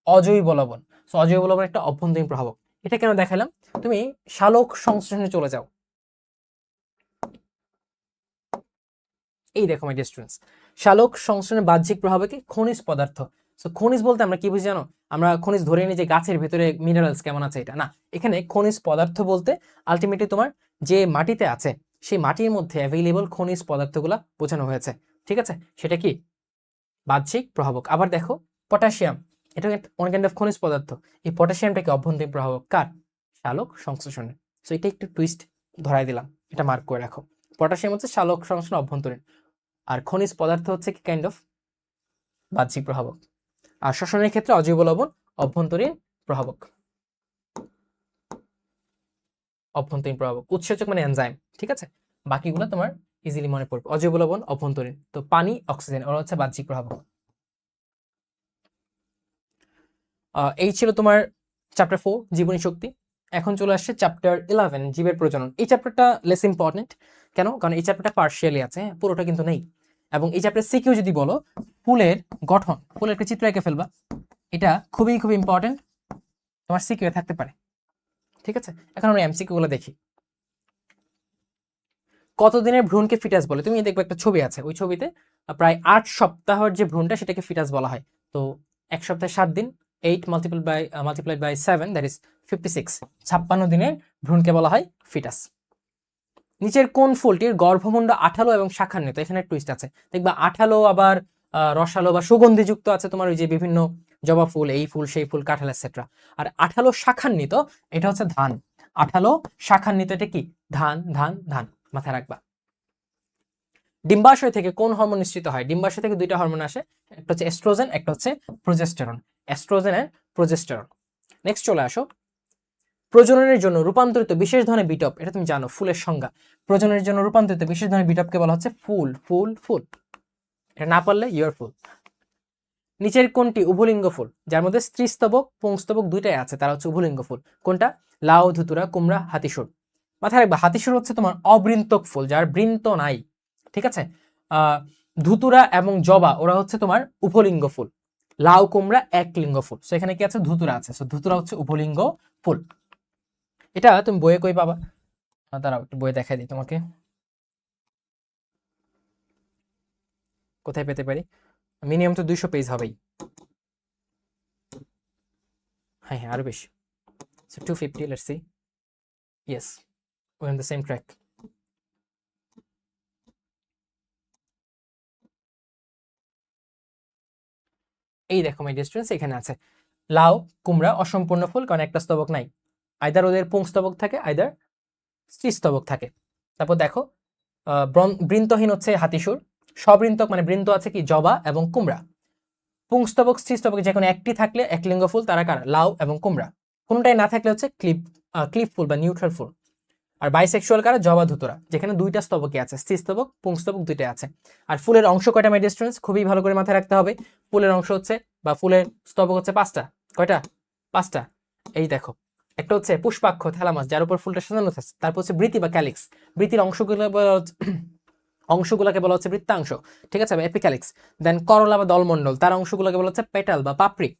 অজৈব লবণ। সো অজৈব লবণ একটা অভ্যন্তরীণ প্রভাবক। এটা কেন দেখালাম? তুমি শালক সংশ্লেষণে চলে যাও, এই দেখো মাই ডিয়ার স্টুডেন্টস, শালক সংশ্লেষণের বাহ্যিক প্রভাবকে খনিজ পদার্থ। সো খনিজ বলতে আমরা কি বুঝি জানো? আমরা খনিজ ধরে নিই যে গাছের ভেতরে মিনারেলস কেমন আছে, এটা না। এখানে খনিজ পদার্থ বলতে আলটিমেটলি তোমার যে মাটিতে আছে সেই মাটির মধ্যে অ্যাভেলেবল খনিজ পদার্থগুলা বোঝানো হয়েছে, ঠিক আছে? সেটা কি বাহ্যিক প্রভাবক। আবার দেখো পটাশিয়াম, এটা অনেক কাইন্ড অফ খনিজ পদার্থ। এই পটাশিয়ামটাকে অভ্যন্তরীণ প্রভাবক কার? শালক সংশ্লেষণে। সো এটা একটু টুইস্ট ধরাই দিলাম, এটা মার্ক করে রাখো। পটাশিয়াম হচ্ছে শালক সংশ্লেষণ অভ্যন্তরীণ, আর খনিজ পদার্থ হচ্ছে কি কাইন্ড অফ বাহ্যিক প্রভাবক। আর শ্বসনের ক্ষেত্রে অজৈব লবণ অভ্যন্তরীণ প্রভাবক, অভ্যন্তরীণ প্রভাবক। উৎসেচক মানে এনজাইম, ঠিক আছে? বাকিগুলো তোমার ইজিলি মনে পড়বে। অজৈব লবণ অভ্যন্তরীণ, তো পানি, অক্সিজেন ওরা হচ্ছে বাহ্যিক প্রভাবক। এই ছিল তোমার চ্যাপ্টার 4 জীবনী শক্তি। এখন চলে আসছে চ্যাপ্টার 11 জীবের প্রজনন। এই চ্যাপ্টারটা লেস ইম্পর্টেন্ট, কেন? কারণ এই চ্যাপ্টারটা পার্শিয়ালি আছে, পুরোটা কিন্তু নেই। এবং এই চ্যাপ্টার সিকিউ যদি বলো, ফুলের গঠন, ফুলের একটা চিত্র এঁকে ফেলবা, এটা খুবই খুবই ইম্পর্টেন্ট, তোমার সিকিউ থাকতে পারে, ঠিক আছে? এখন আমরা এমসিকিউ গুলো দেখি। কতদিনের ভ্রূণকে ফিটাস বলে? তুমি দেখবে একটা ছবি আছে, ওই ছবিতে প্রায় 8 সপ্তাহের যে ভ্রূণটা সেটাকে ফিটাস বলা হয়। তো 1 সপ্তাহে 7 দিন, 8 মাল্টিপ্লাইড বাই 7 দ্যাট ইজ 56। 56 দিনের ভ্রূণকে বলা হয় ফিটাস। নিচের কোন ফুলটির গর্ভমুণ্ড আঠালো এবং শাখান্বিত? এখানে টুইস্ট আছে, দেখবা আঠালো আবার রসালো বা সুগন্ধিযুক্ত আছে তোমার ওই যে বিভিন্ন জবা ফুল, এই ফুল সেই ফুল, কাঁঠাল এটসেট্রা। আর আঠালো শাখান্বিত এটা হচ্ছে ধান। আঠালো শাখান্বিত এটা কি? ধান, ধান, ধান, মাথায় রাখবা। ডিম্বাশয় থেকে কোন হরমোন নিঃসৃত হয়? ডিম্বাশয় থেকে 2টা হরমোন আসে, একটা হচ্ছে এস্ট্রোজেন, একটা হচ্ছে progesterone. Estrogen and progesterone. Next চলে আসো, প্রজননের জন্য রূপান্তরিত বিশেষ ধরনের বিটপ, এটা তুমি জানো ফুলের সংজ্ঞা। প্রজননের জন্য রূপান্তরিত বিশেষ ধরনের বিটপকে বলা হচ্ছে ফুল, ফুল, ফুল। এটা না পারলে ইউর ফুল। নিচের কোনটি উভলিঙ্গ ফুল? যার মধ্যে স্ত্রীস্তবক, পুংস্তবক দুইটাই আছে, তারা হচ্ছে উভলিঙ্গ ফুল। কোনটা? লাউ, ধুতুরা, কুমড়া, হাতিসুর। মাথায় রাখবা হাতিসুর হচ্ছে তোমার অবৃন্তক ফুল, যার বৃন্ত নাই, ঠিক আছে? ধুতুরা এবং জবা ওরা হচ্ছে তোমার উভলিঙ্গ ফুল। লাউ, কুমড়া একলিঙ্গ ফুল। সো এখানে কি আছে? ধুতুরা আছে। সো ধুতুরা হচ্ছে উভলিঙ্গ ফুল। এটা তুমি বইয়ে কই পাবা? দাঁড়াও একটু বইয়ে দেখাই দিই তোমাকে, কোথায় পেতে পারি। মিনিমাম তো 200 পেজ হবেই। হ্যাঁ হ্যাঁ আরো বেশি। So 250, let's see. Yes, we on the same track. এই দেখো মাই ডিয়ার স্টুডেন্টস, এখানে আছে লাউ, কুমড়া অসম্পূর্ণ ফুল, কারণ একটা স্তবক নাই। আইদার ওদের পুংস্তবক থাকে, আইদার স্ত্রীস্তবক থাকে। তারপর দেখো বৃন্তহীন হচ্ছে হাতিসুর, সবৃন্তক মানে বৃন্ত আছে কি জবা এবং কুমড়া। পুংস্তবক স্ত্রীস্তবক যে কোনো একটি থাকলে একলিঙ্গ ফুল, তারা কারা? লাউ এবং কুমড়া। কোনটাই না থাকলে হচ্ছে ক্লিপ ফুল বা নিউট্রাল ফুল। আর বাইসেক্সুয়াল কারা? জবা ধুতরা, যেখানে দুইটা স্তবকই আছে, স্ত্রীস্তবক পুংস্তবক দুইটাই আছে। আর ফুলের অংশ কয়টা মাই ডিয়ার স্টুডেন্টস? খুবই ভালো করে মাথায় রাখতে হবে। ফুলের অংশ হচ্ছে বা ফুলের স্তবক হচ্ছে 5টা। কয়টা? 5টা। এই দেখো, একটা হচ্ছে পুষ্পাক্ষ থ্যালামাস, যার উপর ফুলটা সাজানো থাকে। তারপর হচ্ছে বৃতি বা ক্যালিক্স, বৃতির অংশগুলোকে বলা হচ্ছে বৃত্তাংশ, ঠিক আছে, বা এপিক্যালিক্স। দেন করলা বা দলমণ্ডল, তার অংশগুলোকে বলা হচ্ছে পেটাল বা পাপড়ি।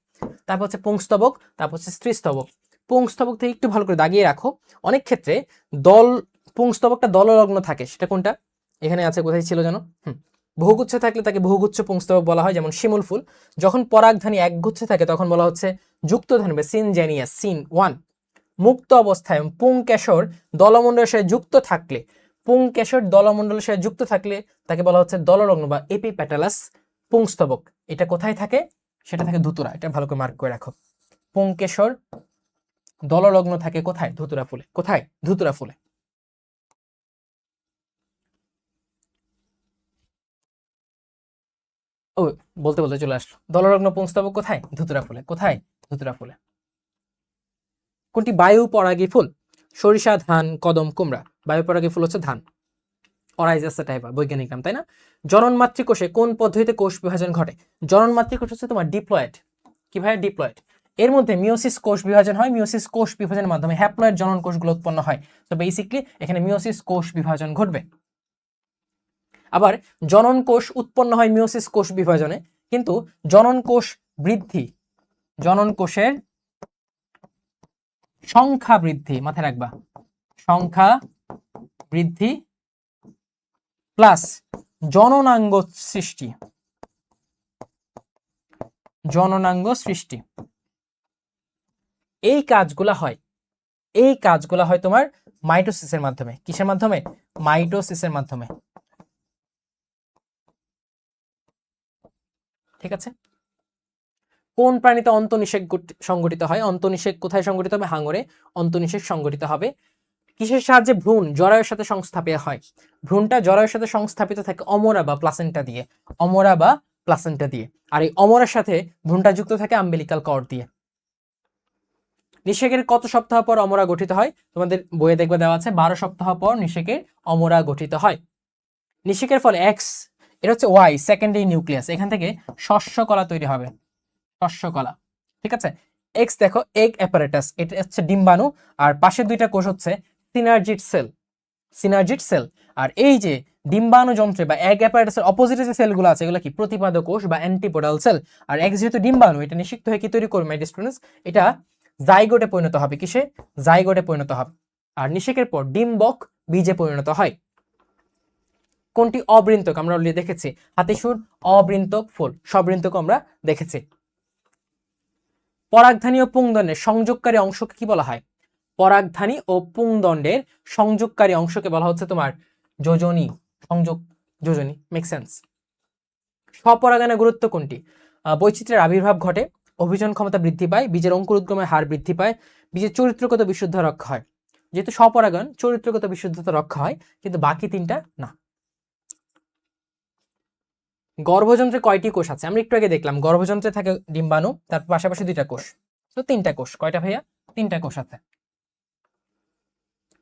তারপর হচ্ছে পুংস্তবক, তারপর হচ্ছে স্ত্রীস্তবক। পুংস্তবক থেকে একটু ভালো করে দাগিয়ে রাখো, অনেক ক্ষেত্রে পুংস্তবকটা দললগ্ন থাকে, সেটা কোনটা? এখানে আছে, কোথায় ছিল যেন? বহুগুচ্ছ থাকলে তাকে বহুগুচ্ছ পুংস্তবক বলা হয়, যেমন শিমুল ফুল। যখন পরাগধানী একগুচ্ছ থাকে তখন বলা হচ্ছে যুক্তধানী বা সিনজেনিয়াস, সিন 1। মুক্ত অবস্থায় পুংকেশর দলমণ্ডলের সাথে যুক্ত থাকলে, পুংকেশর দলমণ্ডলের সাথে যুক্ত থাকলে তাকে বলা হচ্ছে দললগ্ন বা এপিপ্যাটালাস পুংস্তবক। এটা কোথায় থাকে? সেটা থাকে ধুতুরা। এটা ভালো করে মার্ক করে রাখো। পুংকেশর দললগ্ন থাকে কোথায়? ধুতুরা ফুলে। কোথায়? ধুতুরা ফুলে। ও, বলতে বলতে চলে আসলো। দললগ্ন পুংস্তবক কোথায়? ধুতুরা ফুলে। কোথায়? ধুতুরা ফুলে। কোনটি বায়ু পরাগী ফুল? সরিষা, ধান, কদম, কুমড়া। বায়ু পরাগী ফুল হচ্ছে ধান। অরাইজাসা টাইপা, বৈজ্ঞানিক নাম, তাই না? জনন মাতৃকোষে কোন পদ্ধতিতে কোষ বিভাজন ঘটে? জনন মাতৃকোষ হচ্ছে তোমার ডিপ্লয়েড। কিভাবে ডিপ্লয়েড? এর মধ্যে মিওসিস কোষ বিভাজন হয়, মিওসিস কোষ বিভাজনের মাধ্যমে হ্যাপ্লয়েড জনন কোষগুলো উৎপন্ন হয়। তো বেসিক্যালি এখানে মিওসিস কোষ বিভাজন ঘটবে। আবার জনন কোষ উৎপন্ন হয় মিওসিস কোষ বিভাজনে, কিন্তু জনন কোষ বৃদ্ধি, জনন কোষের সংখ্যা বৃদ্ধি, মাথায় রাখবা, সংখ্যা বৃদ্ধি প্লাস জননাঙ্গ সৃষ্টি, জননাঙ্গ সৃষ্টি, এই কাজগুলা হয় তোমার মাইটোসিসের মাধ্যমে। কিসের মাধ্যমে? মাইটোসিসের মাধ্যমে। ঠিক আছে। কোন প্রাণীতে অন্তঃনিষেক সংগঠিত হয়? অন্তঃনিষেক কোথায় সংগঠিত হবে? হাঙরে অন্তঃনিষেক সংগঠিত হবে। কিসের সাহায্যে ভ্রূণ জরায়ুর সাথে সংস্থাপিত হয়? ভ্রূণটা জরায়ুর সাথে সংস্থাপিত থাকে অমরা বা প্লাসেন্টা দিয়ে, অমরা বা প্লাসেন্টা দিয়ে। আর এই অমরার সাথে ভ্রূণটা যুক্ত থাকে আম্বিলিকাল কর্ড দিয়ে। নিষেকের কত সপ্তাহ পর অমরা গঠিত হয়? তোমাদের বইয়ে দেখবে দেওয়া আছে 12 সপ্তাহ পর নিষেকের অমরা গঠিত হয়। নিষেকের ফলে এক্স, এটা হচ্ছে ওয়াই সেকেন্ডারি নিউক্লিয়াস, এখান থেকে শস্যকলা তৈরি হবে, শস্যকলা। ঠিক আছে। এক্স দেখো এগ অ্যাপারেটাস, এটা হচ্ছে ডিম্বাণু, আর পাশের দুইটা কোষ হচ্ছে সিনার্জিড সেল, সিনার্জিড সেল। আর এই যে ডিম্বাণু যন্ত্রে বা এগ অ্যাপারেটাসের অপোজিটে যে সেলগুলো আছে এগুলো কি? প্রতিপাদক কোষ বা অ্যান্টিপোডাল সেল। আর এক্স যেহেতু ডিম্বাণু, এটা নিষিক্ত হয়ে কি তৈরি করবে মাই ডিয়ার স্টুডেন্টস? এটা জাইগোটে পরিণত হবে। কিসে? জাইগোটে পরিণত হবে। আর নিষেকের পর ডিম্বক বীজে পরিণত হয়। কোনটি অবৃন্তক? আমরা অলরেডি দেখেছি, হাতিসুর অবৃন্তক ফুল। সবৃন্তক আমরা দেখেছি। পরাগধানী ও পুংদণ্ডের সংযোগকারী অংশকে কি বলা হয়? পরাগধানী ও পুংদণ্ডের সংযোগকারী অংশকে বলা হচ্ছে তোমার যোজনী, সংযোগ যোজনী। Make sense. স্বপরাগণের গুরুত্ব কোনটি? বৈচিত্র্যের আবির্ভাব ঘটে, অভিযোজন ক্ষমতা বৃদ্ধি পায়, বীজের অঙ্কুর উদ্গমের হার বৃদ্ধি পায়, বীজের চরিত্রগত বিশুদ্ধ রক্ষা হয়। যেহেতু স্বপরাগণ, চরিত্রগত বিশুদ্ধতা রক্ষা হয়, কিন্তু বাকি তিনটা না। গর্ভযন্ত্রে কয়টি কোষ আছে? আমরা একটু আগে দেখলাম গর্ভযন্ত্রে থাকে ডিম্বাণু, তার পাশাপাশি দুইটা কোষ, তো তিনটা কোষ। কয়টা ভাইয়া? তিনটা কোষ আছে।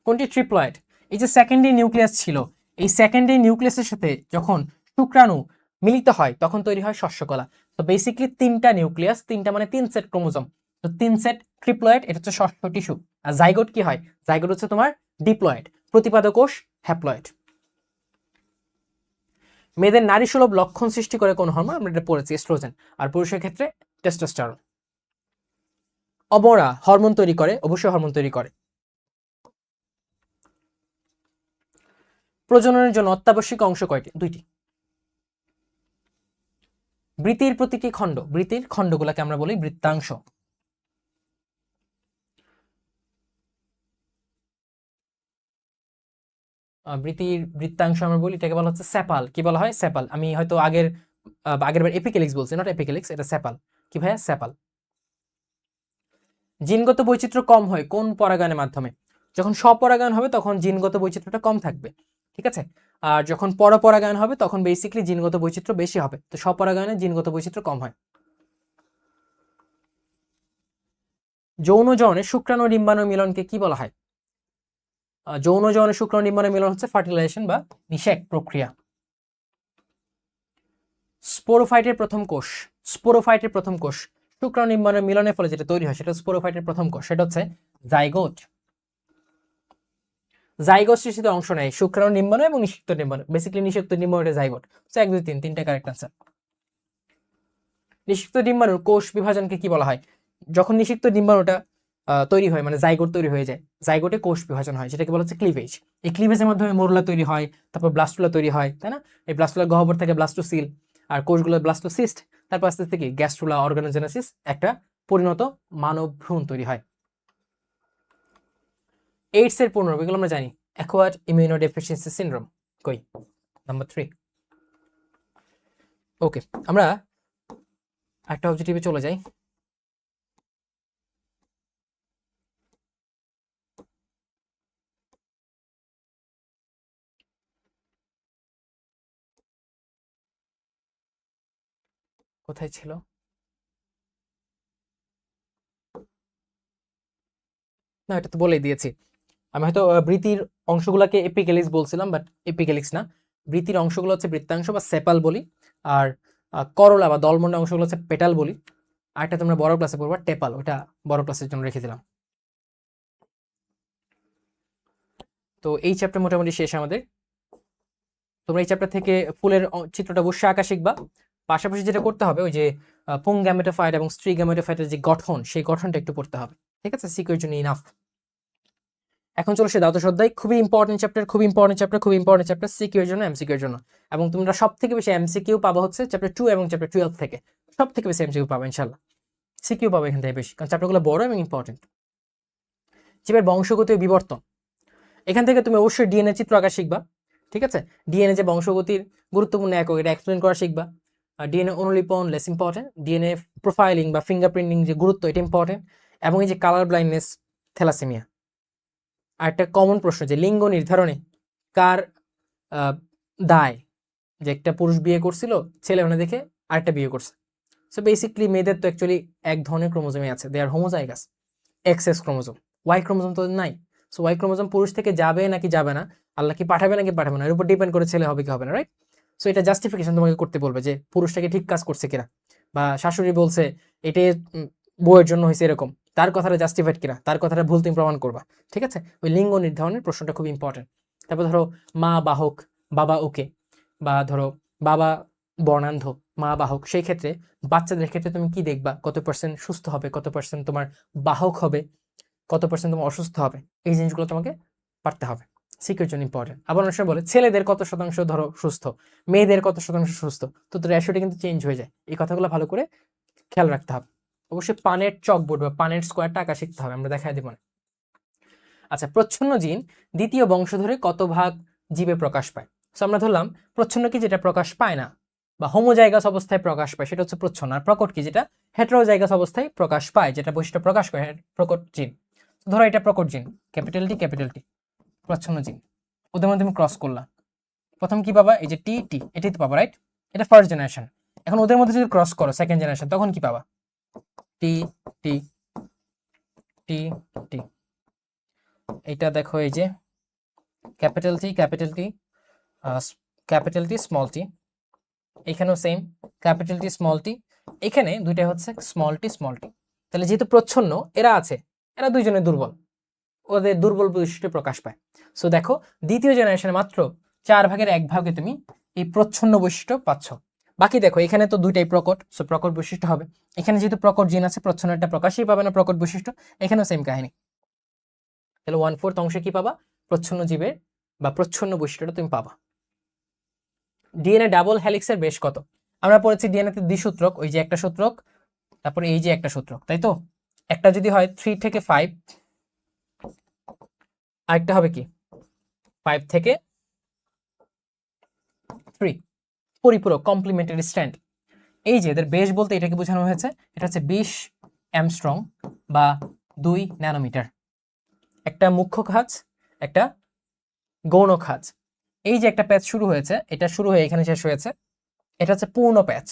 কোনটি ট্রিপ্লয়েড? এই যে সেকেন্ডারি নিউক্লিয়াস ছিল, এই সেকেন্ডারি নিউক্লিয়াসের সাথে যখন শুক্রাণু মিলিত হয় তখন তৈরি হয় শস্যকলা। তো বেসিক্যালি তিনটা নিউক্লিয়াস, তিনটা মানে 3 সেট ক্রোমোজোম, তো 3 সেট ট্রিপ্লয়েড, এটা হচ্ছে ষষ্ঠ টিস্যু। আর জাইগোট কি হয়? জাইগোট হচ্ছে তোমার ডিপ্লয়েড, প্রতিপাদক কোষ হ্যাপ্লয়েড। মেয়েদের নারী সুলভ লক্ষণ সৃষ্টি করে কোন হরমোন? আমরা এটা পড়েছি, এস্ট্রোজেন। আর পুরুষের ক্ষেত্রে টেস্টোস্টেরন। অমরা হরমোন তৈরি করে, অবশ্যই হরমোন তৈরি করে। প্রজননের জন্য অত্যাবশ্যক অংশ কয়টি? দুইটি। বৃতির প্রতিটি খণ্ড, বৃতির খণ্ডগুলোকে আমরা বলি বৃত্তাংশ। বৃত্তির বৃত্তাংশ আমরা বলি, এটাকে বলা হচ্ছে স্যাপাল। কি বলা হয়? স্যাপাল। আমি হয়তো আগের বার এপিক্যালিক্স বলছি, নট এপিক্যালিক্স, এটা স্যাপাল। কি ভাইয়া? স্যাপাল। জিনগত বৈচিত্র্য কম হয় কোন পরাগায়নের মাধ্যমে? যখন স্বপরাগায়ন হবে তখন জিনগত বৈচিত্র্যটা কম থাকবে, ঠিক আছে। আর যখন পরপরাগায়ন হবে তখন বেসিক্যালি জিনগত বৈচিত্র্য বেশি হবে। তো স্বপরাগায়নে জিনগত বৈচিত্র্য কম হয়। যৌন জননে শুক্রাণু ডিম্বাণু মিলনকে কি বলা হয়? যৌন জননে শুক্রাণু ডিম্বাণু মিলন হচ্ছে ফার্টিলাইজেশন বা নিষেক প্রক্রিয়া। স্পোরোফাইটের প্রথম কোষ, স্পোরোফাইটের প্রথম কোষ শুক্রাণু ডিম্বাণু মিলনের ফলে যেটা তৈরি হয় সেটা স্পোরোফাইটের প্রথম কোষ, সেটা হচ্ছে জাইগোট। জাইগোট সৃষ্টিতে অংশ নেয় শুক্রাণু ডিম্বাণু এবং নিষিক্ত ডিম্বাণু। বেসিক্যালি নিষিক্ত ডিম্বাণু এটা জাইগোট। সো 1 2 3 তিনটা কারেক্ট আনসার। নিষিক্ত ডিম্বাণুর কোষ বিভাজনকে কি বলা হয়? যখন নিষিক্ত ডিম্বাণুটা তৈরি হয়, মানে জাইগোট তৈরি হয়ে যায়, জাইগোটে কোষ বিভাজন হয়, যেটাকে বলা হচ্ছে ক্লিভেজ। এই ক্লিভেজের মাধ্যমে মোরুলা তৈরি হয়, তারপর ব্লাস্টুলা তৈরি হয়, তাই না? এই ব্লাস্টুলার গহ্বর থেকে ব্লাস্টোসিল, আর কোষগুলো ব্লাস্টোসিস্ট, তারপর আস্তে আস্তে কি গ্যাস্ট্রুলা, অর্গানোজেনেসিস, একটা পরিণত মানব ভ্রূণ তৈরি হয়। এইডস এর পূর্ণরূপ এগুলো আমরা জানি, অ্যাকোয়ার্ড ইমিউনোডেফিসিয়েন্সি সিনড্রোম। কই? নাম্বার 3। ওকে, আমরা একটা অবজেক্টিভে চলে যাই। কোথায় ছিল? না, এটা তো বলেই দিয়েছি। আমি হয়তো বৃত্তির অংশগুলোকে এপিক্যালিক্স বলছিলাম, বাট এপিক্যালিক্স না। বৃত্তির অংশগুলো হচ্ছে বৃত্তাংশ বা সেপাল বলি, আর করলা বা দলমন্ডা অংশগুলো হচ্ছে পেটাল বলি। আর একটা তোমরা বড় ক্লাসে পড়বা টেপাল, ওটা বড় ক্লাসের জন্য রেখে দিলাম। তো এই চ্যাপ্টার মোটামুটি শেষ আমাদের। তোমরা এই চ্যাপ্টার থেকে ফুলের চিত্রটা অবশ্যই আঁকা শিখবা। পাশাপাশি যেটা করতে হবে, ওই যে পুং গ্যামেটোফাইট এবং স্ত্রী গ্যামেটোফাইটের যে গঠন, সেই গঠনটা একটু পড়তে হবে, ঠিক আছে? সিকিউর জন্য ইনাফ। এখন চলো সে দ্বাদশ অধ্যায়, খুবই ইম্পর্টেন্ট চ্যাপ্টার, খুবই ইম্পর্টেন্ট চ্যাপ্টার, খুবই ইম্পর্টেন্ট চ্যাপ্টার সিকিউ এর জন্য, এমসিকিউ এর জন্য। এবং তোমরা সব থেকে বেশি এমসিকিউ পাবো হচ্ছে চ্যাপ্টার 2 এবং চ্যাপ্টার 12 থেকে। সব থেকে বেশি এমসিকিউ পাবো ইনশাআল্লাহ, সিকিউ পাবো এখান থেকে বেশি, কারণ চ্যাপ্টারগুলো বড় এবং ইম্পর্টেন্ট। জীবের বংশগতি ও বিবর্তন, এখান থেকে তুমি অবশ্যই ডিএনএ চিত্র আঁকা শিখবা, ঠিক আছে? ডিএনএ যে বংশগতির গুরুত্বপূর্ণ একক, এটা এক্সপ্লেন করা শিখবা। আর ডিএনএ অনুলিপন লেস ইম্পর্টেন্ট, ডিএনএ প্রোফাইলিং বা ফিঙ্গারপ্রিন্টিং যে গুরুত্ব, এটা ইম্পর্টেন্ট। এবং এই যে কালার ব্লাইন্ডনেস, থ্যালাসেমিয়া। আর একটা কমন প্রশ্ন, যে লিঙ্গ নির্ধারণে কার দায়, যে একটা পুরুষ বিয়ে করছিল, ছেলে মানে দেখে আরেকটা বিয়ে করছে। সো বেসিক্যালি মেয়েদের তো অ্যাকচুয়ালি এক ধরনের ক্রোমোজোমই আছে, they are homozygous, XX chromosome, Y chromosome তো নাই। সো ওয়াই ক্রোমোজোম পুরুষ থেকে যাবে নাকি যাবে না, আল্লাহ কি পাঠাবে নাকি পাঠাবে না, এর উপর ডিপেন্ড করে ছেলে হবে কি হবে না, রাইট? সো এটা জাস্টিফিকেশন তোমাকে করতে বলবে যে পুরুষটাকে ঠিক কাজ করছে কিনা, বা শাশুড়ি বলছে এটাই বউয়ের জন্য হয়েছে এরকম, তার কথাটা জাস্টিফাইড কিনা, তার কথাটা ভুল তুমি প্রমাণ করবা, ঠিক আছে? ওই লিঙ্গ নির্ধারণের প্রশ্নটা খুব ইম্পর্টেন্ট। তারপর ধরো মা বাহক, বাবা ওকে, বা ধরো বাবা বর্ণান্ধ, মা বাহক, সেই ক্ষেত্রে বাচ্চাদের ক্ষেত্রে তুমি কি দেখবা, কত পার্সেন্ট সুস্থ হবে, কত পার্সেন্ট তোমার বাহক হবে, কত পার্সেন্ট তোমার অসুস্থ হবে, এই জিনিসগুলো তোমাকে পারতে হবে, সিকিউর জন্য ইম্পর্টেন্ট। আবার অনেক সময় বলে ছেলেদের কত শতাংশ ধরো সুস্থ, মেয়েদের কত শতাংশ সুস্থ, তো তোর রেশিওটা কিন্তু চেঞ্জ হয়ে যায়। এই কথাগুলো ভালো করে খেয়াল রাখতে হবে। অবশ্যই পানের চকবোর্ড বা পানের স্কোয়ারটা আঁকা শিখতে হবে, আমরা দেখাই দেব না। আচ্ছা, প্রচ্ছন্ন জিন দ্বিতীয় বংশধরে কত ভাগ জীবে প্রকাশ পায়? সো আমরা ধরলাম প্রচ্ছন্ন কি, যেটা প্রকাশ পায় না বা হোমোজাইগাস অবস্থায় প্রকাশ পায়, সেটা হচ্ছে প্রচ্ছন্ন। আর প্রকট কি, যেটা হেটেরোজাইগাস অবস্থায় প্রকাশ পায়, যেটা বৈশিষ্ট্য প্রকাশ করে, প্রকট জিন। ধরো এটা প্রকট জিন, ক্যাপিটাল টি, প্রচ্ছন্ন জিন, ওদের মধ্যে তুমি ক্রস করলা, প্রথম কি পাবা? এই যে টি টি, এটাই তো পাবা, রাইট? এটা ফার্স্ট জেনারেশন। এখন ওদের মধ্যে যদি ক্রস করো সেকেন্ড জেনারেশন, তখন কি পাবা? টি টি টি টি। এটা দেখো, এই যে capital T capital T capital T small T, এখানেও same capital T small T, এখানে দুইটা হচ্ছে স্মল টি স্মল টি। তাহলে যেহেতু প্রচ্ছন্ন এরা আছে, এরা দুইজনে দুর্বল, ওদের দুর্বল বৈশিষ্ট্য প্রকাশ পায়। সো দেখো দ্বিতীয় জেনারেশনে মাত্র 1/4 তুমি এই প্রচ্ছন্ন বৈশিষ্ট্য পাচ্ছ। বাকি দেখো এখানে তো দুইটাই প্রকট, সো প্রকট বৈশিষ্ট্য হবে। এখানে যেহেতু প্রকট জিন আছে, প্রচ্ছন্ন একটা প্রকাশই পাবে না প্রকট বৈশিষ্ট্য, এখানেও সেম কাহিনী। তাহলে 1/4 অংশে কি পাবা? প্রচ্ছন্ন জীবের বা প্রচ্ছন্ন বৈশিষ্ট্যটা তুমি পাবা। ডিএনএ ডাবল হেলিক্সের বেশ কত? আমরা পড়েছি ডিএনএ তে দ্বিসূত্রক, ওই যে একটা সূত্রক, তারপরে এই যে একটা সূত্রক, তাই তো? একটা যদি হয় 3 থেকে 5, আরেকটা হবে কি 5 থেকে 3 পরিপূরক কমপ্লিমেন্টারি স্ট্র্যান্ড। এই যে এদের বেশ বলতে এটাকে বোঝানো হয়েছে, এটা হচ্ছে 20 অ্যামস্ট্রং বা 2 ন্যানোমিটার। একটা মুখ্য খাঁজ, একটা গৌণ খাঁজ। এই যে একটা প্যাচ শুরু হয়েছে, এটা শুরু হয়ে এখানে শেষ হয়েছে, এটা হচ্ছে পূর্ণ প্যাচ।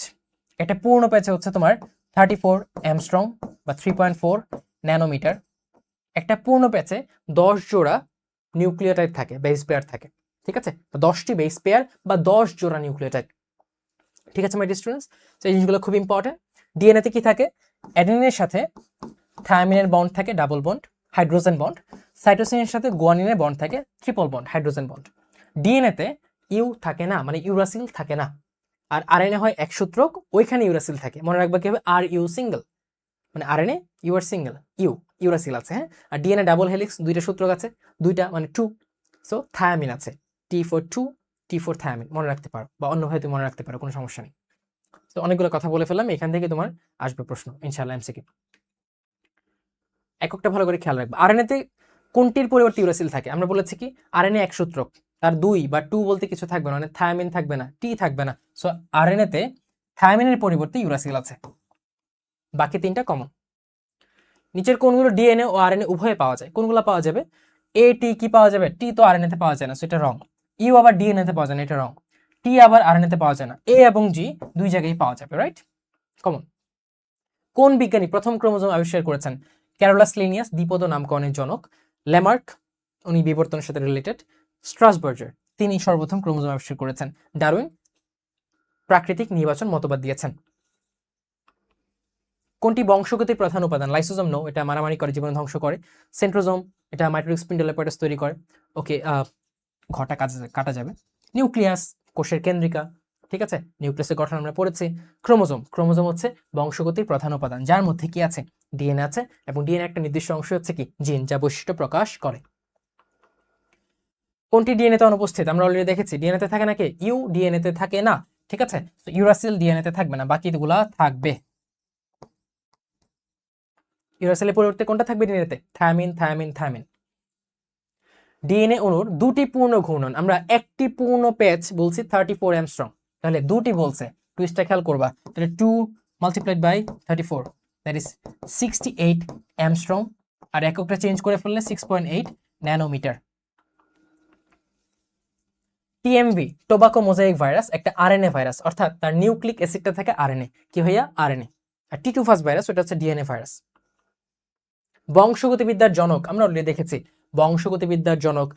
একটা পূর্ণ প্যাচে হচ্ছে তোমার 34 অ্যামস্ট্রং বা 3.4 ন্যানোমিটার। একটা পূর্ণ প্যাচে 10 জোড়া নিউক্লিওটাইড থাকে, বেস পেয়ার থাকে। ঠিক আছে, 10টি বেস পেয়ার বা 10 জোড়া নিউক্লিওটাইড। ঠিক আছে মাই ডিয়ার স্টুডেন্টস, তো এই জিনিসগুলো খুব ইম্পর্টেন্ট। ডিএনএতে কি থাকে? অ্যাডেনিনের সাথে থায়ামিনের বন্ড থাকে, ডাবল বন্ড, হাইড্রোজেন বন্ড। সাইটোসিনের সাথে গুয়ানিনের বন্ড থাকে, ট্রিপল বন্ড, হাইড্রোজেন বন্ড। ডিএনএতে ইউ থাকে না, মানে ইউরাসিল থাকে না। আর আরএনএ হয় একসূত্রক, ওইখানে ইউরাসিল থাকে। মনে রাখবা কি হবে? আর ইউ সিঙ্গেল, মানে RNA U R single, uracil আছে। হ্যাঁ, আর ডিএনএ ডাবল হেলিক্স, দুইটা সূত্রক আছে, দুইটা মানে 2। সো থায়ামিন আছে, T for 2, T for thymine, মনে রাখতে পারো, বা অন্যভাবে তুমি মনে রাখতে পারো, কোনো সমস্যা নেই। তো অনেকগুলো কথা বলে ফেললাম, এখান থেকে তোমার আসবে প্রশ্ন ইনশাআল্লাহ এমসিকিউ। এককটা ভালো করে খেয়াল রাখবে। আরএনএতে কোনটির পরিবর্তে ইউরাসিল থাকে? আমরা বলেছি কি আরএনএ একসূত্রক, তার 2 বা 2 বলতে কিছু থাকবে না, মানে থায়ামিন থাকবে না, টি থাকবে না। সো আরএনএতে থায়ামিনের পরিবর্তে ইউরাসিল আছে, বাকি 3টা কমন। নিচের কোনগুলো ডিএনএ ও আরএনএ উভয়ে পাওয়া যায়? কোনগুলো পাওয়া যাবে? এ টি কি পাওয়া যাবে? টি তো আরএনএ তে পাওয়া যায় না, সেটা রং। ইউ আবার ডিএনএ তে পাওয়া যায় না, এটা রং। টি আবার আরএনএ তে পাওয়া যায় না। এ এবং জি দুই জায়গায় পাওয়া যাবে, রাইট? কমন। কোন বিজ্ঞানী প্রথম ক্রোমোজোম আবিষ্কার করেছেন? ক্যারোলাস লিনিয়াস, দ্বিপদ নামকরণের জনক। ল্যামার্ক, উনি বিবর্তনের সাথে রিলেটেড। স্ট্রাসবার্জার, তিনি সর্বপ্রথম ক্রোমোজোম আবিষ্কার করেছেন। ডারউইন প্রাকৃতিক নির্বাচন মতবাদ দিয়েছেন। কোনটি বংশগতির প্রধান উপাদান? লাইসোজোম নো, এটা মারামারি করে, জীবন ধ্বংস করে। সেন্ট্রোজোম, এটা মাইটোটিক স্পিন্ডল অ্যাপারেটাস তৈরি করে। ওকে, ঘটা কাটা যাবে। নিউক্লিয়াস, কোষের কেন্দ্রিকা। ঠিক আছে, নিউক্লিয়াসের গঠন আমরা পড়েছি। ক্রোমোজোম, ক্রোমোজোম হচ্ছে বংশগতির প্রধান উপাদান, যার মধ্যে কি আছে? ডিএনএ আছে, এবং ডিএনএ একটা নির্দিষ্ট অংশ হচ্ছে কি জিন, যা বৈশিষ্ট্য প্রকাশ করে। কোনটি ডিএনএ তে অনুপস্থিত? আমরা অলরেডি দেখেছি, ডিএনএ তে থাকে নাকি? ইউ ডিএনএ তে থাকে না। ঠিক আছে, তো ইউরাসিল ডিএনএ তে থাকবে না, বাকিগুলা থাকবে। ইউরাসিলের পরিবর্তে কোনটা থাকবে ডিএনএ তে? Thymine, thymine, thymine. ডিএনএ অণুর দুটি পূর্ণ ঘূর্ণন, আমরা একটি পূর্ণ প্যাচ বলছি 34 অ্যামস্ট্রং, তাহলে দুটি বলছে, টুইস্টটা খেয়াল করবা। তাহলে 2 multiplied by 34, that is 68 angstrom. আর এককটা চেঞ্জ করে ফেললে 6.8 nanometre. TMV, tobacco mosaic virus, একটা আরএনএ ভাইরাস, অর্থাৎ তার নিউক্লিক অ্যাসিডটা থাকে আরএনএ। কি ভাইয়া? আরএনএ। আর টিটুফাস ভাইরাস, ওটা হচ্ছে ডিএনএ ভাইরাস। বংশগতিবিদ্যার জনক, আমরা অলরেডি দেখেছি, বংশগতিবিদ্যার জনক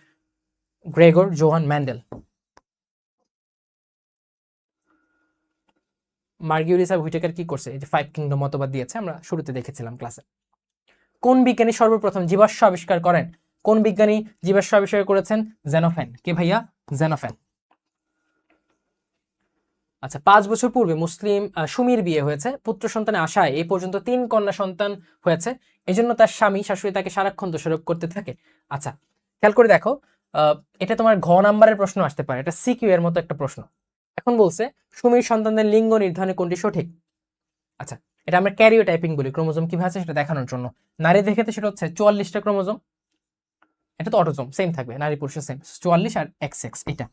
গ্রেগর জোহান ম্যান্ডেল। মার্কিউরিস আর হুইটেকার কি করছে? এই যে 5 কিংডম মতবাদ দিয়েছে, আমরা শুরুতে দেখেছিলাম ক্লাসে। কোন বিজ্ঞানী সর্বপ্রথম জীবাশ্ম আবিষ্কার করেন? কোন বিজ্ঞানী জীবাশ্ম আবিষ্কার করেছেন? জেনোফেন। কে ভাইয়া? জেনোফেন। আচ্ছা, 5 বছর পূর্বে মুসলিম সুমির বিয়ে হয়েছে, পুত্র সন্তানের আশায় এই পর্যন্ত 3 কন্যা সন্তান হয়েছে, এজন্য তার স্বামী শাশুড়ি তাকে সারাক্ষণ দোষারোপ করতে থাকে। আচ্ছা, খেয়াল করে দেখো, এটা তোমার ঘ নাম্বারের প্রশ্ন আসতে পারে, এটা সিকিউ এর মতো একটা প্রশ্ন। এখন বলছে সুমির সন্তানদের লিঙ্গ নির্ধারণে কোনটি সঠিক? আচ্ছা, এটা আমরা ক্যারিও টাইপিং বলি, ক্রোমোজোম কিভাবে আছে সেটা দেখানোর জন্য। নারীদের ক্ষেত্রে সেটা হচ্ছে 44টা ক্রোমোজোম, এটা তো অটোজোম সেম থাকবে, নারী পুরুষের সেম 44 আর এক্স এক্স এটা।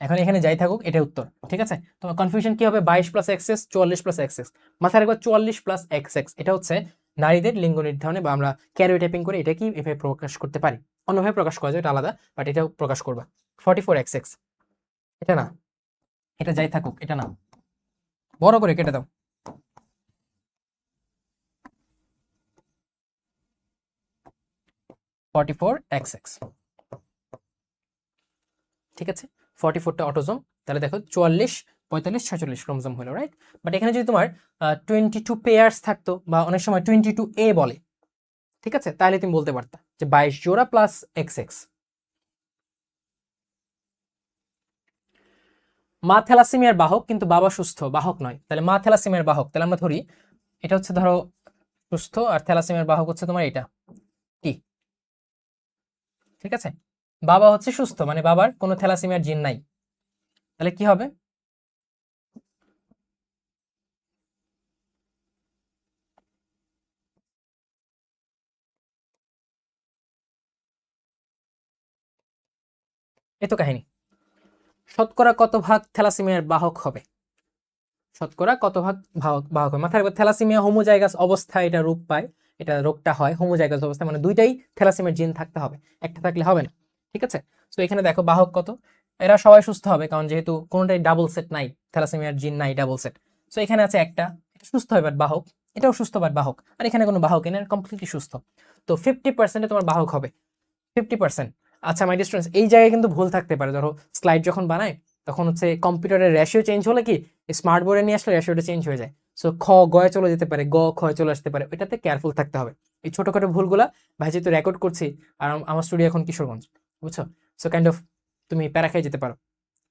এখন এখানে যাই থাকুক, এটা উত্তর। ঠিক আছে, তো কনফিউশন কি হবে? 22 প্লাস এক্স, 44 প্লাস এক্স, মাথায় রাখবা 44 প্লাস এক্স, এটা হচ্ছে নারীদের লিঙ্গ নির্ধারণে, বা আমরা ক্যারিও টাইপিং করে এটা কি এভাবে প্রকাশ করতে পারি। অন্যভাবে প্রকাশ করা যায়, এটা আলাদা, বাট এটাও প্রকাশ করবা। 44 XX, এটা না, এটা যাই থাকুক, এটা না, বড় করে কেটে দাও। 44XX, ঠিক আছে। 44টা অটোজোম, তাহলে দেখো 44, 45, 46 ক্রোমোজোম হলো, রাইট। বাট এখানে যদি তোমার 22 পেয়ার্স থাকতো, বা অনেক সময় 22A বলে, ঠিক আছে, তাহলে তুমি বলতে পারতা যে 22 জোড়া প্লাস XX। মা থ্যালাসেমিয়ার বাহক, কিন্তু বাবা সুস্থ, বাহক নয়, তাহলে মা থ্যালাসেমিয়ার বাহক, তাহলে আমরা ধরি এটা হচ্ছে ধরো সুস্থ, আর থ্যালাসেমিয়ার বাহক হচ্ছে তোমার এটা কি, ঠিক আছে। বাবা হচ্ছে সুস্থ, মানে বাবার কোনো থ্যালাসেমিয়ার জিন নাই, তাহলে কি হবে? এ তো কাহিনী। শতকরা কত ভাগ থ্যালাসেমিয়ার বাহক হবে? শতকরা কত ভাগ বাহক হবে? মাথায় রাখবে থ্যালাসেমিয়া হোমোজাইগাস অবস্থায় এটা রূপ পায়, এটা রোগটা হয় হোমোজাইগাস অবস্থায়, মানে দুইটাই থ্যালাসেমিয়ার জিন থাকতে হবে, একটা থাকলে হবে না। ঠিক আছে, তো এখানে দেখো বাহক কত, এরা সবাই সুস্থ হবে কারণ যেহেতু কোনোটাই ডাবল সেট নাই, থ্যালাসেমিয়ার জিন নাই ডাবল সেট। সো এখানে আছে একটা, এটা সুস্থ হয় বাট বাহক, এটাও সুস্থ বাট বাহক, আর এখানে কোনো বাহক নেই, কমপ্লিটলি সুস্থ। তো 50% তোমার বাহক হবে, 50%। আচ্ছা মাই ডিয়ার স্টুডেন্টস, এই জায়গায় কিন্তু ভুল থাকতে পারে। ধরো স্লাইড যখন বানায় তখন হচ্ছে কম্পিউটারের রেশিও চেঞ্জ হলে কি স্মার্ট বোর্ডে নিয়ে আসলে রেশিওটা চেঞ্জ হয়ে যায়। সো খ গয়ে চলে যেতে পারে, গ খয়ে চলে আসতে পারে, ওইটাতে কেয়ারফুল থাকতে হবে। এই ছোটখাটো ভুলগুলা ভাই যেহেতু রেকর্ড করছি, আর আমার স্টুডিও এখন কিশোরগঞ্জ, বুঝছো? সো কাইন্ড অফ তুমি প্যারা খেয়ে যেতে পারো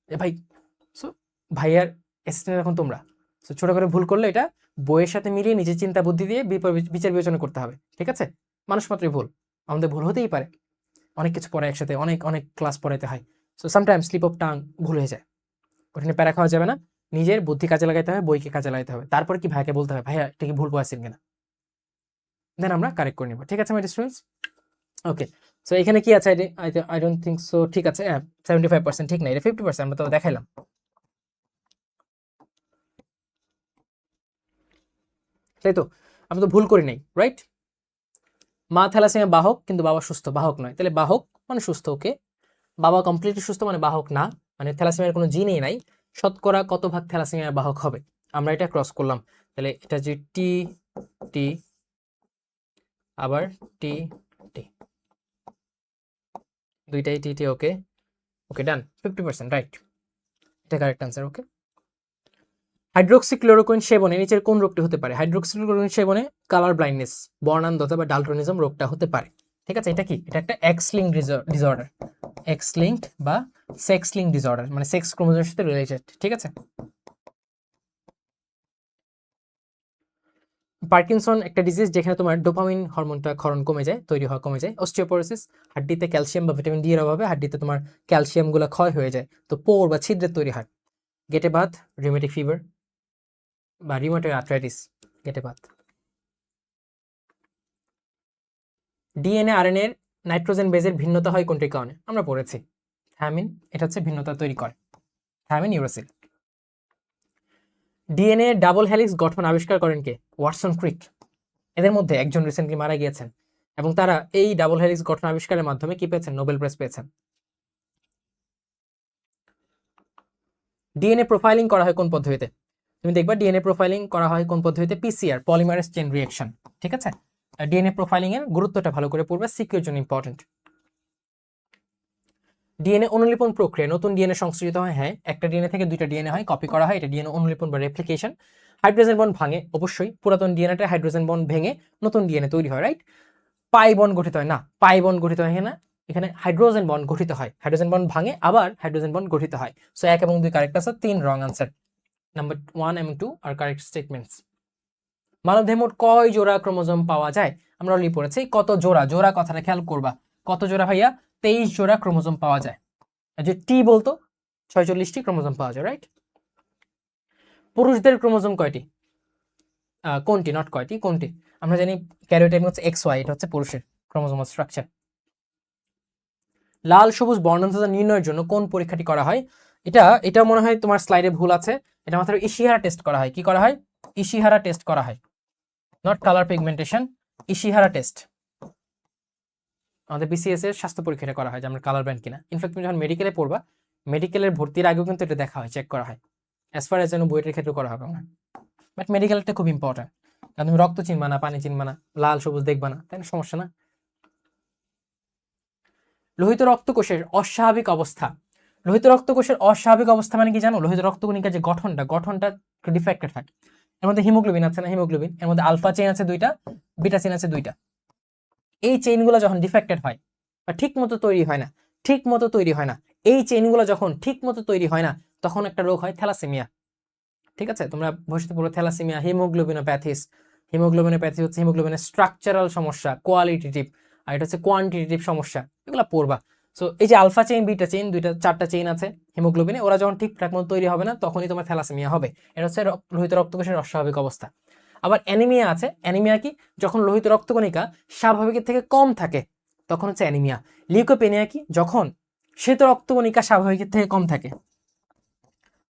এ ভাই। সো ভাইয়ার অ্যাসিস্ট্যান্ট এখন তোমরা, সো ছোট করে ভুল করলে এটা বইয়ের সাথে মিলিয়ে নিজের চিন্তা বুদ্ধি দিয়ে বিচার বিবেচনা করতে হবে। ঠিক আছে, মানুষ মাত্রই ভুল, আমাদের ভুল হতেই পারে, অনেক কিছু পড়ে একসাথে, অনেক অনেক ক্লাস পড়াইতে হয়। So sometime slip of tongue ভুল হয়ে যায়, ওখানে প্যারা খাওয়া যাবে না, নিজের বুদ্ধি কাজে লাগাইতে হবে, বইকে কাজে লাগাইতে হবে, তারপরে কি ভাইকে বলতে হবে ভাইয়া এটা কি ভুল পড়াচ্ছেন কিনা, দেন আমরা কারেক্ট করে নিব। ঠিক আছে মাই স্টুডেন্টস, ওকে। সো এখানে কি আছে, আই ডোন্ট থিঙ্ক সো, ঠিক আছে 75% ঠিক না, এটা 50% আমরা তো দেখাইলাম। তাই তো, আমি তো ভুল করি নাই, রাইট? মা থ্যালাসেমিয়া বাহক কিন্তু বাবা সুস্থ, বাহক নয়, তাহলে বাহক মানে সুস্থ, ওকে। বাবা কমপ্লিটলি সুস্থ মানে বাহক না, মানে থ্যালাসেমিয়ার কোনো জিনই নাই। শতকরা কত ভাগ থ্যালাসেমিয়ার বাহক হবে? আমরা এটা ক্রস করলাম, তাহলে এটা যে টি টি আবার টি টি, দুইটাই টি টি, ওকে ওকে ডান, 50% রাইট, এটা কারেক্ট আনসার, ওকে। হাইড্রোক্সিক্লোরোকুইন সেবনে নিচের কোন রোগটি হতে পারে? হাইড্রোক্সিক্লোরোকুইন সেবনে কালার ব্লাইন্ডনেস, বর্ণান্ধতা বা ডালটনিজম রোগটা হতে পারে। ঠিক আছে, এটা কি? এটা একটা x link disorder, x linked বা সেক্স লিঙ্ক ডিসঅর্ডার, মানে সেক্স ক্রোমোজোমের সাথে রিলেটেড। ঠিক আছে, পার্কিনসন একটা ডিজিজ যেখানে তোমার ডোপামিন হরমোনটা ক্ষরণ কমে যায়, তৈরি হওয়া কমে যায়। অস্টিওপোরোসিস, হাড্ডিতে ক্যালসিয়াম বা ভিটামিন ডি এর অভাবে হাড্ডিতে তোমার ক্যালসিয়ামগুলো ক্ষয় হয়ে যায়, তো পোর বা ছিদ্রের তৈরি হয়। গেটে বাত, রিউমেটিক ফিভার বা রিউমেটয়েড আর্থ্রাইটিস, গেটে বাত। ডিএনএ আরএনএ এর নাইট্রোজেন বেজের ভিন্নতা হয় কোনটির কারণে? আমরা পড়েছি থায়ামিন, এটা হচ্ছে ভিন্নতা তৈরি করে, thymine uracil. DNA double helix গঠন আবিষ্কার করেন কে? ওয়াটসন ক্রিক। এদের মধ্যে একজন রিসেন্টলি মারা গিয়েছেন এবং তারা এই ডাবল হেলিক্স গঠন আবিষ্কারের মাধ্যমে কি পেয়েছেন? নোবেল প্রাইজ পেয়েছেন। ডিএনএ প্রোফাইলিং করা হয় কোন পদ্ধতিতে? তুমি দেখবা ডিএনএ প্রোফাইলিং করা হয় কোন পদ্ধতিতে? PCR, polymerase chain reaction. ঠিক আছে, ডিএনএ প্রোফাইলিং এর গুরুত্বটা ভালো করে পড়বে, সিকিউর জন্য ইম্পর্টেন্ট। ডিএনএ অনুলিপন প্রক্রিয়া নতুন ডিএনএ সংশ্লেষিত হয়, হ্যাঁ একটা ডিএনএ থেকে দুইটা ডিএনএ হয়, কপি করা হয়, এটা ডিএনএ অনুলিপন বা রেপ্লিকেশন। হাইড্রোজেন বন্ড ভাঙে, অবশ্যই পুরাতন ডিএনএটা হাইড্রোজেন বন্ড ভেঙে নতুন ডিএনএ তৈরি হয়, রাইট? পাই বন্ড গঠিত হয় না, পাই বন্ড গঠিত হয় না, এখানে হাইড্রোজেন বন্ড গঠিত হয়, হাইড্রোজেন বন্ড ভাঙে আবার হাইড্রোজেন বন্ড গঠিত হয়। সো 1 এবং 2 কারেক্ট আছে, 3 রং আনসার, নাম্বার 1 এবং 2 আর কারেক্ট স্টেটমেন্টস। মানবদেহে মোট কয় জোড়া ক্রোমোজোম পাওয়া যায়? আমরা অলরেডি পড়েছি কত জোড়া, জোড়া কথাটা খেয়াল করবা, কত জোড়া ভাইয়া? 23 জোড়া ক্রোমোজোম পাওয়া যায়, যে টি বলতো 46টি ক্রোমোজোম পাওয়া যায়, রাইট? পুরুষদের ক্রোমোজোম কয়টি? কোনটি, নট কয়টি, কোনটি? আমরা জানি ক্যারিওটাইপ হচ্ছে এক্স ওয়াই, এটা হচ্ছে পুরুষের ক্রোমোজোমাল স্ট্রাকচার। লাল সবুজ বর্ণান্ধতা নির্ণয়ের জন্য কোন পরীক্ষাটি করা হয়? এটা মনে হয় তোমার স্লাইডে ভুল আছে, এটা মাত্র ইশিহারা টেস্ট করা হয়। কি করা হয়? ইশিহারা টেস্ট করা হয়, not colour pigmentation, Ishihara test. আমাদের বিসিএস এর স্বাস্থ্য পরীক্ষাটা করা হয় যে আমরা কালার ব্যান্ড কিনা। ইনফ্যাক্ট তুমি যখন মেডিকেলে পড়বা, মেডিকেলের ভর্তির আগেও কিন্তু এটা দেখা হয়, চেক করা হয়, অ্যাজ ফার এজ যেন বইয়ের ক্ষেত্রে করা হবে না, বাট মেডিকেলটা খুব ইম্পর্টেন্ট, কারণ তুমি রক্ত চিনবা না, পানি চিনবা না, লাল সবুজ দেখবা না, তাই না? সমস্যা না। লোহিত রক্তকোষের অস্বাভাবিক অবস্থা, লোহিত রক্তকোষের অস্বাভাবিক অবস্থা মানে কি জানো? লোহিত রক্তকণিকার যে গঠনটা ডিফেক্টেড হয়। এর মধ্যে হিমোগ্লোবিন আছে না, হিমোগ্লোবিন এর মধ্যে আলফা চেইন আছে 2টা, বিটা চেইন আছে 2টা। এই চেইনগুলো যখন ডিফেক্টেড হয় বা ঠিক মতো তৈরি হয় না, এই চেইনগুলো যখন ঠিক মতো তৈরি হয় না, তখন একটা রোগ হয় থ্যালাসেমিয়া। ঠিক আছে, তোমরা ভবিষ্যতে পড়ো থ্যালাসেমিয়া, হিমোগ্লোবিনোপ্যাথিস। হিমোগ্লোবিনোপ্যাথি হচ্ছে হিমোগ্লোবিনের স্ট্রাকচারাল সমস্যা, কোয়ালিটেটিভ, আর এটা হচ্ছে কোয়ান্টিটেটিভ সমস্যা, এগুলো পড়বা। সো এই যে আলফা চেইন, বিটা চেইন, 4টা চেইন আছে হিমোগ্লোবিনে, ওরা যখন ঠিকঠাক মতো তৈরি হবে না, তখনই তোমার থ্যালাসেমিয়া হবে। এটা হচ্ছে লোহিত রক্তকোষের অস্বাভাবিক অবস্থা। আবার অ্যানিমিয়া আছে, অ্যানিমিয়া কি? যখন লোহিত রক্তকণিকা স্বাভাবিকের থেকে কম থাকে, তখন হচ্ছে অ্যানিমিয়া। লিউকোপেনিয়া কি? যখন শ্বেত রক্তকণিকা স্বাভাবিকের থেকে কম থাকে,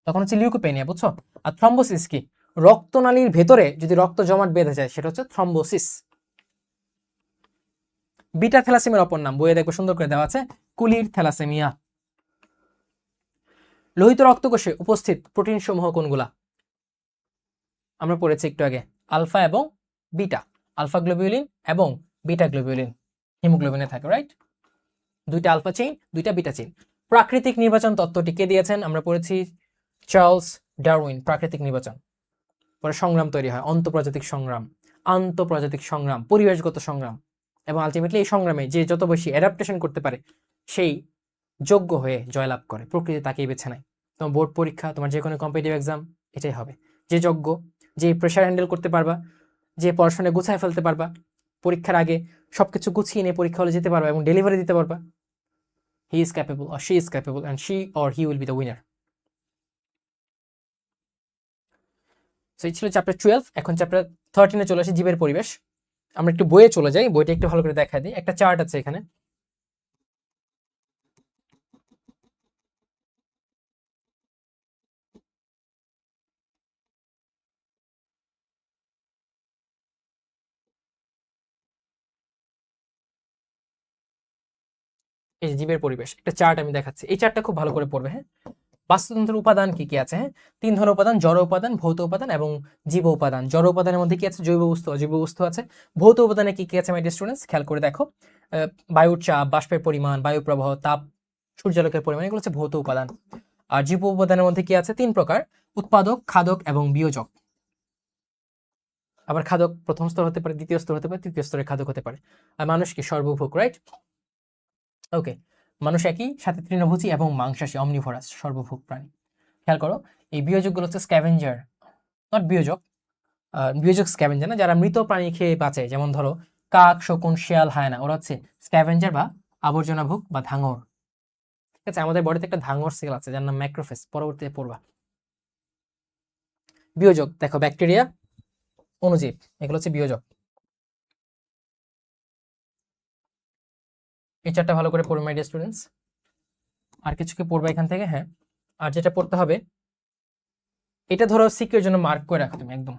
তখন হচ্ছে লিউকোপেনিয়া, বুঝছো? আর থ্রম্বোসিস কি? রক্তনালীর ভেতরে যদি রক্ত জমাট বেঁধে যায় সেটা হচ্ছে থ্রম্বোসিস। বিটা থ্যালাসেমিয়ার অপর নাম বইয়ে দেখবে সুন্দর করে দেওয়া আছে, কুলির থ্যালাসেমিয়া। লোহিত রক্তকোষে উপস্থিত প্রোটিন সমূহ কোনগুলা? আমরা পড়েছি একটু আগে, আলফা এবং বিটা, আলফা গ্লোবিউলিন এবং বিটা গ্লোবিউলিন হিমোগ্লোবিনে থাকে, রাইট? দুইটা আলফা চেইন, দুইটা বিটা চেইন। প্রাকৃতিক নির্বাচন তত্ত্বটি কে দিয়েছেন? আমরা পড়েছি চার্লস ডারউইন, প্রাকৃতিক নির্বাচন। পরে সংগ্রাম তৈরি হয়, আন্তঃপ্রাজাতিক সংগ্রাম, আন্তঃপ্রাজাতিক সংগ্রাম, পরিবেশগত সংগ্রাম, এবং আলটিমেটলি এই সংগ্রামে যে যত বেশি অ্যাডাপ্টেশন করতে পারে সেই যোগ্য হয়ে জয়লাভ করে। প্রকৃতি তাকেই বেছে নেয়। তোমার বোর্ড পরীক্ষা, তোমার যে কোনো কম্পিটিটিভ এক্সাম, এটাই হবে। যে যোগ্য, যে প্রেশার হ্যান্ডেল করতে পারবা, যে পড়াশোনা গুছায় ফেলতে পারবা, পরীক্ষার আগে সবকিছু গুছিয়ে নিয়ে পরীক্ষা হলে যেতে পারবা এবং ডেলিভারি দিতে পারবা, he is capable or she is capable and she or he will be the winner. So এই ছিল চ্যাপ্টার 12। এখন চ্যাপ্টার 13-এ চলে আসি, জীবের পরিবেশ। আমরা একটু বইয়ে চলে যাই, বইটা একটু ভালো করে দেখা দিই। একটা চার্ট আছে এখানে, এই যে জীবের পরিবেশ, একটা চার্ট আমি দেখাচ্ছি। এই চার্টটা খুব ভালো করে পড়বে, হ্যাঁ? বাস্তুতন্ত্রের উপাদান কি কি আছে, হ্যাঁ? 3 ধরনের উপাদান, জড় উপাদান, ভৌত উপাদান এবং জীব উপাদান। জড় উপাদানের মধ্যে কি আছে? জৈব বস্তু, অজৈব বস্তু আছে। ভৌত উপাদানে কি কি আছে মাই ডিয়ার স্টুডেন্টস? খেয়াল করে দেখো, বায়ুর চাপ, বাষ্পের পরিমাণ, বায়ু প্রবাহ, তাপ, সূর্যালোকের পরিমাণ, এগুলো হচ্ছে ভৌত উপাদান। আর জীব উপাদানের মধ্যে কি আছে? 3 প্রকার, উৎপাদক, খাদক এবং বিয়োজক। আবার খাদক প্রথম স্তর হতে পারে, দ্বিতীয় স্তর হতে পারে, তৃতীয় স্তরের খাদক হতে পারে। আর মানুষ কি? সর্বভোগ, রাইট? ওকে, মানুষ একই সাথে তৃণভোজী এবং মাংসাশী, অমনিভোরাস, সর্বভোগ প্রাণী। খেয়াল করো, এই বিয়োজকগুলো হচ্ছে স্ক্যাভেঞ্জার, নট বিয়োজক। বিয়োজক স্ক্যাভেঞ্জার না, যারা মৃত প্রাণী খেয়ে বাঁচে, যেমন ধরো কাক, শকুন, শিয়াল, হায়না, ওরা হচ্ছে স্ক্যাভেঞ্জার বা আবর্জনা ভোগ বা ধাঙর। ঠিক আছে, আমাদের বডিতে একটা ধাঙর সেল আছে যার নাম ম্যাক্রোফেজ, পরবর্তীতে পড়বা। বিয়োজক দেখো, ব্যাকটেরিয়া, অণুজীব, এগুলো হচ্ছে বিয়োজক। এই চারটা ভালো করে পড়বে মাই ডিয়ার স্টুডেন্টস। আর কিছু কি পড়বা এখান থেকে? হ্যাঁ, আর যেটা পড়তে হবে, এটা ধরো সিকিউর জন্য মার্ক করে রাখো তুমি একদম,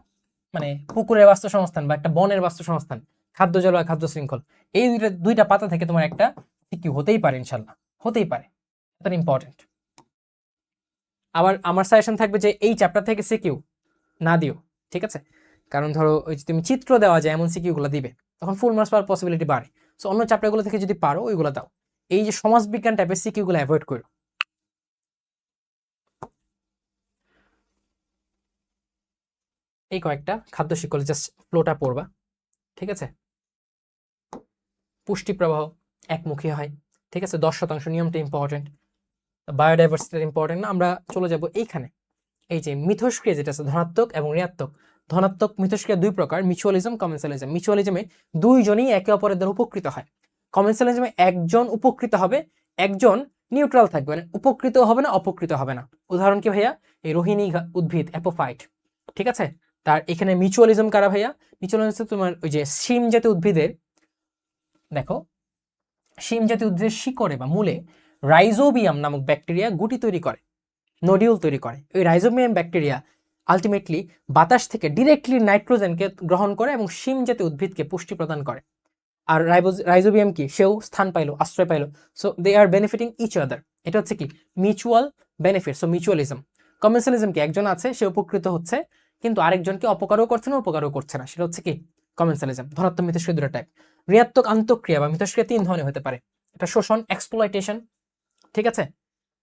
মানে পুকুরের বাস্তুসংস্থান বা একটা বনের বাস্তুসংস্থান, খাদ্য জল আর খাদ্য শৃঙ্খল, এই দুইটা পাতা থেকে তোমার একটা সিকিউ হতেই পারে, ইনশাল্লাহ হতেই পারে, এটা ইম্পর্টেন্ট। আবার আমার সাজেশন থাকবে যে এই চ্যাপ্টার থেকে সিকিউ না দিও, ঠিক আছে? কারণ ধরো ওই যে তুমি চিত্র দেওয়া যায় এমন সিকিউ গুলো দিবে, তখন ফুল মার্কস পাওয়ার পসিবিলিটি বাড়ে। সো অন্য চ্যাপ্টারগুলো থেকে যদি পারো ওইগুলো দাও, এই যে সমাজবিজ্ঞান টাইপের সিকিউ গুলো অ্যাভয়েড করো। এই কয়েকটা খাদ্য শিক্ষক জাস্ট ফ্লোটা পড়বা, ঠিক আছে? পুষ্টি প্রবাহ একমুখী হয়, ঠিক আছে? 10% নিয়মটা ইম্পর্টেন্ট, বায়োডাইভার্সিটি ইম্পর্টেন্ট না। আমরা চলে যাব এইখানে, এই যে মিথস্ক্রিয়া যেটা আছে, ধনাত্মক এবং ঋণাত্মক। ধনাত্মক মিথস্ক্রিয়া 2 প্রকার, মিউচুয়ালিজম, কমেন্সালিজম। মিউচুয়ালিজমে দুইজনই একে অপরের দ্বারা উপকৃত হয়। কমেন্সালিজমে একজন উপকৃত হবে, একজন নিউট্রাল থাকবে, মানে উপকৃত হবে না, অপকৃত হবে না। উদাহরণ কি ভাইয়া? এই রোহিণী উদ্ভিদ, অ্যাপোফাইট, ঠিক আছে? তার এখানে মিউচুয়ালিজম কারা ভাইয়া? মিউচুয়ালিজম তোমার ওই যে শিম জাতীয় উদ্ভিদের, দেখো শিম জাতীয় উদ্ভিদের শিকড়ে বা মূলে রাইজোবিয়াম নামক ব্যাকটেরিয়া গুটি তৈরি করে, নোডিউল তৈরি করে। ওই রাইজোবিয়াম ব্যাকটেরিয়া আলটিমেটলি বাতাস থেকে ডিরেক্টলি নাইট্রোজেনকে গ্রহণ করে এবং শিম জাতীয় উদ্ভিদকে পুষ্টি প্রদান করে। আর রাইজোবিয়াম কি? সেও স্থান পাইলো, আশ্রয় পাইলো। So they are benefiting each other. এটা হচ্ছে কি? Mutual benefit. So mutualism. Commensalism কি? একজন আছে, সে উপকৃত হচ্ছে কিন্তু আরেকজনকে অপকারও করছে না, উপকারও করছে না, সেটা হচ্ছে কি? কমেন্সালিজম। ধনাত্মক মিথস্ক্রিয়া দুটো টাইপ। ঋণাত্মক আন্তঃক্রিয়া বা মিথস্ক্রিয়া 3 ধরনের হতে পারে। এটা শোষণ, এক্সপ্লয়টেশন, ঠিক আছে?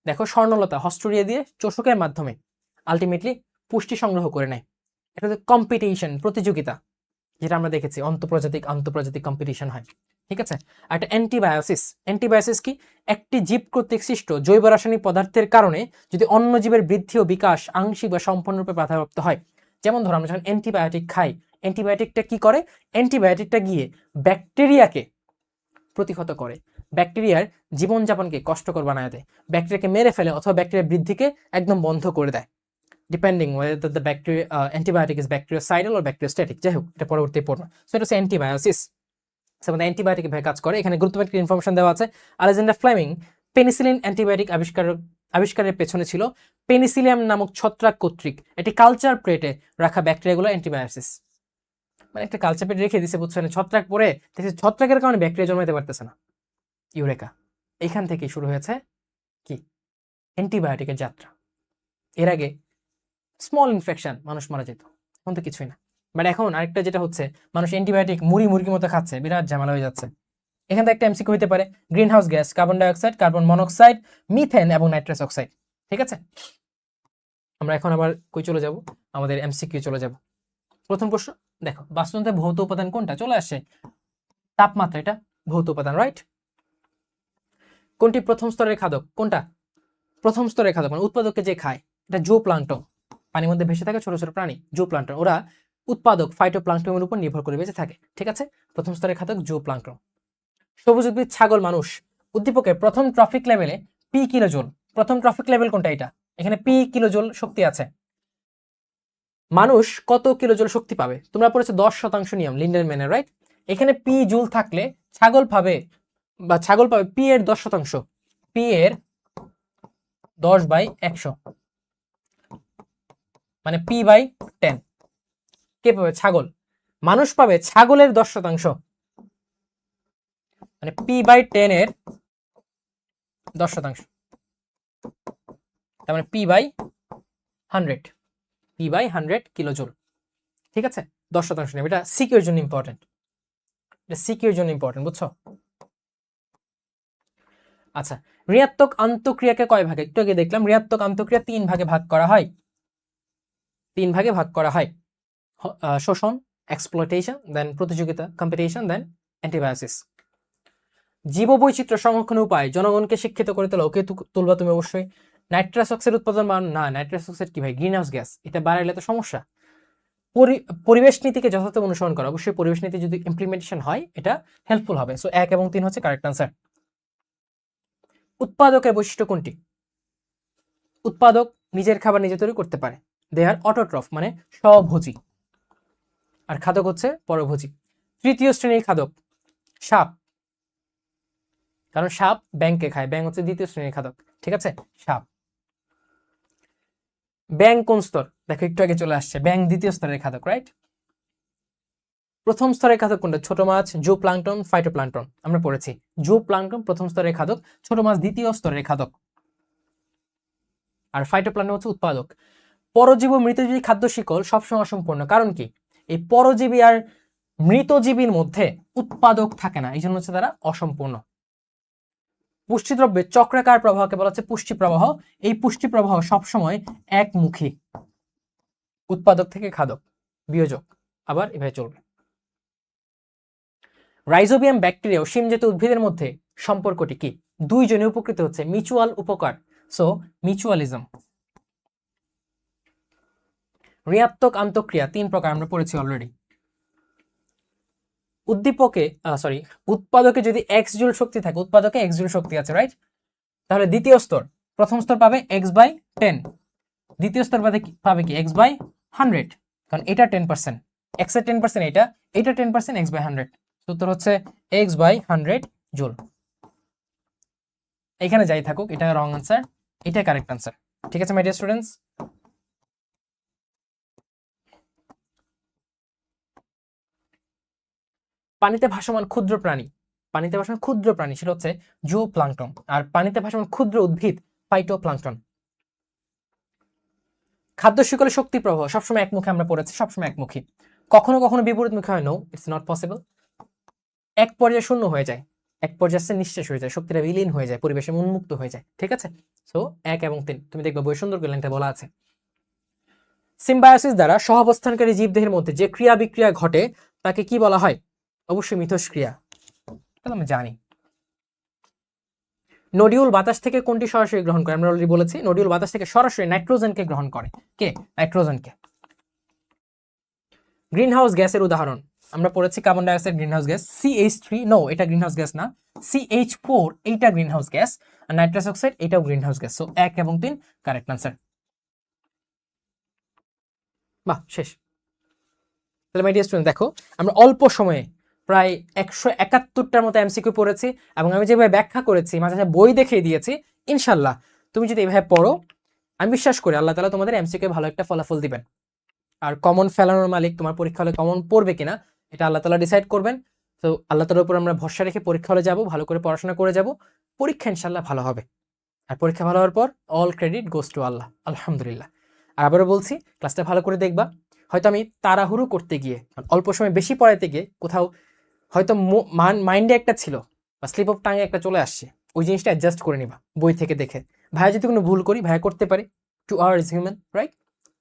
দেখো স্বর্ণলতা হস্টরিয়া দিয়ে চোষকের মাধ্যমে আলটিমেটলি পুষ্টি সংগ্রহ করে নেয়। এটা হচ্ছে কম্পিটিশন, প্রতিযোগিতা, যেটা আমরা দেখেছি আন্তঃপ্রজাতিক কম্পিটিশন হয়, ঠিক আছে? আর একটা অ্যান্টিবায়োসিস। অ্যান্টিবায়োসিস কি? একটি জীব কর্তৃক সৃষ্ট জৈব রাসায়নিক পদার্থের কারণে যদি অন্য জীবের বৃদ্ধি ও বিকাশ আংশিক বা সম্পূর্ণরূপে বাধাপ্রাপ্ত হয়। যেমন ধরো আমরা যখন অ্যান্টিবায়োটিক খাই, অ্যান্টিবায়োটিকটা কি করে? অ্যান্টিবায়োটিকটা গিয়ে ব্যাকটেরিয়াকে প্রতিহত করে, ব্যাকটেরিয়ার জীবনযাপনকে কষ্টকর বানায় দেয়, ব্যাকটেরিয়াকে মেরে ফেলে অথবা ব্যাকটেরিয়ার বৃদ্ধিকে একদম বন্ধ করে দেয়, depending whether the bacteria antibiotic is bactericidal or bacteriostatic. যাই হোক, এটা পরবর্তী পড়বো। সো এটা হচ্ছে অ্যান্টিবায়োসিস। অ্যান্টিবায়োটিক ভাবে কাজ করে। এখানে গুরুত্বপূর্ণ একটা ইনফরমেশন দেওয়া আছে। আলেকজান্ডার ফ্লেমিং পেনিসিলিন অ্যান্টিবায়োটিক আবিষ্কার আবিষ্কারের পেছনে ছিল পেনিসিলিয়াম নামক ছত্রাক কর্তৃক একটি কালচার প্লেটে রাখা ব্যাকটেরিয়াগুলো অ্যান্টিবায়োসিস। মানে একটা কালচার প্লেট রেখে দিছে, বুঝছো, ছত্রাক পরে ছত্রাকের কারণে ব্যাকটেরিয়া জন্মাতে পারতেছে না। ইউরেকা। এখান থেকেই শুরু হয়েছে কি অ্যান্টিবায়োটিকের যাত্রা। এর আগে স্মল ইনফেকশন মানুষ মারা যেত, এখন তো কিছুই না। বাট এখন আরেকটা যেটা হচ্ছে, মানুষ অ্যান্টিবায়োটিক মুরগির মতো খাচ্ছে, বিরাট ঝামেলা হয়ে যাচ্ছে। এখান থেকে একটা এমসিকিউ হতে পারে, green house gas carbon dioxide, carbon monoxide, methane এবং নাইট্রাস অক্সাইড। ঠিক আছে, আমরা এখন আবার কই চলে যাব, আমাদের এমসিকিউ চলে যাব। প্রথম প্রশ্ন দেখো, বাস্তুতন্ত্রে ভৌত উপাদান কোনটা? চলে আসে তাপমাত্রা, এটা ভৌত উপাদান, রাইট। কোনটি প্রথম স্তরের খাদক? কোনটা প্রথম স্তরের খাদক? মানে উৎপাদককে যে খায়, এটা জো প্লাঙ্কটন, পানির মধ্যে ভেসে থাকে ছোট ছোট প্রাণী, জো প্লাঙ্কটন। ওরা উৎপাদক ফাইটো প্লাঙ্কটনের উপর নির্ভর করে বেঁচে থাকে। ঠিক আছে, প্রথম স্তরের খাদক জো প্লাঙ্কটন। সবুজ উদ্ভিদ, ছাগল, মানুষ উদ্দীপকের প্রথম ট্রফিক লেভেলে পি কিলোজোল। প্রথম ট্রফিক লেভেল কোনটা? এটা, এখানে পি কিলোজোল শক্তি আছে। মানুষ কত কিলোজোল শক্তি পাবে? তোমরা পড়েছো 10% নিয়ম, লিন্ডেনম্যানের, রাইট। এখানে পি জুল থাকলে ছাগল পাবে পি এর 10%, পি এর 10/100, মানে p/10। কে পাবে? ছাগল। মানুষ পাবে ছাগলের 10%, মানে p/10 এর 10%, তার মানে p/100 কিলোজোল। ঠিক আছে, 10% নেবে। এটা সিকিউর জন্য ইম্পর্টেন্ট, বুঝছো? আচ্ছা, ঋণাত্মক আন্তঃক্রিয়াকে কয় ভাগে? একটু আগে দেখলাম ঋণাত্মক আন্তঃক্রিয়া 3 ভাগে ভাগ করা হয়। শোষণ, এক্সপ্লয়টেশন, দেন প্রতিযোগিতা, কম্পিটিশন, দেন অ্যান্টিবায়োসিস। জীববৈচিত্র্য সংরক্ষণের উপায় জনগণকে শিক্ষিত করে তোলা। ওকে তুলবা তুমি অবশ্যই। নাইট্রাস অক্সাইড উৎপাদন না, নাইট্রাস অক্সাইড কি ভাই? গ্রিন হাউস গ্যাস, এটা বাড়াইলে তো সমস্যা। পরিবেশ নীতিকে যথাযথ অনুসরণ করা। অবশ্যই পরিবেশ নীতি যদি ইমপ্লিমেন্টেশন হয় এটা হেল্পফুল হবে। সো 1 এবং 3 হচ্ছে কারেক্ট আনসার। উৎপাদকের বৈশিষ্ট্য কোনটি? উৎপাদক নিজের খাবার নিজে তৈরি করতে পারে। দে আর অটোট্রফ, মানে স্বভোজী। আর খাদক হচ্ছে পরভোজী। তৃতীয় শ্রেণীর খাদক সাপ, কারণ সাপ ব্যাংকে খায়, ব্যাং হচ্ছে দ্বিতীয় শ্রেণীর খাদক। ঠিক আছে, সাপ। ব্যাং কোন স্তর? দেখো একটু আগে চলে আসছে, ব্যাং দ্বিতীয় স্তরের খাদক, রাইট। প্রথম স্তরের খাদক কোনটা? ছোট মাছ, জু প্লাঙ্কটন, ফাইটোপ্লাঙ্কটন। আমরা পড়েছি জু প্লাঙ্কটন প্রথম স্তরের খাদক, ছোট মাছ দ্বিতীয় স্তরের খাদক, আর ফাইটোপ্লাঙ্কটন হচ্ছে উৎপাদক। পরজীব ও মৃতজীবী খাদ্য শিকল সবসময় অসম্পূর্ণ, কারণ কি? এই পরজীবী আর মৃতজীবীর মধ্যে উৎপাদক থাকে না, এই জন্য হচ্ছে তারা অসম্পূর্ণ। পুষ্টিদ্রব্যের চক্রাকার প্রবাহকে বলা হচ্ছে পুষ্টি প্রবাহ। এই পুষ্টি প্রবাহ সবসময় একমুখী, উৎপাদক থেকে খাদক, বিয়োজক, আবার এভাবে চলবে। রাইজোবিয়াম ব্যাকটেরিয়া ও শিমজাত উদ্ভিদের মধ্যে সম্পর্কটি কি? দুইজনে উপকৃত হচ্ছে, মিউচুয়াল উপকার, সো মিউচুয়ালিজম। ঋণাত্মক আন্তঃক্রিয়া 3 প্রকার, আমরা পড়েছি অলরেডি। উৎপাদকে যদি x জুল শক্তি থাকে, উৎপাদকে x জুল শক্তি আছে, রাইট। তাহলে দ্বিতীয় স্তর, প্রথম স্তর পাবে x/10, দ্বিতীয় স্তর পাবে কি x/100, কারণ এটা 10%, x এর 10%, এটা 10%, x/100, উত্তর হচ্ছে x/100 জুল। এখানে যাই থাকুক, এটা রং আনসার, এটা কারেক্ট আনসার। ঠিক আছে মাই ডিয়ার স্টুডেন্টস। পানিতে ভাসমান ক্ষুদ্র প্রাণী সেটা হচ্ছে জু প্লাঙ্কটন, আর পানিতে ভাসমান ক্ষুদ্র উদ্ভিদ ফাইটোপ্লাঙ্কটন। খাদ্য শিকলের শক্তি প্রবাহ সবসময় একমুখী, আমরা পড়েছি সবসময় একমুখী। কখনো কখনো বিপরীতমুখী হয়, নো, ইটস নট পসিবল। এক পর্যায়ে শূন্য হয়ে যায়, এক পর্যায়ে নিঃশেষ হয়ে যায়, শক্তিটা বিলীন হয়ে যায়, পরিবেশে উন্মুক্ত হয়ে যায়। ঠিক আছে, সো 1 এবং 3 তুমি দেখবে বই সুন্দর করে লাইনটা বলা আছে। সিম্বায়োসিস দ্বারা সহাবস্থানকারী জীবদেহের মধ্যে যে ক্রিয়া বিক্রিয়া ঘটে তাকে কি বলা হয়? অবশ্যই মিথস্ক্রিয়া, এটা আমি জানি। নডিউল বাতাস থেকে কোনটি সরাসরি গ্রহণ করে? আমরা অলরেডি বলেছি নডিউল বাতাস থেকে সরাসরি নাইট্রোজেনকে গ্রহণ করে। কে? নাইট্রোজেনকে। গ্রিনহাউস গ্যাসের উদাহরণ আমরা পড়েছি carbon dioxide greenhouse gas, CH3 no, এটা গ্রিনহাউস গ্যাস না, CH4 এইটা গ্রিনহাউস গ্যাস, আর নাইট্রাস অক্সাইড এটাও গ্রিনহাউস গ্যাস। সো 1 এবং 3 কারেক্ট আনসার। বাহ, শেষ। তাহলে মাই ডিয়ার স্টুডেন্ট দেখো, আমরা অল্প সময়ে প্রায় 171টার মতো এমসিকিউ পড়েছি, এবং আমি যেভাবে ব্যাখ্যা করেছি, মাঝে মাঝে বই দেখিয়ে দিয়েছি, ইনশাল্লাহ তুমি যদি এভাবে পড়ো, আমি বিশ্বাস করি আল্লাহ তাআলা তোমাদের এমসিকিউ ভালো একটা ফলাফল দিবেন। আর কমন ফেলানোর মালিক, তোমার পরীক্ষা হলে কমন পড়বে কিনা এটা আল্লাহ তাআলা ডিসাইড করবেন। তো আল্লাহ তাআলার উপর আমরা ভরসা রেখে পরীক্ষা হলে যাব, ভালো করে পড়াশোনা করে যাব, পরীক্ষা ইনশাল্লাহ ভালো হবে। আর পরীক্ষা ভালো হওয়ার পর অল ক্রেডিট গোস টু আল্লাহ, আলহামদুলিল্লাহ। আর আবারও বলছি, ক্লাসটা ভালো করে দেখবা। হয়তো আমি তাড়াহুড়ো করতে গিয়ে, অল্প সময় বেশি পড়াইতে গিয়ে কোথাও হয়তো মাইন্ডে একটা ছিল বা স্লিপ অফ টাঙে একটা চলে আসছে, ওই জিনিসটা অ্যাডজাস্ট করে নিবা বই থেকে দেখে। ভাইয়া যদি কোনো ভুল করি, ভাইয়া করতে পারে, to our is human, right?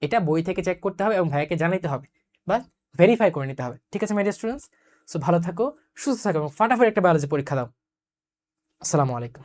এটা বই থেকে চেক করতে হবে এবং ভাইয়াকে জানাইতে হবে বা ভেরিফাই করে নিতে হবে। ঠিক আছে মাই ডিয়ার স্টুডেন্টস? সো ভালো থাকো, সুস্থ থাকো এবং ফাটাফাটি একটা বায়োলজি পরীক্ষা দাও। আসসালামু আলাইকুম।